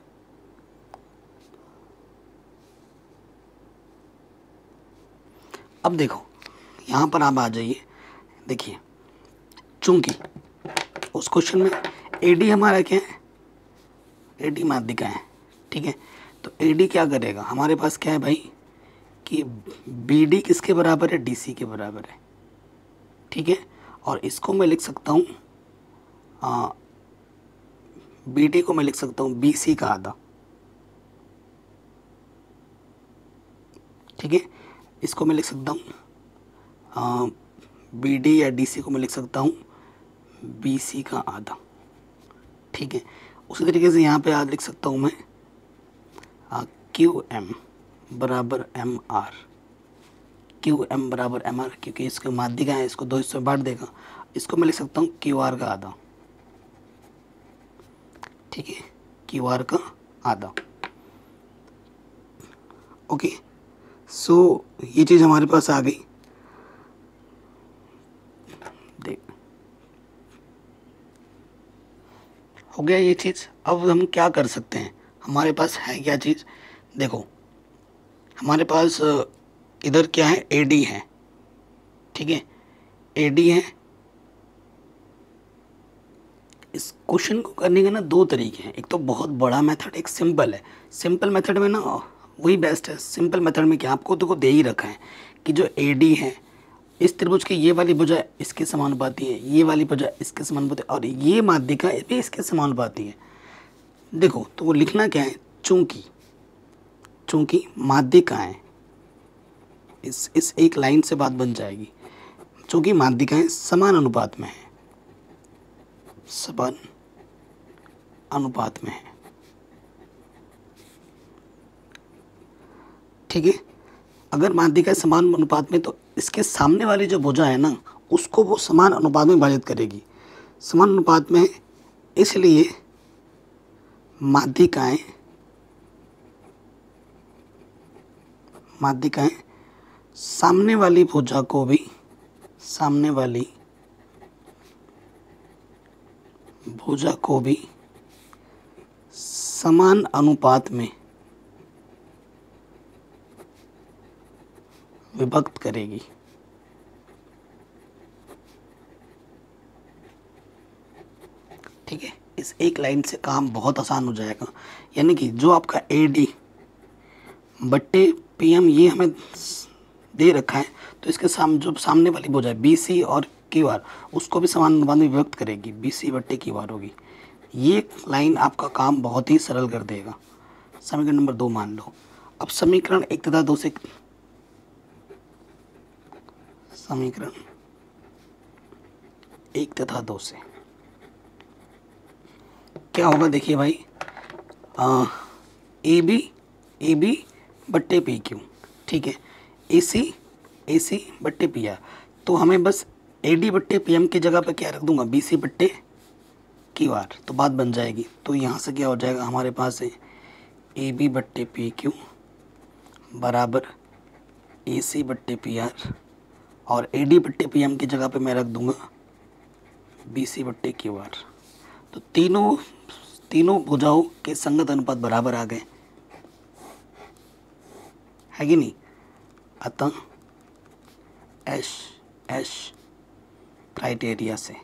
अब देखो यहाँ पर आप आ जाइए, देखिए चूंकि उस क्वेश्चन में AD हमारा क्या है, AD माध्यिका है, ठीक है, तो AD क्या करेगा, हमारे पास क्या है भाई कि BD किसके बराबर है, DC के बराबर है। ठीक है, और इसको मैं लिख सकता हूँ, BD को मैं लिख सकता हूँ BC का आधा। ठीक है, इसको मैं लिख सकता हूँ BD या DC को मैं लिख सकता हूँ BC का आधा। ठीक है, उसी तरीके से यहाँ पे आज लिख सकता हूँ मैं QM बराबर MR, QM बराबर MR, क्योंकि इसके माध्यिका है, इसको दो हिस्सों में बांट देगा। इसको मैं लिख सकता हूँ QR का आधा। ठीक है, QR का आधा। ओके, सो ये चीज़ हमारे पास आ गई। देख, हो गया ये चीज़। अब हम क्या कर सकते हैं, हमारे पास है क्या चीज़, देखो हमारे पास इधर क्या है, AD है, ठीक है, AD है। इस क्वेश्चन को करने के ना दो तरीके हैं, एक तो बहुत बड़ा मेथड, एक सिंपल है। सिंपल मेथड में ना वही बेस्ट है। सिंपल मेथड में क्या, आपको तो दे ही रखा है कि जो AD है इस त्रिभुज की ये वाली भुजा इसके समानुपाती है, ये वाली भुजा इसके समानुपाती है, और ये माध्यिका भी इसके समानुपाती है। देखो तो वो लिखना क्या है, चूंकि माध्यिकाएं, इस एक लाइन से बात बन जाएगी, चूंकि माध्यिकाएं समान अनुपात में है, समान अनुपात में है, ठीक है। अगर माध्यिकाएं समान अनुपात में, तो इसके सामने वाली जो भुजा है ना उसको वो समान अनुपात में विभाजित करेगी। समान अनुपात में, इसलिए माध्यिकाएं सामने वाली भुजा को भी समान अनुपात में विभक्त करेगी। ठीक है, इस एक लाइन से काम बहुत आसान हो जाएगा। यानी कि जो आपका AD बट्टे PM ये हमें दे रखा है, तो इसके जो सामने वाली भुजा है BC और QR उसको भी समान अनुपात में विभक्त करेगी, BC बट्टे QR होगी। ये लाइन आपका काम बहुत ही सरल कर देगा। समीकरण नंबर 2 मान लो। अब समीकरण 1 तथा 2 से क्या होगा, देखिए भाई, AB बट्टे PQ, ठीक है, AC बट्टे PR। तो हमें बस AD बट्टे PM की जगह पे क्या रख दूंगा, BC बट्टे QR, तो बात बन जाएगी। तो यहाँ से क्या हो जाएगा, हमारे पास है AB बट्टे PQ बराबर AC बट्टे PR, और AD बट्टे PM की जगह पे मैं रख दूंगा BC बट्टे QR। तो तीनों भुजाओं के संगत अनुपात बराबर आ गए, है कि नहीं। अतः एश क्राइटेरिया से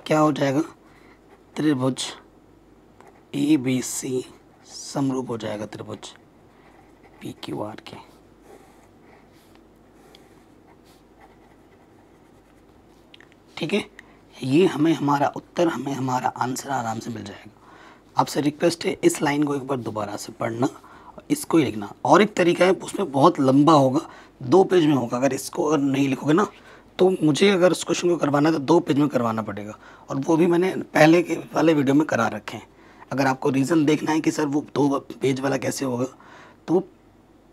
क्या हो जाएगा, त्रिभुज ABC समरूप हो जाएगा त्रिभुज PQR के। ठीक है, ये हमारा उत्तर, हमारा आंसर आराम से मिल जाएगा। आपसे रिक्वेस्ट है इस लाइन को एक बार दोबारा से पढ़ना और इसको ही लिखना। और एक तरीका है, उसमें बहुत लंबा होगा, 2 पेज में होगा। अगर नहीं लिखोगे ना, तो मुझे अगर उस क्वेश्चन को करवाना है तो 2 पेज में करवाना पड़ेगा, और वो भी मैंने पहले के वाले वीडियो में करा रखे हैं। अगर आपको रीज़न देखना है कि सर वो 2 पेज वाला कैसे होगा, तो वो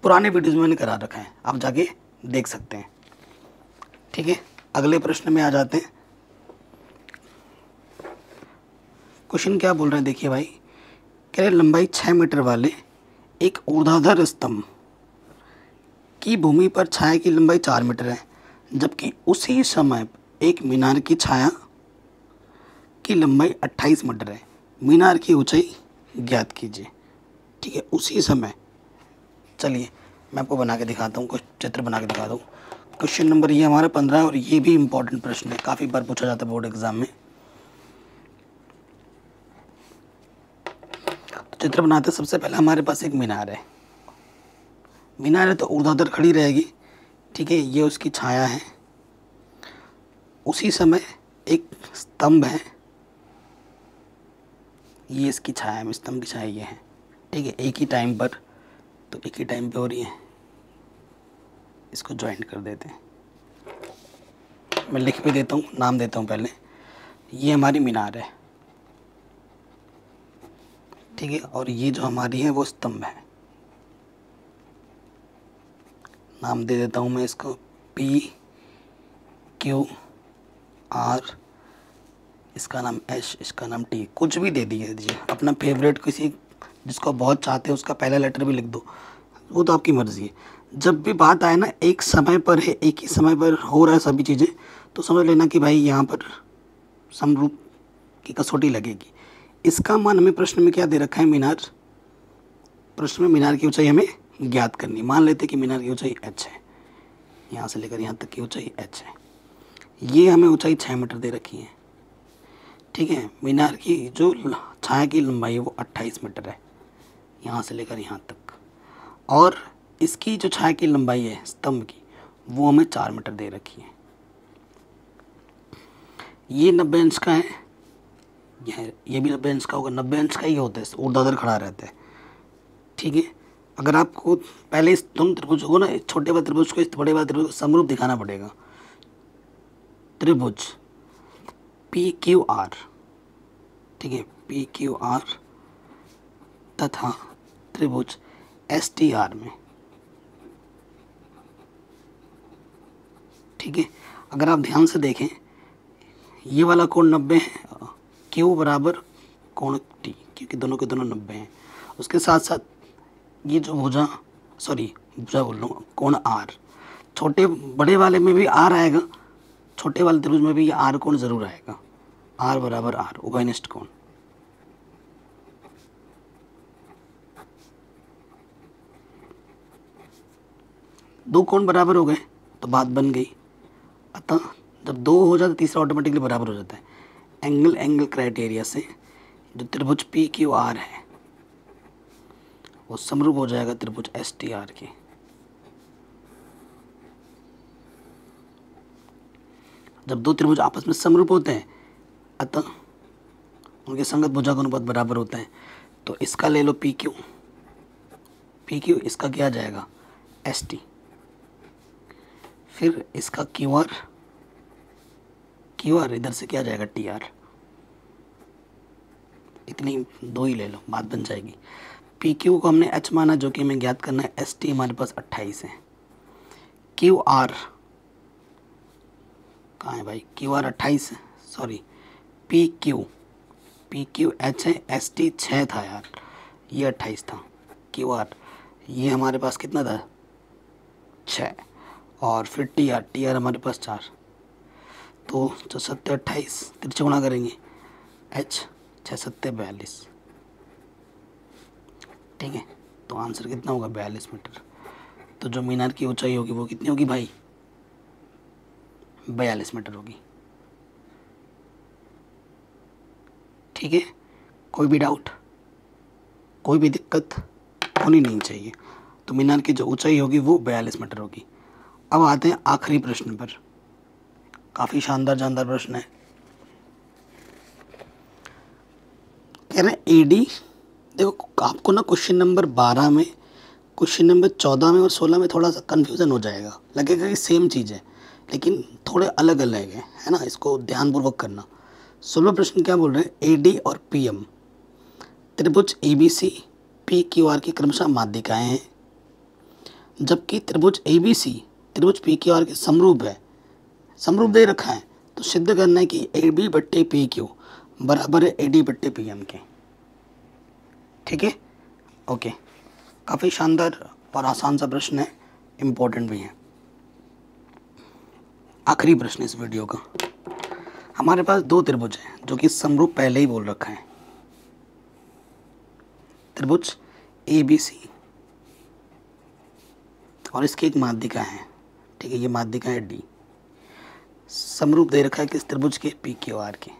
पुराने वीडियोज़ में मैंने करा रखा है, आप जाके देख सकते हैं। ठीक है, अगले प्रश्न में आ जाते हैं। क्वेश्चन क्या बोल रहे हैं, देखिए भाई, कह रहे लंबाई 6 मीटर वाले एक ऊर्ध्वाधर स्तंभ की भूमि पर छाया की लंबाई 4 मीटर है, जबकि उसी समय एक मीनार की छाया की लंबाई 28 मीटर है। मीनार की ऊंचाई ज्ञात कीजिए। ठीक है, उसी समय, चलिए मैं आपको बना के दिखाता हूँ, कुछ चित्र बना के दिखाता हूँ। क्वेश्चन नंबर ये हमारा 15 है, और ये भी इम्पोर्टेंट प्रश्न है, काफ़ी बार पूछा जाता है बोर्ड एग्जाम में। चित्र बनाते सबसे पहले हमारे पास एक मीनार है, तो ऊर्ध्वाधर खड़ी रहेगी। ठीक है, ये उसकी छाया है। उसी समय एक स्तंभ है, ये इसकी छाया है, स्तंभ की छाया ये है। ठीक है, एक ही टाइम पे हो रही है। इसको ज्वाइंट कर देते हैं, मैं लिख भी देता हूँ, नाम देता हूँ पहले। ये हमारी मीनार है, ठीक है, और ये जो हमारी है वो स्तंभ है। नाम दे देता हूँ मैं इसको PQR, इसका नाम S, इसका नाम T, कुछ भी दे दीजिए अपना फेवरेट, किसी जिसको बहुत चाहते हैं उसका पहला लेटर भी लिख दो, वो तो आपकी मर्ज़ी है। जब भी बात आए ना एक समय पर है, एक ही समय पर हो रहा है सभी चीज़ें, तो समझ लेना कि भाई यहाँ पर समरूप की कसौटी लगेगी। इसका मान हमें प्रश्न में क्या दे रखा है, मीनार। प्रश्न में मीनार की ऊंचाई हमें ज्ञात करनी। मान लेते कि मीनार की ऊंचाई h है, यहाँ से लेकर यहाँ तक की ऊंचाई h है। ये हमें ऊंचाई 6 मीटर दे रखी है, ठीक है। मीनार की जो छाया की लंबाई है वो 28 मीटर है, यहाँ से लेकर यहाँ तक। और इसकी जो छाया की लंबाई है स्तंभ की, वो हमें 4 मीटर दे रखी है। ये 90 इंच का है, ये भी 90 इंच का होगा। 90 इंच का ही होता है, ऊर्ध्वाधर खड़ा रहता है, ठीक है। अगर आपको पहले इस दोनों त्रिभुज को ना, इस छोटे वाले त्रिभुज को इस बड़े वाले त्रिभुज को समरूप दिखाना पड़ेगा। त्रिभुज PQR, ठीक है, PQR तथा त्रिभुज STR में, ठीक है। अगर आप ध्यान से देखें, ये वाला कोण 90 है, Q बराबर कोण T, क्योंकि दोनों के दोनों 90 हैं। उसके साथ साथ ये जो भुजा बोल रहा हूँ, कोण R, छोटे बड़े वाले में भी R आएगा, छोटे वाले त्रिभुज में भी ये R कोण जरूर आएगा। R बराबर R, उभयनिष्ठ कोण। दो कोण बराबर हो गए तो बात बन गई। अतः जब दो हो जाता है तीसरा ऑटोमेटिकली बराबर हो जाता है। एंगल क्राइटेरिया से जो त्रिभुज PQR है वो समरूप हो जाएगा त्रिभुज STR के। जब दो त्रिभुज आपस में समरूप होते हैं अतः उनके संगत भुजा का अनुपात बराबर होता है। तो इसका ले लो PQ, इसका क्या जाएगा ST, फिर इसका QR इधर से क्या जाएगा TR। इतनी दो ही ले लो, बात बन जाएगी। PQ को हमने H माना, जो कि हमें ज्ञात करना है। ST हमारे पास 28 है। QR कहाँ है भाई, QR 28 है, सॉरी PQ H है, ST 6 था यार, ये 28 था। QR ये हमारे पास कितना था 6, और फिर TR हमारे पास 4। तो 7 28 तिरछे गुणा करेंगे, H 6 7 42, ठीक है। तो आंसर कितना होगा 42 मीटर। तो जो मीनार की ऊंचाई होगी वो कितनी होगी भाई 42 मीटर होगी, ठीक है। कोई भी डाउट, कोई भी दिक्कत होनी नहीं चाहिए। तो मीनार की जो ऊंचाई होगी वो 42 मीटर होगी। अब आते हैं आखिरी प्रश्न पर। काफ़ी शानदार प्रश्न है। कह रहे हैं AD, देखो आपको ना क्वेश्चन नंबर 12 में, क्वेश्चन नंबर 14 में और 16 में थोड़ा सा कन्फ्यूज़न हो जाएगा, लगेगा कि सेम चीज़ है लेकिन थोड़े अलग अलग है ना। इसको ध्यानपूर्वक करना। 16वां प्रश्न क्या बोल रहे हैं, AD और PM त्रिभुज ABC PQR की क्रमशः माध्यिकाएं हैं, जबकि त्रिभुज ABC त्रिभुज PQR के समरूप है, समरूप दे रखा है। तो सिद्ध करना है कि AB बट्टे PQ बराबर है AD बट्टे PM के, ठीक है। ओके, काफ़ी शानदार और आसान सा प्रश्न है, इम्पोर्टेंट भी है। आखिरी प्रश्न इस वीडियो का। हमारे पास दो त्रिभुज हैं जो कि समरूप पहले ही बोल रखा है। त्रिभुज ABC और इसकी एक माध्यिका है, ठीक है। ये माध्यिका है D, समरूप दे रखा है किस त्रिभुज के, PQR के।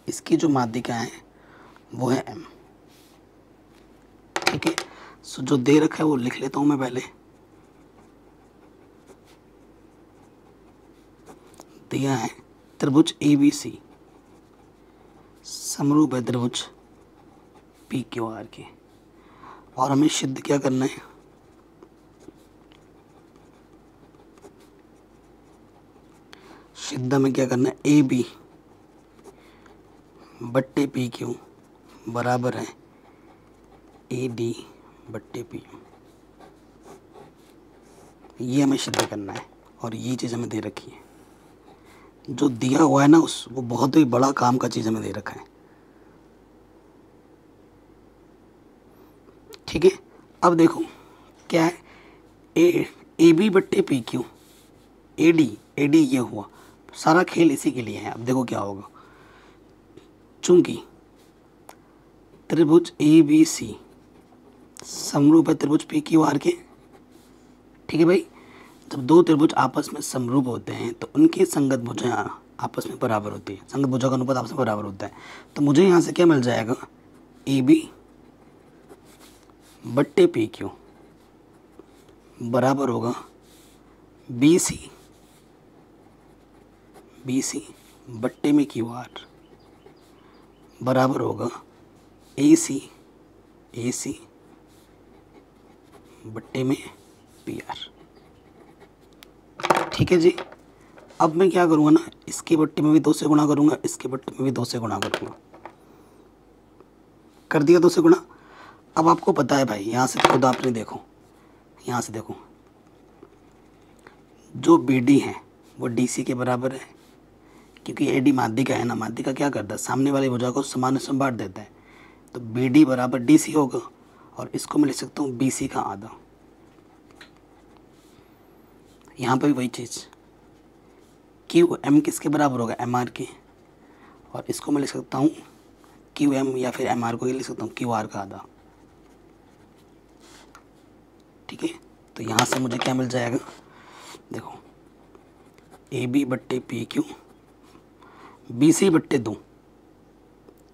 इसकी जो माध्यिका है वो है M, ठीक है। सो जो दे रखा है वो लिख लेता हूं मैं पहले। दिया है त्रिभुज ABC समरूप है त्रिभुज PQR के, और हमें सिद्ध क्या करना है, सिद्ध में क्या करना है, AB बट्टे PQ बराबर है AD बट्टे PM। ये हमें सिद्ध करना है और ये चीज़ हमें दे रखी है। जो दिया हुआ है ना वो बहुत ही बड़ा काम का चीज़ हमें दे रखा है। ठीक है, अब देखो क्या है, ए बी बट्टे पी क्यू, ए डी ये हुआ, सारा खेल इसी के लिए है। अब देखो क्या होगा, चूंकि त्रिभुज ए बी सी समरूप है त्रिभुज पी क्यू आर के, ठीक है भाई, जब दो त्रिभुज आपस में समरूप होते हैं तो उनकी संगत भुजाएं आपस में बराबर होती है, संगत भुजा का अनुपात आपस में बराबर होता है। तो मुझे यहाँ से क्या मिल जाएगा, ए बी बट्टे पी क्यू बराबर होगा बी सी बट्टे में क्यू आर बराबर होगा ए सी बट्टे में पी आर। ठीक है जी, अब मैं क्या करूँगा ना, इसके बट्टे में भी 2 से गुणा करूँगा, इसके बट्टे में भी 2 से गुणा करूँगा, कर दिया 2 से गुणा। अब आपको पता है भाई, यहाँ से खुद आपने देखो, यहाँ से देखो जो बी डी है वो डी सी के बराबर है, क्योंकि ए डी माध्यिका है ना, माध्यिका क्या करता है, सामने वाली भुजा को समान से बांट देता है, तो बी डी बराबर डी सी होगा, और इसको मैं लिख सकता हूँ बी सी का आधा। यहाँ पर भी वही चीज़, क्यू एम किसके बराबर होगा, एम आर के, और इसको मैं लिख सकता हूँ क्यू एम, या फिर एम आर को ये लिख सकता हूँ क्यू आर का आधा। ठीक है, तो यहाँ से मुझे क्या मिल जाएगा, देखो ए बी बट्टे पी क्यू बी सी बट्टे 2,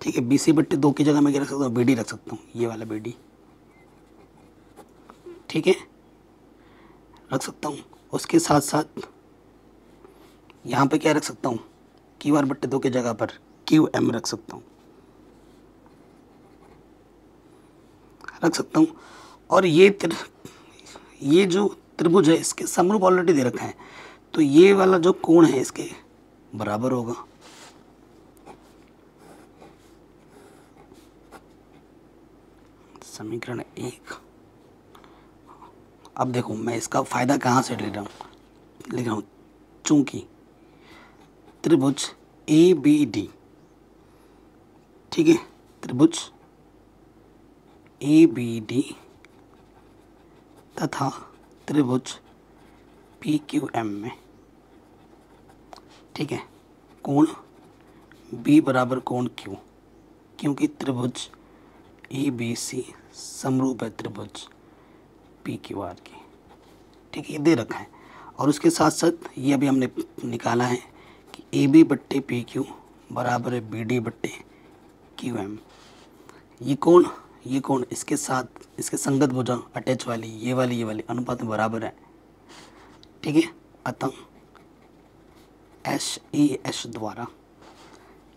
ठीक है, बी सी बट्टे 2 की जगह मैं क्या रख सकता हूँ, बी डी रख सकता हूँ, ये वाला बी डी, ठीक है, रख सकता हूँ। उसके साथ साथ यहाँ पे क्या रख सकता हूँ, क्यू आर बट्टे 2 की जगह पर क्यू एम रख सकता हूँ। और ये जो त्रिभुज है इसके समरूप ऑलरेडी दे रखा है, तो ये वाला जो कोण है इसके बराबर होगा। समीकरण 1। अब देखो मैं इसका फायदा कहाँ से ले रहा हूँ, चूंकि त्रिभुज ए बी डी, ठीक है, त्रिभुज ए बी डी तथा त्रिभुज पी क्यू एम में, ठीक है, कोण बी बराबर कोण क्यू, क्योंकि त्रिभुज ए बी सी समरूप है त्रिभुज पी क्यू आर की, ठीक है, ये दे रखा है। और उसके साथ साथ ये अभी हमने निकाला है कि ए बी बट्टे पी क्यू बराबर है बी डी बट्टे क्यू एम। ये कोण इसके साथ इसके संगत भुजा अटैच वाली ये वाली अनुपात में बराबर है, ठीक है। अतः एस ई एस द्वारा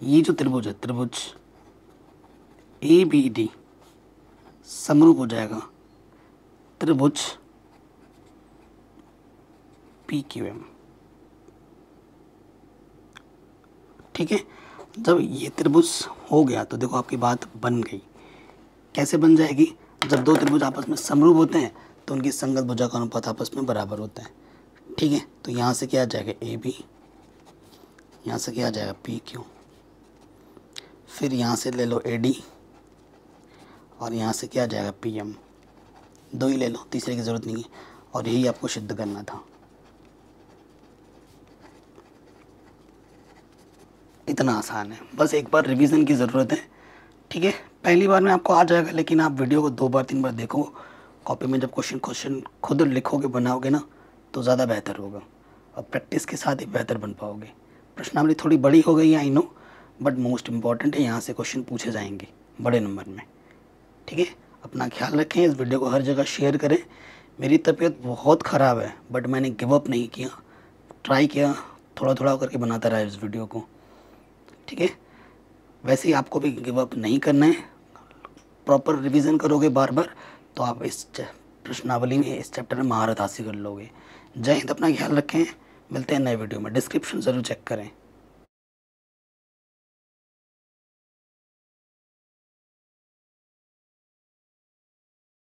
ये जो त्रिभुज है, त्रिभुज ए बी डी समरूप हो जाएगा त्रिभुज पी क्यू एम, ठीक है। जब ये त्रिभुज हो गया तो देखो आपकी बात बन गई। कैसे बन जाएगी, जब दो त्रिभुज आपस में समरूप होते हैं तो उनकी संगत भुजा का अनुपात आपस में बराबर होता है, ठीक है। तो यहाँ से क्या आ जाएगा ए बी, यहाँ से क्या आ जाएगा पी क्यू, फिर यहाँ से ले लो ए डी, और यहाँ से क्या आ जाएगा पी एम। 2 ही ले लो, तीसरे की ज़रूरत नहीं है, और यही आपको सिद्ध करना था। इतना आसान है, बस एक बार रिवीजन की ज़रूरत है, ठीक है। पहली बार में आपको आ जाएगा, लेकिन आप वीडियो को 2 बार 3 बार देखो। कॉपी में जब क्वेश्चन खुद लिखोगे बनाओगे ना तो ज़्यादा बेहतर होगा, और प्रैक्टिस के साथ ही बेहतर बन पाओगे। प्रश्नावली थोड़ी बड़ी हो गई है I know, but most important है, यहाँ से क्वेश्चन पूछे जाएंगे बड़े नंबर में, ठीक है। अपना ख्याल रखें, इस वीडियो को हर जगह शेयर करें। मेरी तबीयत बहुत ख़राब है बट मैंने गिव अप नहीं किया, ट्राई किया, थोड़ा थोड़ा करके बनाता रहा इस वीडियो को, ठीक है। वैसे ही आपको भी गिव अप नहीं करना है, प्रॉपर रिवीजन करोगे बार बार तो आप इस प्रश्नावली में, इस चैप्टर में महारत हासिल कर लोगे। जय हिंद, अपना ख्याल रखें, मिलते हैं नए वीडियो में। डिस्क्रिप्शन ज़रूर चेक करें।